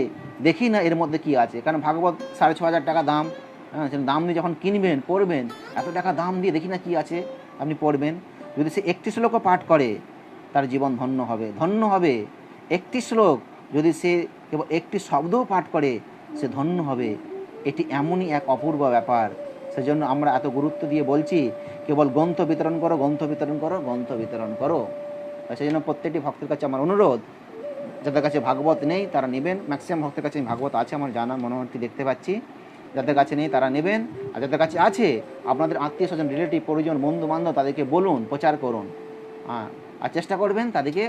দেখি না এর মধ্যে কি আছে। কারণ ভাগবত 6,500 টাকা দাম। হ্যাঁ, সে দাম দিয়ে যখন কিনবেন, পড়বেন, এত টাকা দাম দিয়ে দেখি না কি আছে, আপনি পড়বেন। যদি সে একটি শ্লোকও পাঠ করে তার জীবন ধন্য হবে, ধন্য হবে। একটি শ্লোক যদি সে কেবল একটি শব্দও পাঠ করে সে ধন্য হবে। এটি এমনই এক অপূর্ব ব্যাপার। সেজন্য আমরা এত গুরুত্ব দিয়ে বলছি, কেবল গ্রন্থ বিতরণ করো, গ্রন্থ বিতরণ করো, গ্রন্থ বিতরণ করো। সেই জন্য প্রত্যেকটি ভক্তের কাছে আমার অনুরোধ, যাদের কাছে ভাগবত নেই তারা নেবেন। ম্যাক্সিমাম ভক্তের কাছে ভাগবত আছে আমার জানা, মনোহরটি দেখতে পাচ্ছি। যাদের কাছে নেই তারা নেবেন, আর যাদের কাছে আছে আপনাদের আত্মীয় স্বজন, রিলেটিভ, পরিজন, বন্ধু বান্ধব, তাদেরকে বলুন, প্রচার করুন। আর চেষ্টা করবেন তাদেরকে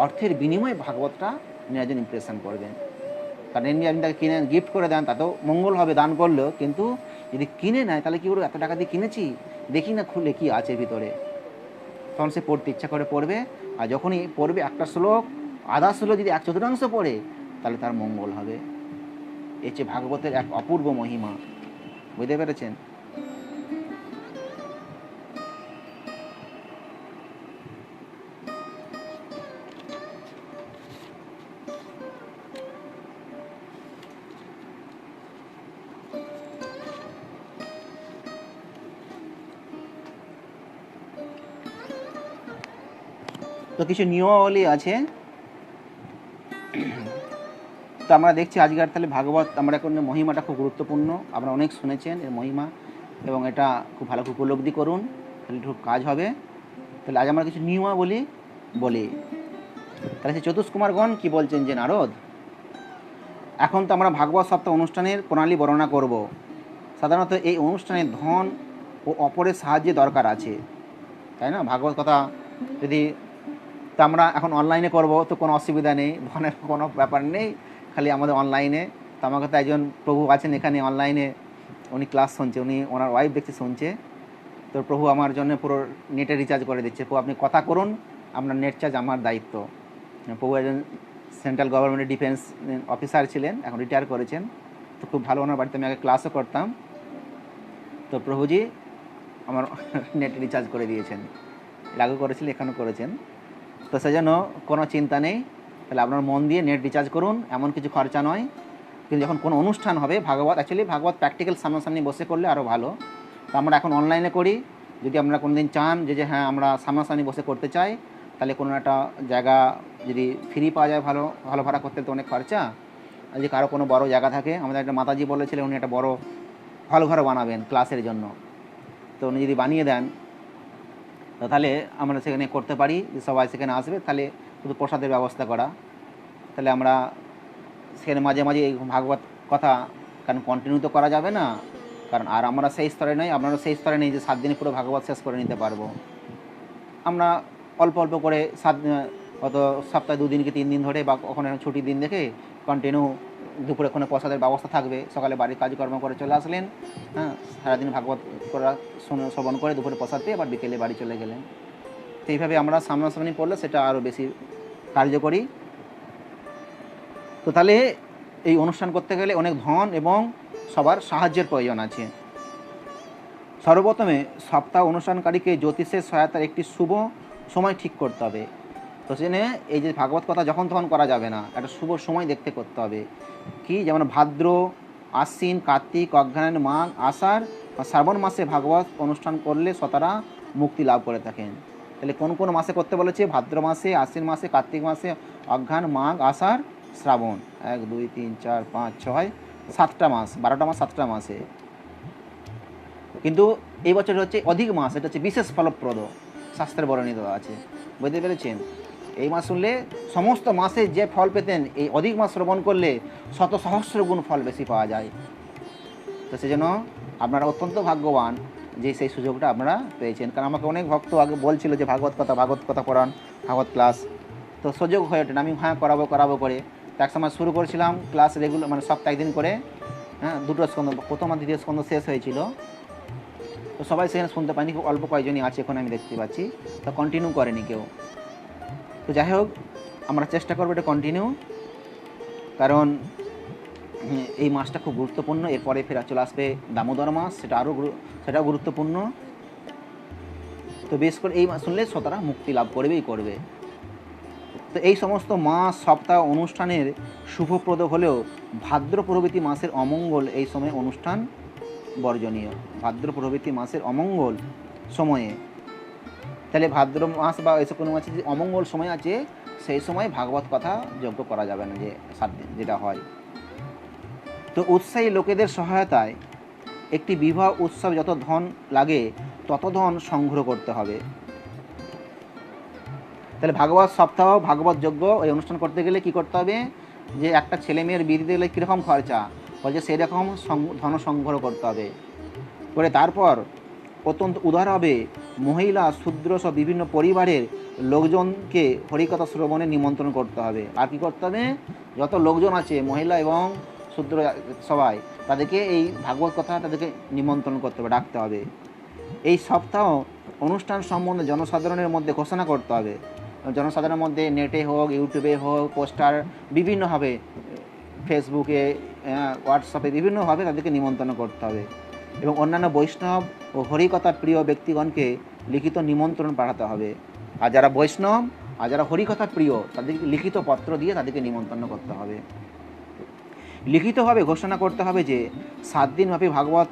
অর্থের বিনিময়ে ভাগবতটা নেওয়ার জন্য ইমপ্রেশন করবেন। কারণ এমনি আপনি তাকে কিনে গিফট করে দেন, তাতেও মঙ্গল হবে দান করলেও, কিন্তু যদি কিনে নেয় তাহলে কী করবো, এত টাকা দিয়ে কিনেছি, দেখি না খুলে কি আছে ভিতরে, তখন সে পড়তে ইচ্ছা করে পড়বে। আর যখনই পড়বে একটা শ্লোক, আধা শ্লোক যদি 1/4 পড়ে তাহলে তার মঙ্গল হবে। এই যে ভাগবতের এক অপূর্ব মহিমা। বুঝতে পেরেছেন? তো কিছু নিয়মাবলী আছে। তো আমরা দেখছি আজকের তাহলে ভাগবত, আমরা এখন মহিমাটা খুব গুরুত্বপূর্ণ, আপনারা অনেক শুনেছেন এর মহিমা, এবং এটা খুব ভালো করে উপলব্ধি করুন, তাহলে খুব কাজ হবে। তাহলে আজ আমরা কিছু নিয়মাবলী বলি। তাহলে সে চতুষ্কুমারগণ কি বলছেন যে নারদ, এখন তো আমরা ভাগবত সপ্তাহ অনুষ্ঠানের প্রণালী বর্ণনা করব। সাধারণত এই অনুষ্ঠানে ধন ও অপরের সাহায্যে দরকার আছে, তাই না? ভাগবত কথা যদি তো আমরা এখন অনলাইনে করব তো কোনো অসুবিধা নেই, ধনের কোনো ব্যাপার নেই, খালি আমাদের অনলাইনে। তো আমার কথা একজন প্রভু আছেন এখানে অনলাইনে, উনি ক্লাস শুনছে, উনি ওনার ওয়াইফ দেখছে শুনছে। তো প্রভু আমার জন্য পুরো নেটে রিচার্জ করে দিচ্ছে। প্রভু আপনি কথা করুন, আপনার নেট চার্জ আমার দায়িত্ব। প্রভু একজন সেন্ট্রাল গভর্নমেন্টের ডিফেন্স অফিসার ছিলেন, এখন রিটায়ার করেছেন। তো খুব ভালো, ওনার বাড়িতে আমি আগে ক্লাসও করতাম। তো প্রভুজি আমার নেট রিচার্জ করে দিয়েছেন, লাগু করেছিলেন, এখনও করেছেন। তো সেজন্য কোনো চিন্তা নেই, তাহলে আপনার মন দিয়ে নেট রিচার্জ করুন, এমন কিছু খরচা নয়। কিন্তু যখন কোনো অনুষ্ঠান হবে ভাগবত, অ্যাকচুয়ালি ভাগবত প্র্যাকটিক্যাল সামনাসামনি বসে করলে আরও ভালো। তো আমরা এখন অনলাইনে করি, যদি আপনারা কোনো দিন চান যে হ্যাঁ আমরা সামনাসামনি বসে করতে চাই, তাহলে কোনো একটা জায়গা যদি ফ্রি পাওয়া যায়, ভালো ভালো ভাড়া করতে তো অনেক খরচা। আর যদি কারো কোনো বড় জায়গা থাকে, আমাদের একটা মাতাজি বলেছিলেন উনি একটা বড় হল ঘর বানাবেন ক্লাসের জন্য, তো উনি যদি বানিয়ে দেন তো তাহলে আমরা সেখানে করতে পারি, যে সবাই সেখানে আসবে, তাহলে শুধু প্রসাদের ব্যবস্থা করা, তাহলে আমরা সেখানে মাঝে মাঝে এই ভাগবত কথা, কারণ কন্টিনিউ তো করা যাবে না, কারণ আর আমরা সেই স্তরে নই, আপনারা সেই স্তরে নেই যে 7 দিনে পুরো ভাগবত শেষ করে নিতে পারবো। আমরা অল্প অল্প করে অত সপ্তাহে 2 দিন কি 3 দিন ধরে, বা ওখানে ছুটির দিন দেখে কন্টিনিউ দুপুরে কোনো প্রসাদের ব্যবস্থা থাকবে, সকালে বাড়ির কাজকর্ম করে চলে আসলেন, হ্যাঁ, সারাদিন ভাগবত করা শ্রবণ করে দুপুরে প্রসাদ পেয়ে আবার বিকেলে বাড়ি চলে গেলেন। তো এইভাবে আমরা সামনাসামনি পড়লে সেটা আরও বেশি কার্যকরী। তো তাহলে এই অনুষ্ঠান করতে গেলে অনেক ধন এবং সবার সাহায্যের প্রয়োজন আছে। সর্বপ্রথমে সপ্তাহ অনুষ্ঠানকারীকে জ্যোতিষের সহায়তার একটি শুভ সময় ঠিক করতে হবে। তো সেখানে এই যে ভাগবত কথা যখন তখন করা যাবে না, একটা শুভ সময় দেখতে করতে হবে। কি, যেমন ভাদ্র, আশ্বিন, কার্তিক, অগ্রহায়ণ, মাঘ, আষাঢ় বা শ্রাবণ মাসে ভাগবত অনুষ্ঠান করলে শ্রোতারা মুক্তি লাভ করে থাকেন। তাহলে কোন কোন মাসে করতে বলেছে? ভাদ্র মাসে, আশ্বিন মাসে, কার্তিক মাসে, অগ্রহায়ণ, মাঘ, আষাঢ়, শ্রাবণ, 1 2 3 4 5 6 7টা মাস, 12টা মাস 7টা মাসে। কিন্তু এই বছর হচ্ছে অধিক মাস, এটা হচ্ছে বিশেষ ফলপ্রদ, শাস্ত্রের বর্ণিত আছে, বুঝতে পেরেছেন? এই মাস শুনলে সমস্ত মাসে যে ফল পেতেন এই অধিক মাস শ্রবণ করলে শত সহস্র গুণ ফল বেশি পাওয়া যায়। তো সেজন্য আপনারা অত্যন্ত ভাগ্যবান যে সেই সুযোগটা আপনারা পেয়েছেন। কারণ আমাকে অনেক ভক্ত আগে বলছিল যে ভাগবত কথা পড়ান, ভাগবত ক্লাস, তো সুযোগ হয়ে ওঠেন। আমি হ্যাঁ করাবো করে, তো এক সময় শুরু করেছিলাম ক্লাস রেগুলার, মানে সপ্তাহে একদিন করে, হ্যাঁ, 2টো স্কন্ধ, প্রথম আর দ্বিতীয় স্কন্ধ শেষ হয়েছিল, তো সবাই সেখানে শুনতে পায়নি, খুব অল্প কয়েকজনই আছে এখন আমি দেখতে পাচ্ছি, তো কন্টিনিউ করেনি কেউ। তো যাই হোক, আমরা চেষ্টা করবো এটা কন্টিনিউ, কারণ এই মাসটা খুব গুরুত্বপূর্ণ। এরপরে ফেরা চলে আসবে দামোদর মাস, সেটাও গুরুত্বপূর্ণ। তো বেশ করে এই মাস শুনলে শ্রোতারা মুক্তি লাভ করবে। তো এই সমস্ত মাস সপ্তাহ অনুষ্ঠানের শুভপ্রদ হলেও ভাদ্র প্রভৃতি মাসের অমঙ্গল এই সময় অনুষ্ঠান বর্জনীয়। ভাদ্র প্রভৃতি মাসের অমঙ্গল সময়ে, তাহলে ভাদ্র মাস বা এসব কোনো মাসে যে অমঙ্গল সময় আছে সেই সময় ভাগবত কথা যজ্ঞ করা যাবে না, যে 7 দিন যেটা হয়। তো উৎসাহী লোকেদের সহায়তায় একটি বিবাহ উৎসব যত ধন লাগে তত ধন সংগ্রহ করতে হবে। তাহলে ভাগবত সপ্তাহ, ভাগবত যজ্ঞ এই অনুষ্ঠান করতে গেলে কি করতে হবে? যে একটা ছেলে মেয়ের বিয়ে দিতে গেলে কীরকম খরচা, বলছে সেই রকম ধন সংগ্রহ করতে হবে, করে তারপর অত্যন্ত উদারভাবে মহিলা, শূদ্র সব বিভিন্ন পরিবারের লোকজনকে হরিকথা শ্রবণে নিমন্ত্রণ করতে হবে। আর কি করতে হবে? যত লোকজন আছে, মহিলা এবং শূদ্র সবাই, তাদেরকে এই ভাগবত কথা তাদেরকে নিমন্ত্রণ করতে হবে, ডাকতে হবে। এই সপ্তাহ অনুষ্ঠান সম্বন্ধে জনসাধারণের মধ্যে ঘোষণা করতে হবে। জনসাধারণের মধ্যে নেটে হোক, ইউটিউবে হোক, পোস্টার বিভিন্নভাবে, ফেসবুকে, হোয়াটসঅ্যাপে বিভিন্নভাবে তাদেরকে নিমন্ত্রণ করতে হবে। এবং অন্যান্য বৈষ্ণব ও হরিকথা প্রিয় ব্যক্তিগণকে লিখিত নিমন্ত্রণ পাঠাতে হবে। আর যারা বৈষ্ণব আর যারা হরিকথা প্রিয় তাদেরকে লিখিত পত্র দিয়ে তাদেরকে নিমন্ত্রণ করতে হবে। লিখিতভাবে ঘোষণা করতে হবে যে 7 দিনব্যাপী ভাগবত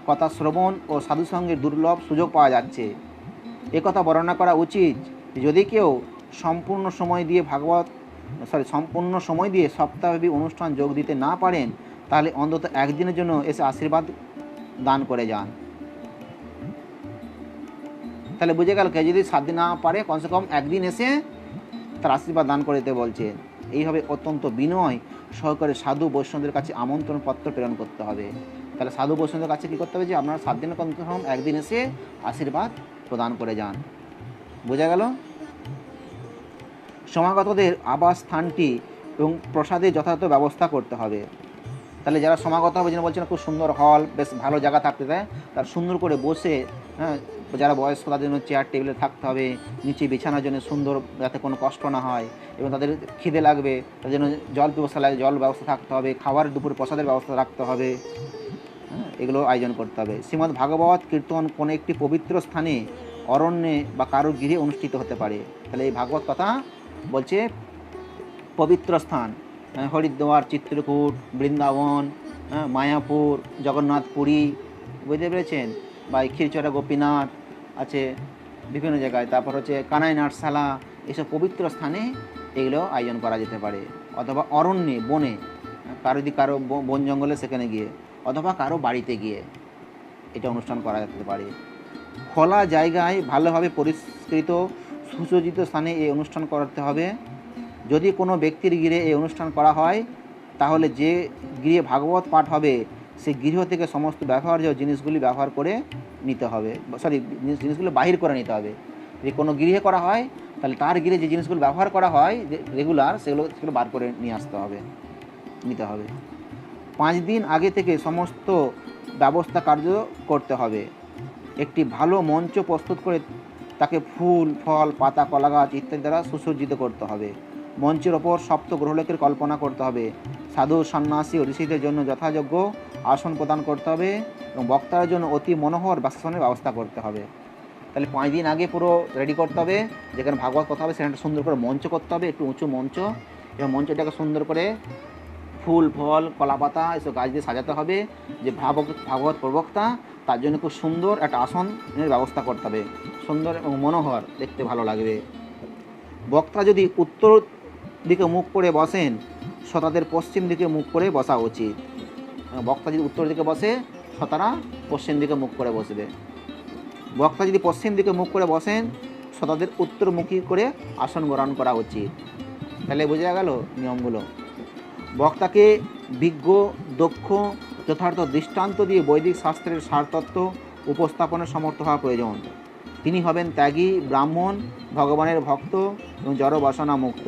কথা শ্রবণ ও সাধুসঙ্গের দুর্লভ সুযোগ পাওয়া যাচ্ছে। একথা বর্ণনা করা উচিত, যদি কেউ সম্পূর্ণ সময় দিয়ে সপ্তাহব্যাপী অনুষ্ঠান যোগ দিতে না পারেন, তাহলে অন্তত একদিনের জন্য এসে আশীর্বাদ দান করে যান। তাহলে বুঝে গেল, কেউ যদি 7 দিন না পারে কমসে কম একদিন এসে তার আশীর্বাদ দান করে দিতে বলছেন। এইভাবে অত্যন্ত বিনয় সহকারে সাধু বৈষ্ণবদের কাছে আমন্ত্রণ পত্র প্রেরণ করতে হবে। তাহলে সাধু বৈষ্ণবদের কাছে কী করতে হবে? যে আপনারা 7 দিনের কমসে কম একদিন এসে আশীর্বাদ প্রদান করে যান। বোঝা গেল? সমাগতদের আবাস স্থানটি এবং প্রসাদের যথাযথ ব্যবস্থা করতে হবে। তাহলে যারা সমাগত হবে, যেন বলছেন খুব সুন্দর হল, বেশ ভালো জায়গা থাকতে দেয়, তার সুন্দর করে বসে, হ্যাঁ, যারা বয়স্ক তাদের জন্য চেয়ার টেবিলে থাকতে হবে, নিচে বিছানার জন্য সুন্দর, যাতে কোনো কষ্ট না হয়, এবং তাদের খিদে লাগবে তার জন্য জল ব্যবস্থা লাগে, জল ব্যবস্থা থাকতে হবে, খাবার দুপুরে প্রসাদের ব্যবস্থা রাখতে হবে, হ্যাঁ, এগুলো আয়োজন করতে হবে। শ্রীমদ্ ভাগবত কীর্তন কোনো একটি পবিত্র স্থানে, অরণ্যে বা কারোর গৃহে অনুষ্ঠিত হতে পারে। তাহলে এই ভাগবত কথা বলছে পবিত্র স্থান, হরিদ্বার, চিত্রকূট, বৃন্দাবন, মায়াপুর, জগন্নাথপুরী, বুঝতে পেরেছেন, বা ক্ষীরচরা গোপীনাথ আছে বিভিন্ন জায়গায়, তারপর হচ্ছে কানাই নাটশালা, এইসব পবিত্র স্থানে এগুলো আয়োজন করা যেতে পারে, অথবা অরণ্যে, বনে, কারো বন জঙ্গলে সেখানে গিয়ে, অথবা কারো বাড়িতে গিয়ে এটা অনুষ্ঠান করা যেতে পারে। খোলা জায়গায় ভালোভাবে পরিষ্কৃত সুসজ্জিত স্থানে এই অনুষ্ঠান করতে হবে। যদি কোনো ব্যক্তির গৃহে এই অনুষ্ঠান করা হয়, তাহলে যে গৃহে ভাগবত পাঠ হবে সেই গৃহ থেকে সমস্ত ব্যবহার্য জিনিসগুলি ব্যবহার করে নিতে হবে, জিনিসগুলো বাহির করে নিতে হবে। যদি কোনো গৃহে করা হয়, তাহলে তার গৃহে যে জিনিসগুলো ব্যবহার করা হয় রেগুলার, সেগুলো বার করে নিয়ে আসতে হবে, নিতে হবে। 5 দিন আগে থেকে সমস্ত ব্যবস্থা কার্য করতে হবে। একটি ভালো মঞ্চ প্রস্তুত করে তাকে ফুল, ফল, পাতা, কলা গাছ ইত্যাদি দ্বারা সুসজ্জিত করতে হবে। মঞ্চের ওপর সপ্ত গ্রহলোকের কল্পনা করতে হবে। সাধু, সন্ন্যাসী ও ঋষিদের জন্য যথাযোগ্য আসন প্রদান করতে হবে এবং বক্তার জন্য অতি মনোহর বাসস্থানের ব্যবস্থা করতে হবে। তাহলে 5 দিন আগে পুরো রেডি করতে হবে, যেখানে ভাগবত কথা হবে সেখানে সুন্দর করে মঞ্চ করতে হবে, একটু উঁচু মঞ্চ, এবং মঞ্চটাকে সুন্দর করে ফুল, ফল, কলা পাতা এসব গাছ দিয়ে সাজাতে হবে। যে ভাগবত প্রবক্তা, তার জন্য খুব সুন্দর একটা আসনের ব্যবস্থা করতে হবে, সুন্দর এবং মনোহর, দেখতে ভালো লাগবে। বক্তা যদি উত্তর দিকে মুখ করে বসেন, শ্রোতাদের পশ্চিম দিকে মুখ করে বসা উচিত। বক্তা যদি উত্তর দিকে বসে, শ্রোতারা পশ্চিম দিকে মুখ করে বসবে। বক্তা যদি পশ্চিম দিকে মুখ করে বসেন, শ্রোতাদের উত্তরমুখী করে আসন গ্রহণ করা উচিত। তাহলে বোঝা গেল নিয়মগুলো। বক্তাকে বিজ্ঞ, দক্ষ, যথার্থ দৃষ্টান্ত দিয়ে বৈদিক শাস্ত্রের সারতত্ত্ব উপস্থাপনের সমর্থ হওয়া প্রয়োজন। তিনি হবেন ত্যাগী, ব্রাহ্মণ, ভগবানের ভক্ত এবং জড় বাসনা মুক্ত।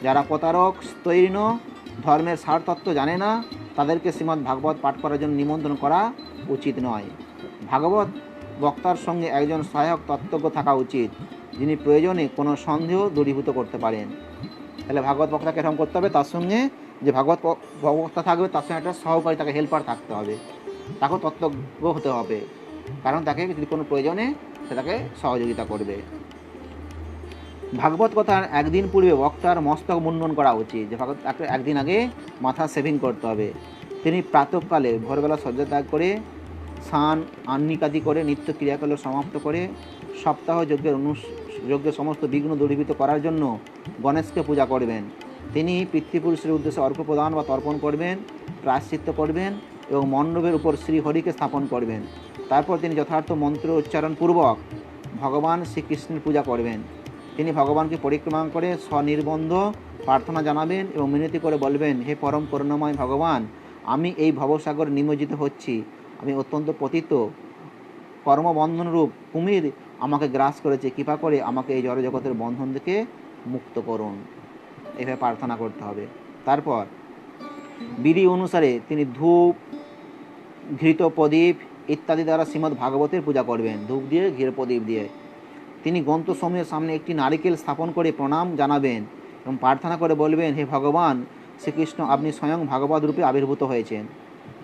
যারা প্রতারক, স্তৈর্ণ, ধর্মের সারতত্ত্ব জানে না, তাদেরকে শ্রীমদ্ ভাগবত পাঠ করার জন্য নিমন্ত্রণ করা উচিত নয়। ভাগবত বক্তার সঙ্গে একজন সহায়ক তত্ত্বজ্ঞ থাকা উচিত, যিনি প্রয়োজনে কোনো সন্দেহ দূরীভূত করতে পারেন। তাহলে ভাগবত বক্তাকে এরকম করতে হবে, তার সঙ্গে যে ভাগবত বক্তা থাকবে তার সঙ্গে একটা সহকারী, তাকে হেল্পার থাকতে হবে, তাকেও তত্ত্বজ্ঞ হতে হবে, কারণ তাকে যদি কোনো প্রয়োজনে সে তাকে সহযোগিতা করবে। ভাগবত কথার একদিন পূর্বে বক্তার মস্তক মুন্ডন করা উচিত, যে একদিন আগে মাথা সেভিং করতে হবে। তিনি প্রাতঃকালে ভোরবেলা শয্যা ত্যাগ করে স্নান আহ্নিকাদি করে নিত্য ক্রিয়াকলাপ সমাপ্ত করে সপ্তাহ যজ্ঞের সমস্ত বিঘ্ন দূরীভূত করার জন্য গণেশকে পূজা করবেন। তিনি পিতৃপুরুষের উদ্দেশ্যে অর্ঘ্য প্রদান বা তর্পণ করবেন, প্রায়শ্চিত্ত করবেন এবং মণ্ডপের উপর শ্রীহরিকে স্থাপন করবেন। তারপর তিনি যথার্থ মন্ত্র উচ্চারণপূর্বক ভগবান শ্রীকৃষ্ণের পূজা করবেন। তিনি ভগবানকে পরিক্রমা করে স্বনির্বন্ধ প্রার্থনা জানাবেন এবং মিনতি করে বলবেন, হে পরম করুণাময় ভগবান, আমি এই ভবসাগর নিমজ্জিত হচ্ছি, আমি অত্যন্ত পতিত, কর্মবন্ধনরূপ কুমির আমাকে গ্রাস করেছে, কৃপা করে আমাকে এই জড়জগতের বন্ধন থেকে মুক্ত করুন। এভাবে প্রার্থনা করতে হবে। তারপর বিধি অনুসারে তিনি ধূপ, ঘৃত প্রদীপ ইত্যাদি দ্বারা শ্রীমদ্ ভাগবতের পূজা করবেন, ধূপ দিয়ে, ঘৃত প্রদীপ দিয়ে। তিনি গ্রন্থসমূহের সামনে একটি নারিকেল স্থাপন করে প্রণাম জানাবেন এবং প্রার্থনা করে বলবেন, হে ভগবান শ্রীকৃষ্ণ, আপনি স্বয়ং ভাগবত রূপে আবির্ভূত হয়েছেন,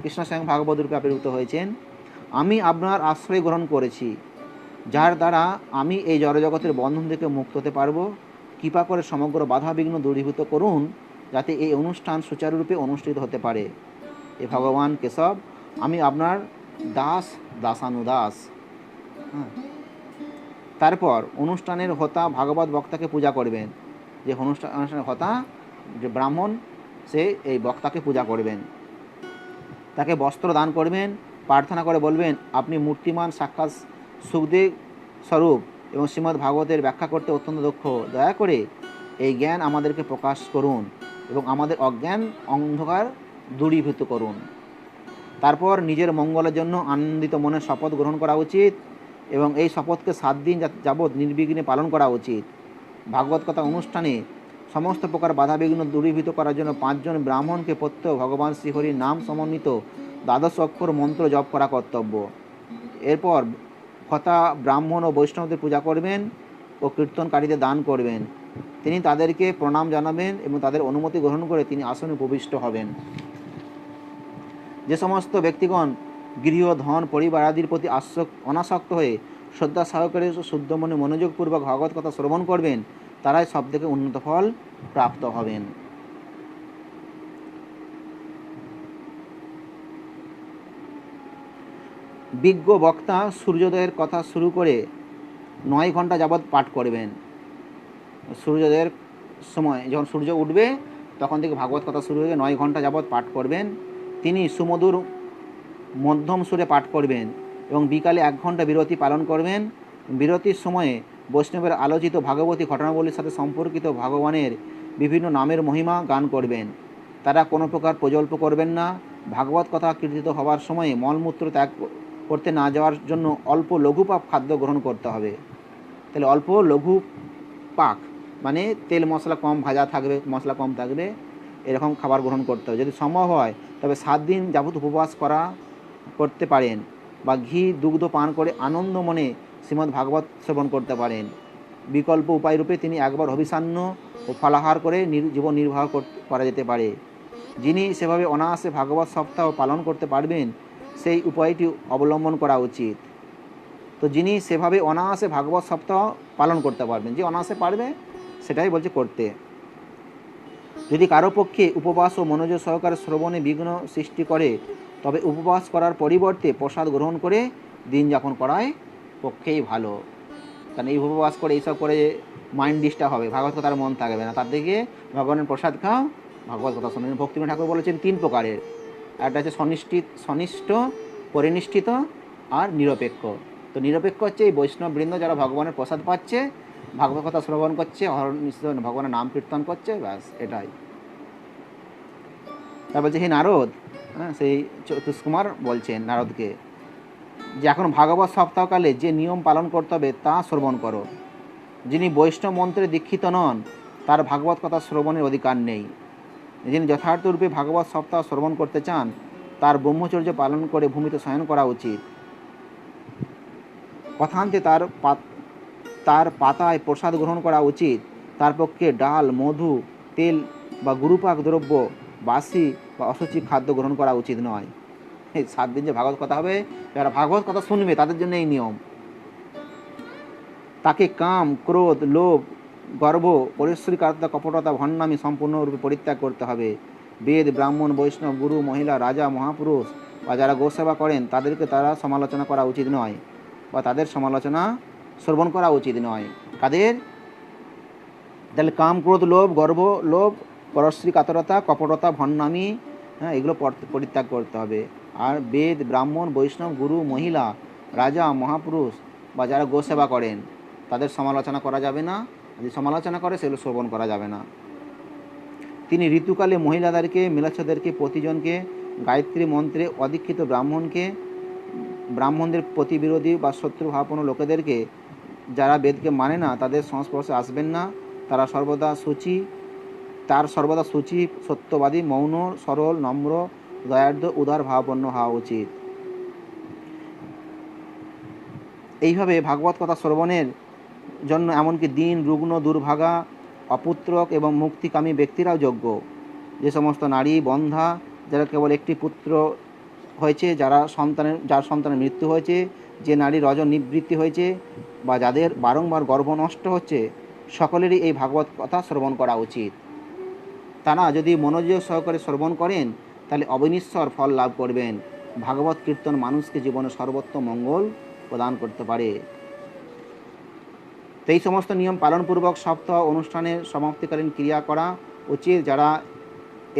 কৃষ্ণ স্বয়ং ভাগবত রূপে আবির্ভূত হয়েছেন। আমি আপনার আশ্রয় গ্রহণ করেছি, যার দ্বারা আমি এই জড়জগতের বন্ধন থেকে মুক্ত হতে পারব। কৃপা করে সমগ্র বাধা বিঘ্ন দূরীভূত করুন, যাতে এই অনুষ্ঠান সুচারুরূপে অনুষ্ঠিত হতে পারে। এ ভগবান কেশব, আমি আপনার দাস, দাসানুদাস। তারপর অনুষ্ঠানের হোতা ভাগবত বক্তাকে পূজা করবেন। যে অনুষ্ঠানের হোতা, যে ব্রাহ্মণ, সে এই বক্তাকে পূজা করবেন, তাকে বস্ত্র দান করবেন, প্রার্থনা করে বলবেন, আপনি মূর্তিমান সাক্ষাৎ সুখদেব স্বরূপ এবং শ্রীমদ্ ভাগবতের ব্যাখ্যা করতে অত্যন্ত দক্ষ, দয়া করে এই জ্ঞান আমাদেরকে প্রকাশ করুন এবং আমাদের অজ্ঞান অন্ধকার দূরীভূত করুন। তারপর নিজের মঙ্গলের জন্য আনন্দিত মনে শপথ গ্রহণ করা উচিত এবং এই শপথকে 7 দিন যাবৎ নির্বিঘ্নে পালন করা উচিত। ভাগবত কথা অনুষ্ঠানে সমস্ত প্রকার বাধাবিঘ্ন দূরীভূত করার জন্য 5 জন ব্রাহ্মণকে প্রত্যহ ভগবান শ্রীহরির নাম সমন্বিত 12 অক্ষর মন্ত্র জপ করা কর্তব্য। এরপর হতা ব্রাহ্মণ ও বৈষ্ণবদের পূজা করবেন ও কীর্তনকারীদের দান করবেন। তিনি তাদেরকে প্রণাম জানাবেন এবং তাদের অনুমতি গ্রহণ করে তিনি আসনে উপবিষ্ট হবেন। যে সমস্ত ব্যক্তিগণ গৃহ, ধন, পরিবার আদির প্রতি অনাসক্ত হয়ে শ্রদ্ধা সহকারে শুদ্ধ মনে মনোযোগপূর্বক ভাগবত কথা শ্রবণ করবেন, তারাই সব থেকে উন্নত ফল প্রাপ্ত হবেন। বিজ্ঞ বক্তা সূর্যোদয়ের কথা শুরু করে 9 ঘন্টা যাবৎ পাঠ করবেন। সূর্যোদয়ের সময় যখন সূর্য উঠবে তখন থেকে ভাগবত কথা শুরু হয়ে 9 ঘন্টা যাবৎ পাঠ করবেন। তিনি সুমধুর মধ্যম সুরে পাঠ করবেন এবং বিকালে 1 ঘন্টা বিরতি পালন করবেন। বিরতির সময়ে বৈষ্ণবের আলোচিত ভাগবতী ঘটনাবলীর সাথে সম্পর্কিত ভগবানের বিভিন্ন নামের মহিমা গান করবেন। তারা কোনো প্রকার প্রজল্প করবেন না। ভাগবত কথা কীর্তিত হওয়ার সময়ে মলমূত্র ত্যাগ করতে না যাওয়ার জন্য অল্প লঘুপাক খাদ্য গ্রহণ করতে হবে। তাহলে অল্প লঘু পাক মানে তেল মশলা কম ভাজা থাকবে, মশলা কম থাকবে, এরকম খাবার গ্রহণ করতে হবে। যদি সম্ভব হয় তবে 7 দিন যাবত উপবাস করতে পারেন বা ঘি দুগ্ধ পান করে আনন্দ মনে শ্রীমদ্ ভাগবত শ্রবণ করতে পারেন। বিকল্প উপায়রূপে তিনি একবার অভিসান্ন ও ফলাহার করে জীবন নির্বাহ করা যেতে পারে। যিনি সেভাবে অনায়াসে ভাগবত সপ্তাহ পালন করতে পারবেন সেই উপায়টি অবলম্বন করা উচিত। তো যিনি সেভাবে অনায়াসে ভাগবত সপ্তাহ পালন করতে পারবেন, যে অনায়াসে পারবে সেটাই বলছে করতে। যদি কারো পক্ষে উপবাস ও মনোযোগ সহকারে শ্রবণে বিঘ্ন সৃষ্টি করে তবে উপবাস করার পরিবর্তে প্রসাদ গ্রহণ করে দিন যাপন করাই পক্ষেই ভালো। কারণ এই উপবাস করে এইসব করে মাইন্ড ডিস্টার্ব হবে, ভাগবত কথার মন থাকবে না। তার দিকে ভগবানের প্রসাদ খাও, ভাগবত কথা শোনেন। ভক্তিবিনোদ ঠাকুর বলেছেন 3 প্রকারের, একটা হচ্ছে সনিষ্ঠ, পরিনিষ্ঠিত আর নিরপেক্ষ। তো নিরপেক্ষ হচ্ছে এই বৈষ্ণববৃন্দ যারা ভগবানের প্রসাদ পাচ্ছে, ভাগবত কথা শ্রবণ করছে, ভগবানের নাম কীর্তন করছে, ব্যাস এটাই। তারপর বলছে হে নারদ, সেই চতুষ্কুমার বলছেন নারদকে যে এখন ভাগবত সপ্তাহকালে যে নিয়ম পালন করতে হবে তা শ্রবণ করো। যিনি বৈষ্ণব মন্ত্রে দীক্ষিত নন তার ভাগবত কথা শ্রবণের অধিকার নেই। যিনি যথার্থরূপে ভাগবত সপ্তাহ শ্রবণ করতে চান তার ব্রহ্মচর্য পালন করে ভূমিতে শয়ন করা উচিত। কথান্তে তার পাতায় প্রসাদ গ্রহণ করা উচিত। তার পক্ষে ডাল, মধু, তেল বা গুরুপাক দ্রব্য, বাসি বা অসুচি খাদ্য গ্রহণ করা উচিত নয়। এই 7 দিন যে ভাগবত কথা হবে, যারা ভাগবত কথা শুনবে তাদের জন্য এই নিয়ম। তাকে কাম, ক্রোধ, লোভ, গর্ব, পরিশ্রীকারতা, কপটতা, ভণ্ডামি সম্পূর্ণরূপে পরিত্যাগ করতে হবে। বেদ, ব্রাহ্মণ, বৈষ্ণব, গুরু, মহিলা, রাজা, মহাপুরুষ বা যারা গোসেবা করেন তাদেরকে তারা সমালোচনা করা উচিত নয় বা তাদের সমালোচনা শ্রবণ করা উচিত নয়। কাদের? তাহলে কাম, ক্রোধ, লোভ, গর্ব, লোভ, পরশ্রী কাতরতা, কপটতা, ভণ্ডামি, এগুলো পরিত্যাগ করতে হবে। আর বেদ, ব্রাহ্মণ, বৈষ্ণব, গুরু, মহিলা, রাজা, মহাপুরুষ বা যারা গোসেবা করেন তাদের সমালোচনা করা যাবে না। যদি সমালোচনা করে সেগুলো শ্রবণ করা যাবে না। তিনি ঋতুকালে মহিলাদেরকে, মিলাচ্ছদেরকে, প্রতিজনকে, গায়ত্রী মন্ত্রে অদীক্ষিত ব্রাহ্মণদের প্রতিবিরোধী বা শত্রুভাবাপন্ন লোকেদেরকে, যারা বেদকে মানে না তাদের সংস্পর্শে আসবেন না। তার সর্বদা সূচি, সত্যবাদী, মৌন, সরল, নম্র, দয়ার্দ্র, উদার ভাবাপন্ন হওয়া উচিত। এইভাবে ভাগবত কথা শ্রবণের জন্য এমনকি দীন, রুগ্ন, দুর্ভাগা, অপুত্রক এবং মুক্তিকামী ব্যক্তিরাও যোগ্য। যে সমস্ত নারী, বন্ধা, যারা কেবল একটি পুত্র হয়েছে, যার সন্তানের মৃত্যু হয়েছে, যে নারী রজন নিবৃত্তি হয়েছে বা যাদের বারংবার গর্ভ নষ্ট হচ্ছে, সকলেরই এই ভাগবত কথা শ্রবণ করা উচিত। তারা যদি মনোযোগ সহকারে শ্রবণ করেন তাহলে অবিনশ্বর ফল লাভ করবেন। ভাগবত কীর্তন মানুষকে জীবনে সর্বোত্তম মঙ্গল প্রদান করতে পারে। তো এই সমস্ত নিয়ম পালনপূর্বক সপ্তাহ অনুষ্ঠানের সমাপ্তিকালীন ক্রিয়া করা উচিত। যারা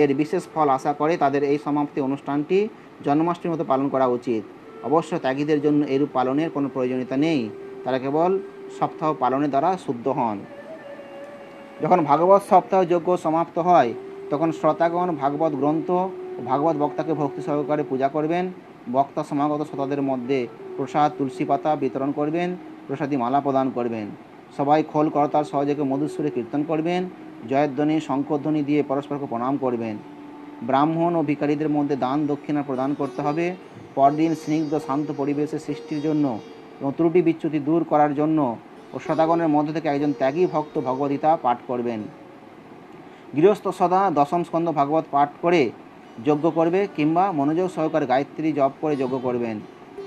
এর বিশেষ ফল আশা করে তাদের এই সমাপ্তি অনুষ্ঠানটি জন্মাষ্টমীর মতো পালন করা উচিত। অবশ্য ত্যাগীদের জন্য এরূপ পালনের কোনো প্রয়োজনীয়তা নেই, তারা কেবল সপ্তাহ পালনের দ্বারা শুদ্ধ হন। যখন ভাগবত সপ্তাহ যজ্ঞ সমাপ্ত হয় তখন শ্রোতাগণ ভাগবত গ্রন্থ ও ভাগবত বক্তাকে ভক্তি সহকারে পূজা করবেন। বক্তা সমাগত শ্রোতাদের মধ্যে প্রসাদ, তুলসী পাতা বিতরণ করবেন, প্রসাদী মালা প্রদান করবেন। সবাই খোল করতার সহযোগে মধুসূরে কীর্তন করবেন, জয়ধ্বনি, শঙ্খধ্বনি দিয়ে পরস্পরকে প্রণাম করবেন। ব্রাহ্মণ ও ভিখারীদের মধ্যে দান দক্ষিণা প্রদান করতে হবে। পরদিন স্নিগ্ধ শান্ত পরিবেশের সৃষ্টির জন্য এবং ত্রুটি বিচ্যুতি দূর করার জন্য ও শ্রোতাগণের মধ্য থেকে একজন ত্যাগী ভক্ত ভগবদ্গীতা পাঠ করবেন। গৃহস্থ সদা 10ম স্কন্ধ ভাগবত পাঠ করে যজ্ঞ করবে কিংবা মনোযোগ সহকারে গায়ত্রী জপ করে যজ্ঞ করবেন।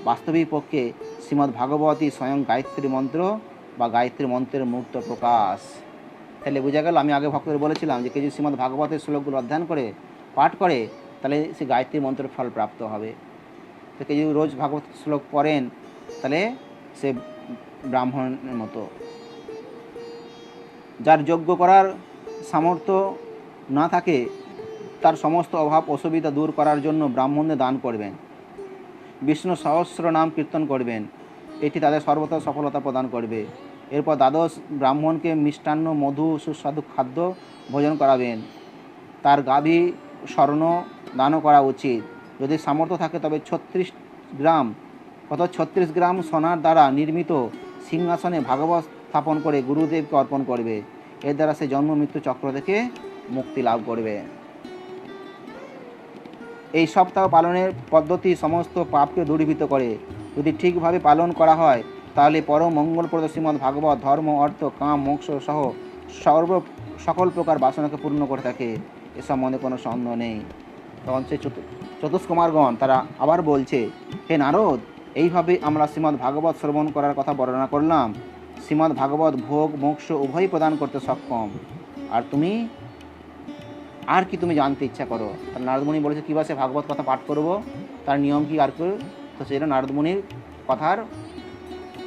বাস্তবিক পক্ষে শ্রীমদ্ ভাগবতী স্বয়ং গায়ত্রী মন্ত্র বা গায়ত্রী মন্ত্রের মূর্ত প্রকাশ। তাহলে বোঝা গেল, আমি আগে ভক্তদের বলেছিলাম যে কেউ যদি শ্রীমদ্ ভাগবতের শ্লোকগুলো অধ্যয়ন করে পাঠ করে তাহলে সে গায়ত্রী মন্ত্রের ফল প্রাপ্ত হবে। তো কেউ যদি রোজ ভাগবত শ্লোক পড়েন তাহলে সে ব্রাহ্মণের মতো। যার যজ্ঞ করার সামর্থ্য না থাকে তার সমস্ত অভাব অসুবিধা দূর করার জন্য ব্রাহ্মণদের দান করবেন, বিষ্ণু সহস্র নাম কীর্তন করবেন, এটি তাদের সর্বদা সফলতা প্রদান করবে। এরপর দ্বাদশ ব্রাহ্মণকে মিষ্টান্ন মধু সুস্বাদু খাদ্য ভোজন করাবেন, তার গাভী স্বর্ণ দানও করা উচিত। যদি সামর্থ্য থাকে তবে 36 গ্রাম সোনার দ্বারা নির্মিত সিংহাসনে ভাগবত স্থাপন করে গুরুদেবকে অর্পণ করবে। এর দ্বারা সে জন্ম মৃত্যু চক্র থেকে মুক্তি লাভ করবে। এই সপ্তাহ পালনের পদ্ধতি সমস্ত পাপকে দূরীভূত করে। যদি ঠিকভাবে পালন করা হয় তাহলে পরম মঙ্গলপ্রদ শ্রীমদ্ ভাগবত ধর্ম অর্থ কাম মোক্ষ সহ সকল প্রকার বাসনাকে পূর্ণ করে থাকে, এ সম্বন্ধে কোনো সন্দেহ নেই। তখন সে চতুষ্কুমারগণ তারা আবার বলছে, হে নারদ, এইভাবে আমরা শ্রীমদ্ ভাগবত শ্রবণ করার কথা বর্ণনা করলাম। শ্রীমদ্ ভাগবত ভোগ মোক্ষ উভয়ই প্রদান করতে সক্ষম, আর কি তুমি জানতে ইচ্ছা করো? নারদমুনি বলেছে, কী বা সে ভাগবত কথা পাঠ করব, তার নিয়ম কি আর কি? তো সেটা নারদমুনির কথার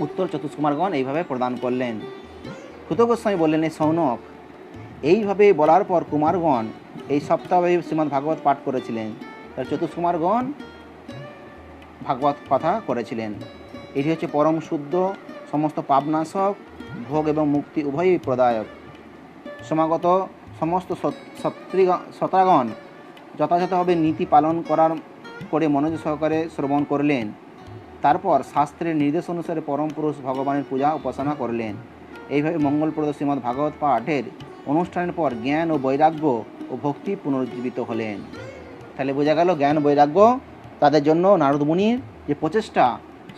উত্তর চতুষ্কুমারগণ এইভাবে প্রদান করলেন। সুত গোস্বামী বললেন, এই সৌনক, এইভাবে বলার পর কুমারগণ এই সপ্তাহে শ্রীমদ্ ভাগবত পাঠ করেছিলেন। তার চতুষ্কুমারগণ ভাগবত কথা করেছিলেন। এটি হচ্ছে পরম শুদ্ধ, সমস্ত পাপনাশক, ভোগ এবং মুক্তি উভয়ই প্রদায়ক। সমাগত সমস্ত শ্রোতাগণ যথাযথভাবে নীতি পালন করে মনোযোগ সহকারে শ্রবণ করলেন। তারপর শাস্ত্রের নির্দেশ অনুসারে পরম পুরুষ ভগবানের পূজা উপাসনা করলেন। এইভাবে মঙ্গলপ্রদ শ্রীমদ্ ভাগবত পাঠের অনুষ্ঠানের পর জ্ঞান ও বৈরাগ্য ও ভক্তি পুনরুজ্জীবিত হলেন। তাহলে বোঝা গেল জ্ঞান বৈরাগ্য তাদের জন্য নারদমুনির যে প্রচেষ্টা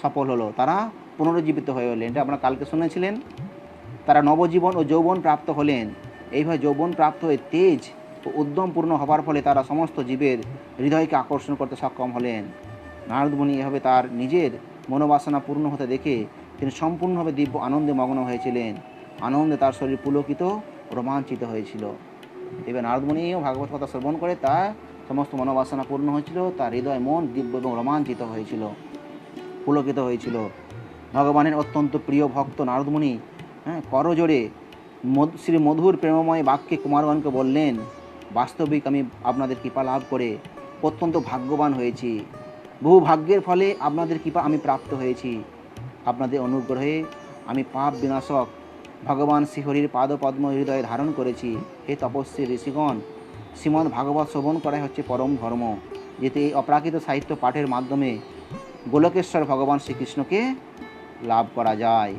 সফল হলো, তারা পুনরুজ্জীবিত হয়ে হলেন। এটা আপনারা কালকে শুনেছিলেন। তারা নবজীবন ও যৌবন প্রাপ্ত হলেন। এইভাবে যৌবন প্রাপ্ত হয়ে তেজ ও উদ্যমপূর্ণ হবার ফলে তারা সমস্ত জীবের হৃদয়কে আকর্ষণ করতে সক্ষম হলেন। নারদমুনি এভাবে তার নিজের মনোবাসনা পূর্ণ হতে দেখে তিনি সম্পূর্ণভাবে দিব্য আনন্দে মগ্ন হয়েছিলেন। আনন্দে তার শরীর পুলকিত রোমাঞ্চিত হয়েছিল। এবার নারদমুনিও ভাগবত কথা শ্রবণ করে তার সমস্ত মনোবাসনা পূর্ণ হয়েছিল, তার হৃদয় মন দিব্য এবং রোমাঞ্চিত হয়েছিল, পুলকিত হয়েছিল। ভগবানের অত্যন্ত প্রিয় ভক্ত নারদমুনি করজোড়ে শ্রী মধুর প্রেমময় বাক্যে কুমারগণকে বললেন, বাস্তবিক আমি আপনাদের কৃপা লাভ করে অত্যন্ত ভাগ্যবান হয়েছি। বহু ভাগ্যের ফলে আপনাদের কৃপা আমি প্রাপ্ত হয়েছি। আপনাদের অনুগ্রহে আমি পাপ বিনাশক ভগবান শ্রীহরির পাদপদ্ম হৃদয়ে ধারণ করেছি। হে তপস্বী ঋষিগণ, শ্রীমদ্ ভাগবত শ্রবণ করাই হচ্ছে পরম ধর্ম, যেতে এই অপ্রাকৃত সাহিত্য পাঠের মাধ্যমে গোলকেশ্বর ভগবান শ্রীকৃষ্ণকে লাভ করা যায়।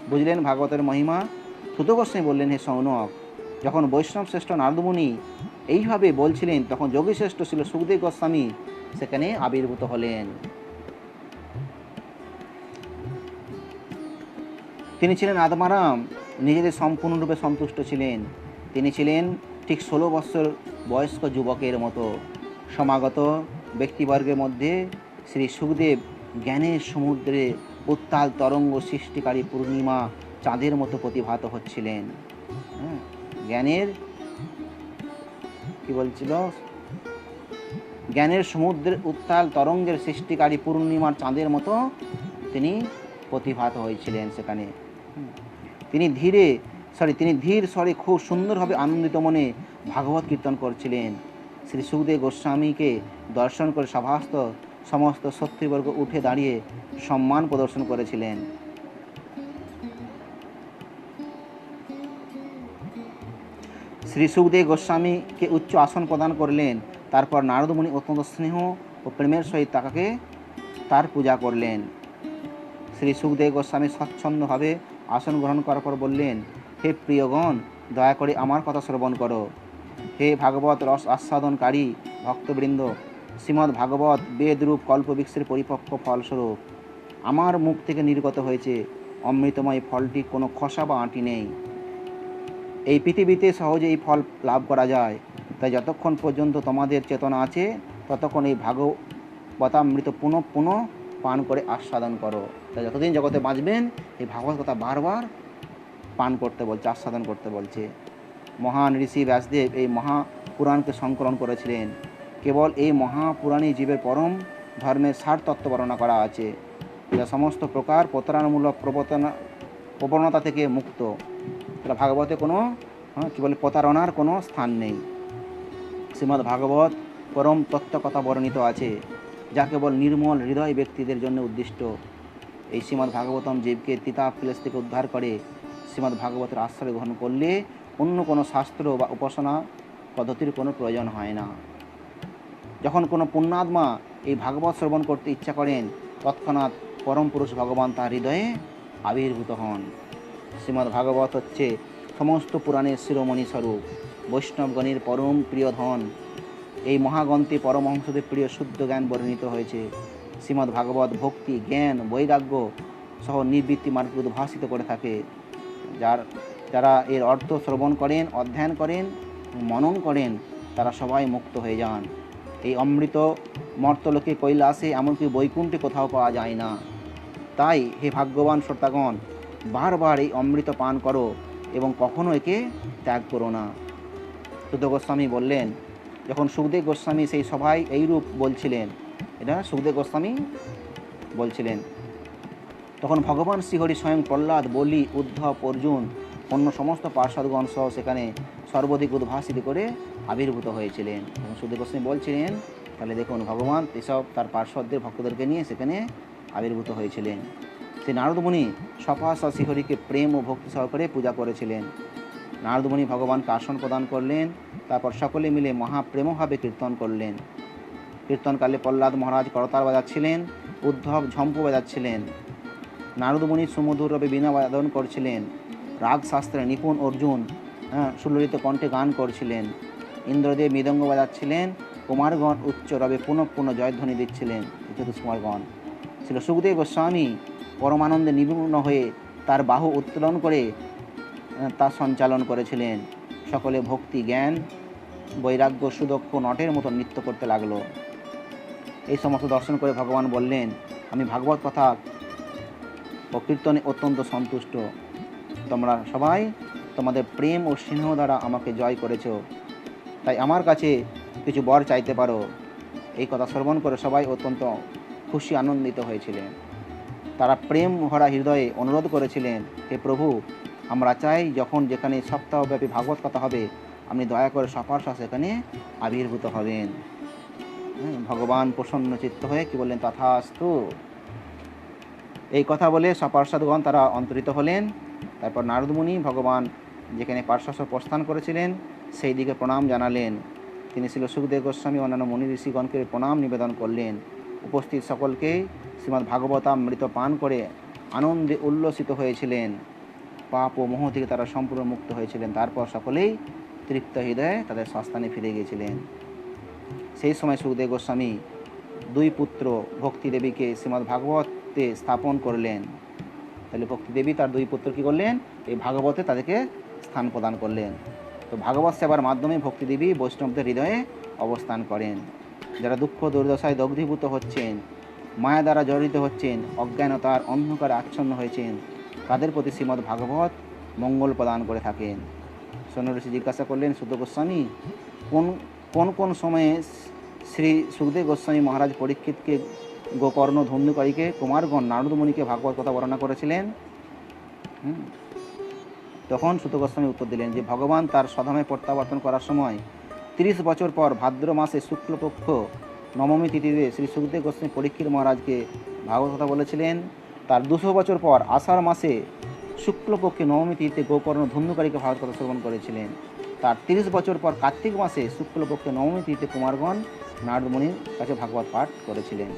বুঝলেন ভাগবতের মহিমা? সুত গোস্বামী বললেন, হে সৌনক, যখন বৈষ্ণব শ্রেষ্ঠ নারদমুনি এইভাবে বলছিলেন তখন যোগী শ্রেষ্ঠ ছিল সুখদেব গোস্বামী সেখানে আবির্ভূত হলেন। তিনি ছিলেন আত্মারাম, নিজেদের সম্পূর্ণরূপে সন্তুষ্ট ছিলেন। তিনি ছিলেন ঠিক 16 বৎসর বয়স্ক যুবকের মতো। সমাগত ব্যক্তিবর্গের মধ্যে শ্রী সুখদেব জ্ঞানের সমুদ্রে উত্তাল তরঙ্গ সৃষ্টিকারী পূর্ণিমা চাঁদের মতো প্রতিভাত হচ্ছিলেন। জ্ঞানের জ্ঞানের সমুদ্রের উত্তাল তরঙ্গের সৃষ্টিকারী পূর্ণিমার চাঁদের মতো তিনি প্রতিভাত হয়েছিলেন সেখানে। তিনি ধীর স্বরে খুব সুন্দরভাবে আনন্দিত মনে ভাগবত কীর্তন করছিলেন। শ্রী সুখদেব গোস্বামীকে দর্শন করে সভাস্থ সমস্ত সত্যিবর্গ উঠে দাঁড়িয়ে সম্মান প্রদর্শন করেছিলেন। শ্রী সুখদেব গোস্বামীকে উচ্চ আসন প্রদান করলেন। তারপর নারদমুনি অত্যন্ত স্নেহ ও প্রেমের সহিত তাকে তার পূজা করলেন। শ্রী সুখদেব গোস্বামী স্বচ্ছন্দভাবে আসন গ্রহণ করার পর বললেন, হে প্রিয়গণ, দয়া করে আমার কথা শ্রবণ করো। হে ভাগবত রস আস্বাদনকারী ভক্তবৃন্দ, শ্রীমদ্ ভাগবত বেদরূপ কল্পবৃক্ষের পরিপক্ক ফলস্বরূপ আমার মুখ থেকে নির্গত হয়েছে। অমৃতময় ফলটি কোনো খসা বা আঁটি নেই। এই পৃথিবীতে সহজে এই ফল লাভ করা যায়। তাই যতক্ষণ পর্যন্ত তোমাদের চেতনা আছে ততক্ষণ এই ভাগবতামৃত পুনঃ পুনঃ পান করে আস্বাদন করো। তাই যতদিন জগতে বাঁচবেন এই ভাগবত কথা বারবার পান করতে বলছে, আস্বাদন করতে বলছে। মহান ঋষি ব্যাসদেব এই মহাপুরাণকে সংকলন করেছিলেন। কেবল এই মহাপুরাণে জীবের পরম ধর্মের সার তত্ত্ব বর্ণনা করা আছে, যা সমস্ত প্রকার প্রতারণামূলক প্রবণতা থেকে মুক্ত। তাহলে ভাগবতে কোনো কী বলে প্রতারণার কোনো স্থান নেই। শ্রীমদ্ ভাগবত পরম তত্ত্ব কথা বর্ণিত আছে, যা কেবল নির্মল হৃদয় ব্যক্তিদের জন্য উদ্দিষ্ট। এই শ্রীমদ্ ভাগবতম জীবকে তিতাব ক্লেশ থেকে উদ্ধার করে। শ্রীমদ্ ভাগবতের আশ্রয় গ্রহণ করলে অন্য কোনো শাস্ত্র বা উপাসনা পদ্ধতির কোনো প্রয়োজন হয় না। যখন কোনো পুণ্যাত্মা এই ভাগবত শ্রবণ করতে ইচ্ছা করেন, তৎক্ষণাৎ পরম পুরুষ ভগবান তার হৃদয়ে আবির্ভূত হন। শ্রীমদ্ ভাগবত হচ্ছে সমস্ত পুরাণের শিরোমণি স্বরূপ, বৈষ্ণবগণের পরম প্রিয় ধন। এই মহাগ্রন্থে পরমহংসদের প্রিয় শুদ্ধ জ্ঞান বর্ণিত হয়েছে। শ্রীমদ্ ভাগবত ভক্তি, জ্ঞান, বৈরাগ্য সহ নিবৃত্তি মার্গ উদ্ভাসিত করে থাকে। যারা এর অর্থ শ্রবণ করেন, অধ্যয়ন করেন, মনন করেন, তারা সবাই মুক্ত হয়ে যান। এই অমৃত মর্তলোকে, কৈলাসে, এমনকি বৈকুণ্ঠে কোথাও পাওয়া যায় না। তাই হে ভাগ্যবান শ্রোতাগণ, বারবার এই অমৃত পান করো এবং কখনো একে ত্যাগ করো না। সুত গোস্বামী বললেন, যখন সুখদেব গোস্বামী সেই সভায় এইরূপ বলছিলেন, এটা সুখদেব গোস্বামী বলছিলেন, তখন ভগবান শ্রীহরি স্বয়ং প্রহ্লাদ, বলি, উদ্ধব, অর্জুন, অন্য সমস্ত পার্শ্বদগণ সহ সেখানে সর্বাধিক উদ্ভাসিত করে আবির্ভূত হয়েছিলেন। এবং সুখদেব গোস্বামী বলছিলেন, তাহলে দেখুন ভগবান এসব তার পার্শ্বদের ভক্তদেরকে নিয়ে সেখানে আবির্ভূত হয়েছিলেন। সেই নারদমুনি সপাসা শ্রীহরিকে প্রেম ও ভক্তি সহকারে পূজা করেছিলেন। নারদমুনি ভগবানকে আসন প্রদান করলেন, তারপর সকলে মিলে মহাপ্রেমভাবে কীর্তন করলেন। কীর্তনকালে প্রহ্লাদ মহারাজ করতাল বাজাচ্ছিলেন, উদ্ধব ঝম্পু বাজাচ্ছিলেন, নারদমুনি সুমধুরভাবে বীণা বাদন করছিলেন, রাগ শাস্ত্রে নিপুণ অর্জুন সুললিত কণ্ঠে গান করছিলেন, ইন্দ্রদেব মৃদঙ্গ বাজাচ্ছিলেন, কুমারগণ উচ্চ রবে পুনঃ পুনঃ জয়ধ্বনি দিচ্ছিলেন। কুমারগণ ছিল সুখদেব গোস্বামী পরমানন্দে নিমগ্ন হয়ে তার বাহু উত্তোলন করে তা সঞ্চালন করেছিলেন। সকলে ভক্তি, জ্ঞান, বৈরাগ্য সুদক্ষ নটের মতো নৃত্য করতে লাগলো। এই সমস্ত দর্শন করে ভগবান বললেন, আমি ভাগবত কথা ও কীর্তনে অত্যন্ত সন্তুষ্ট। তোমরা সবাই তোমাদের প্রেম ও স্নেহ দ্বারা আমাকে জয় করেছ, তাই আমার কাছে কিছু বর চাইতে পারো। এই কথা শ্রবণ করে সবাই অত্যন্ত খুশি, আনন্দিত হয়েছিলেন। তারা প্রেম ভরা হৃদয়ে অনুরোধ করেছিলেন, হে প্রভু, আমরা চাই যখন যেখানে সপ্তাহব্যাপী ভাগবত কথা হবে, আপনি দয়া করে সপার্ষা সেখানে আবির্ভূত হবেন। ভগবান প্রসন্ন চিত্ত হয়ে কি বললেন, তথাস্তু। এই কথা বলে সপার্ষদগণ তারা অন্তরিত হলেন। তারপর নারদমুনি ভগবান যেখানে পার্শ্বস্ব প্রস্থান করেছিলেন সেই দিকে প্রণাম জানালেন। তিনি ছিল সুখদেব গোস্বামী অন্যান্য মুনি ঋষিগণকে প্রণাম নিবেদন করলেন। উপস্থিত সকলকে শ্রীমদ্ ভাগবতামৃত পান করে আনন্দে উল্লসিত হয়েছিলেন। পাপ ও মোহ থেকে তারা সম্পূর্ণ মুক্ত হয়েছিলেন। তারপর সকলেই তৃপ্ত হৃদয়ে তাদের স্বস্থানে ফিরে গিয়েছিলেন। সেই সময় সুখদেব গোস্বামী দুই পুত্র ভক্তিদেবীকে শ্রীমদ্ ভাগবতে স্থাপন করলেন। তাহলে ভক্তিদেবী তার দুই পুত্র কী করলেন, এই ভাগবতে তাদেরকে স্থান প্রদান করলেন। তো ভাগবত সেবার মাধ্যমে ভক্তিদেবী বৈষ্ণবদের হৃদয়ে অবস্থান করেন। যারা দুঃখ দুর্দশায় দগ্ধীভূত হচ্ছেন, মায়া দ্বারা জড়িত হচ্ছেন, অজ্ঞানতার অন্ধকারে আচ্ছন্ন হয়েছেন, তাদের প্রতি শ্রীমদ্ ভাগবত মঙ্গল প্রদান করে থাকেন। সৌনক ঋষি জিজ্ঞাসা করলেন, সুত গোস্বামী, কোন সময়ে শ্রী সুখদেব গোস্বামী মহারাজ পরীক্ষিতকে, গোকর্ণ, ধন্যকারীকে, কুমারগণ, নারদমুনিকে ভাগবত কথা বর্ণনা করেছিলেন? তখন সুত গোস্বামী উত্তর দিলেন যে ভগবান তার স্বধামে প্রত্যাবর্তন করার সময় 30 বছর পর ভাদ্র মাসে শুক্লপক্ষ নবমী তিথিতে শ্রী সুখদেব গোস্বামী পরীক্ষিত মহারাজকে ভাগবত কথা বলেছিলেন। তার 200 বছর পর আষাঢ় মাসে শুক্লপক্ষে নবমী তিথিতে গোকর্ণ ধন্যকারীকে ভাগবত কথা শ্রবণ করেছিলেন। তার 30 বছর পর কার্তিক মাসে শুক্লপক্ষে নবমী তিথিতে কুমারগণ নারদমুনির কাছে ভাগবত পাঠ করেছিলেন।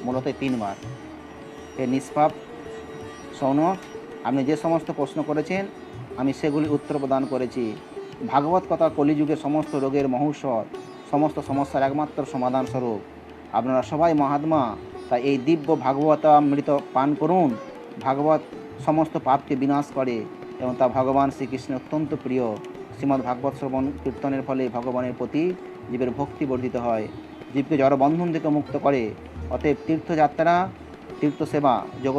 মূলত 3 বার। হে নিষ্পাপ সৌনক, আপনি যে সমস্ত প্রশ্ন করেছেন আমি সেগুলি উত্তর প্রদান করেছি। ভাগবত কথা কলিযুগের সমস্ত রোগের মহৌষধ, সমস্ত সমস্যার একমাত্র সমাধান স্বরূপ। আপনারা সবাই মহাত্মা, তাই এই দিব্য ভাগবতামৃত পান করুন। ভাগবত সমস্ত পাপকে বিনাশ করে এবং তা ভগবান শ্রীকৃষ্ণের অত্যন্ত প্রিয়। শ্রীমদ্ ভাগবত শ্রবণ কীর্তনের ফলে ভগবানের প্রতি জীবের ভক্তি বর্ধিত হয়, জীবকে জড়বন্ধন থেকে মুক্ত করে। অতএব তীর্থযাত্রা, তীর্থসেবা, যোগ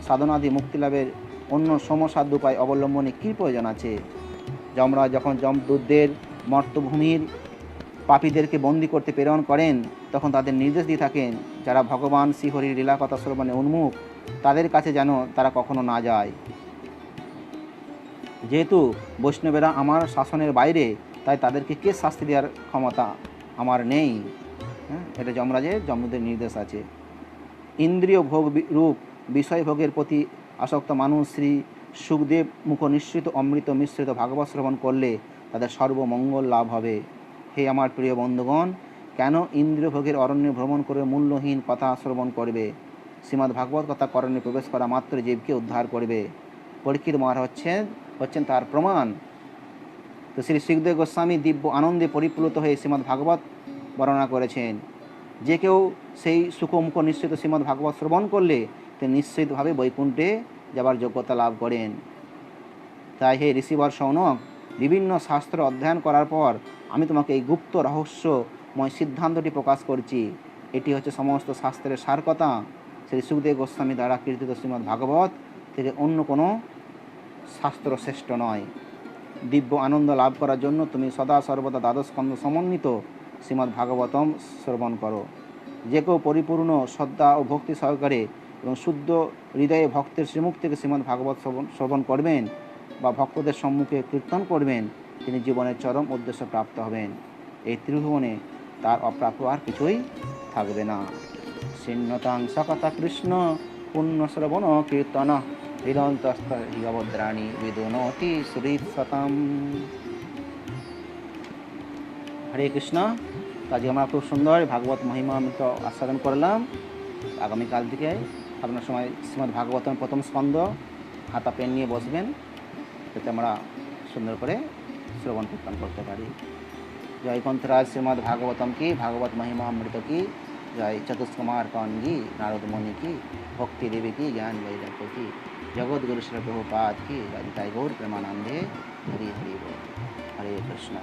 সাধনাদি মুক্তিলাভের অন্য সমসাধ্য উপায় অবলম্বনে কী প্রয়োজন আছে? যমরাজ যখন যমদূতদের মর্তভূমির পাপীদেরকে বন্দী করতে প্রেরণ করেন, তখন তাদের নির্দেশ দিয়ে থাকেন, যারা ভগবান শ্রীহরির লীলাকথা শ্রবণে উন্মুখ, তাদের কাছে যেন তারা কখনো না যায়। যেহেতু বৈষ্ণবেরা আমার শাসনের বাইরে, তাই তাদেরকে কে শাস্তি দেওয়ার ক্ষমতা আমার নেই। হ্যাঁ, এটা যমরাজের যমদূতের নির্দেশ আছে। ইন্দ্রিয় ভোগ রূপ বিষয় ভোগের প্রতি আসক্ত মানুষ শ্রী সুখদেব মুখ নিঃসৃত অমৃত মিশ্রিত ভাগবত শ্রবণ করলে তাদের সর্বমঙ্গল লাভ হবে। হে আমার প্রিয় বন্ধুগণ, কেন ইন্দ্রিয় ভোগের অরণ্যে ভ্রমণ করে মূল্যহীন কথা শ্রবণ করবে? শ্রীমদ্ ভাগবত কথা করণে প্রবেশ করা মাত্র জীবকে উদ্ধার করবে। পরীক্ষিত মহারাজ হচ্ছেন তার প্রমাণ। তো শ্রী সুখদেব গোস্বামী দিব্য আনন্দে পরিপ্লুত হয়ে শ্রীমদ্ ভাগবত বর্ণনা করেছেন। যে কেউ সেই সুখমুখ নিশ্চিত শ্রীমদ্ ভাগবত শ্রবণ করলে তিনি নিশ্চিতভাবে বৈকুণ্ঠে যাবার যোগ্যতা লাভ করেন। তাই হে ঋষিবর শৌনক, বিভিন্ন শাস্ত্র অধ্যয়ন করার পর আমি তোমাকে এই গুপ্ত রহস্যময় সিদ্ধান্তটি প্রকাশ করছি। এটি হচ্ছে সমস্ত শাস্ত্রের সার কথা। শ্রী সুখদেব গোস্বামী দ্বারা কীর্তিত শ্রীমদ্ ভাগবত থেকে অন্য কোনো শাস্ত্র শ্রেষ্ঠ নয়। দিব্য আনন্দ লাভ করার জন্য তুমি সদা সর্বদা দ্বাদশ স্কন্ধ সমন্বিত শ্রীমদ্ ভাগবতম শ্রবণ করো। যে কেউ পরিপূর্ণ শ্রদ্ধা ও ভক্তি সহকারে এবং শুদ্ধ হৃদয়ে ভক্তের শ্রীমুখ থেকে শ্রীমদ্ ভাগবত শ্রবণ করবেন বা ভক্তদের সম্মুখে কীর্তন করবেন, তিনি জীবনের চরম উদ্দেশ্য প্রাপ্ত হবেন। এই ত্রিভুবনে তার অপ্রাপ্য আর কিছুই থাকবে না। শীর্ণতাং সকতা কৃষ্ণ পুণ্যশ্রবণ কীর্তন হৃদন্তস্থ হিগভদ্রাণী বিদুনতি সুহৃৎসতাম। হরে কৃষ্ণ। আজকে আমরা খুব সুন্দর ভাগবত মহিমা অমৃত আস্বাদন করলাম। আগামীকাল থেকে আপনার সময় শ্রীমদ্ ভাগবতম প্রথম স্কন্ধ খাতা পেন নিয়ে বসবেন, যাতে আমরা সুন্দর করে শ্রবণ কীর্তন করতে পারি। জয় গ্রন্থরাজ শ্রীমদ্ ভাগবতম কি, ভাগবত মহিমা অমৃত কি, জয় চতুষ্কুমার কौनगी, नारद मुनि की, भक्ति देवी की, ज्ञान वैराग्य की, जगत गुरु श्री प्रभुपाद की, जय गौर प्रेमानंदे। हरि हरि बोल। हरे कृष्ण।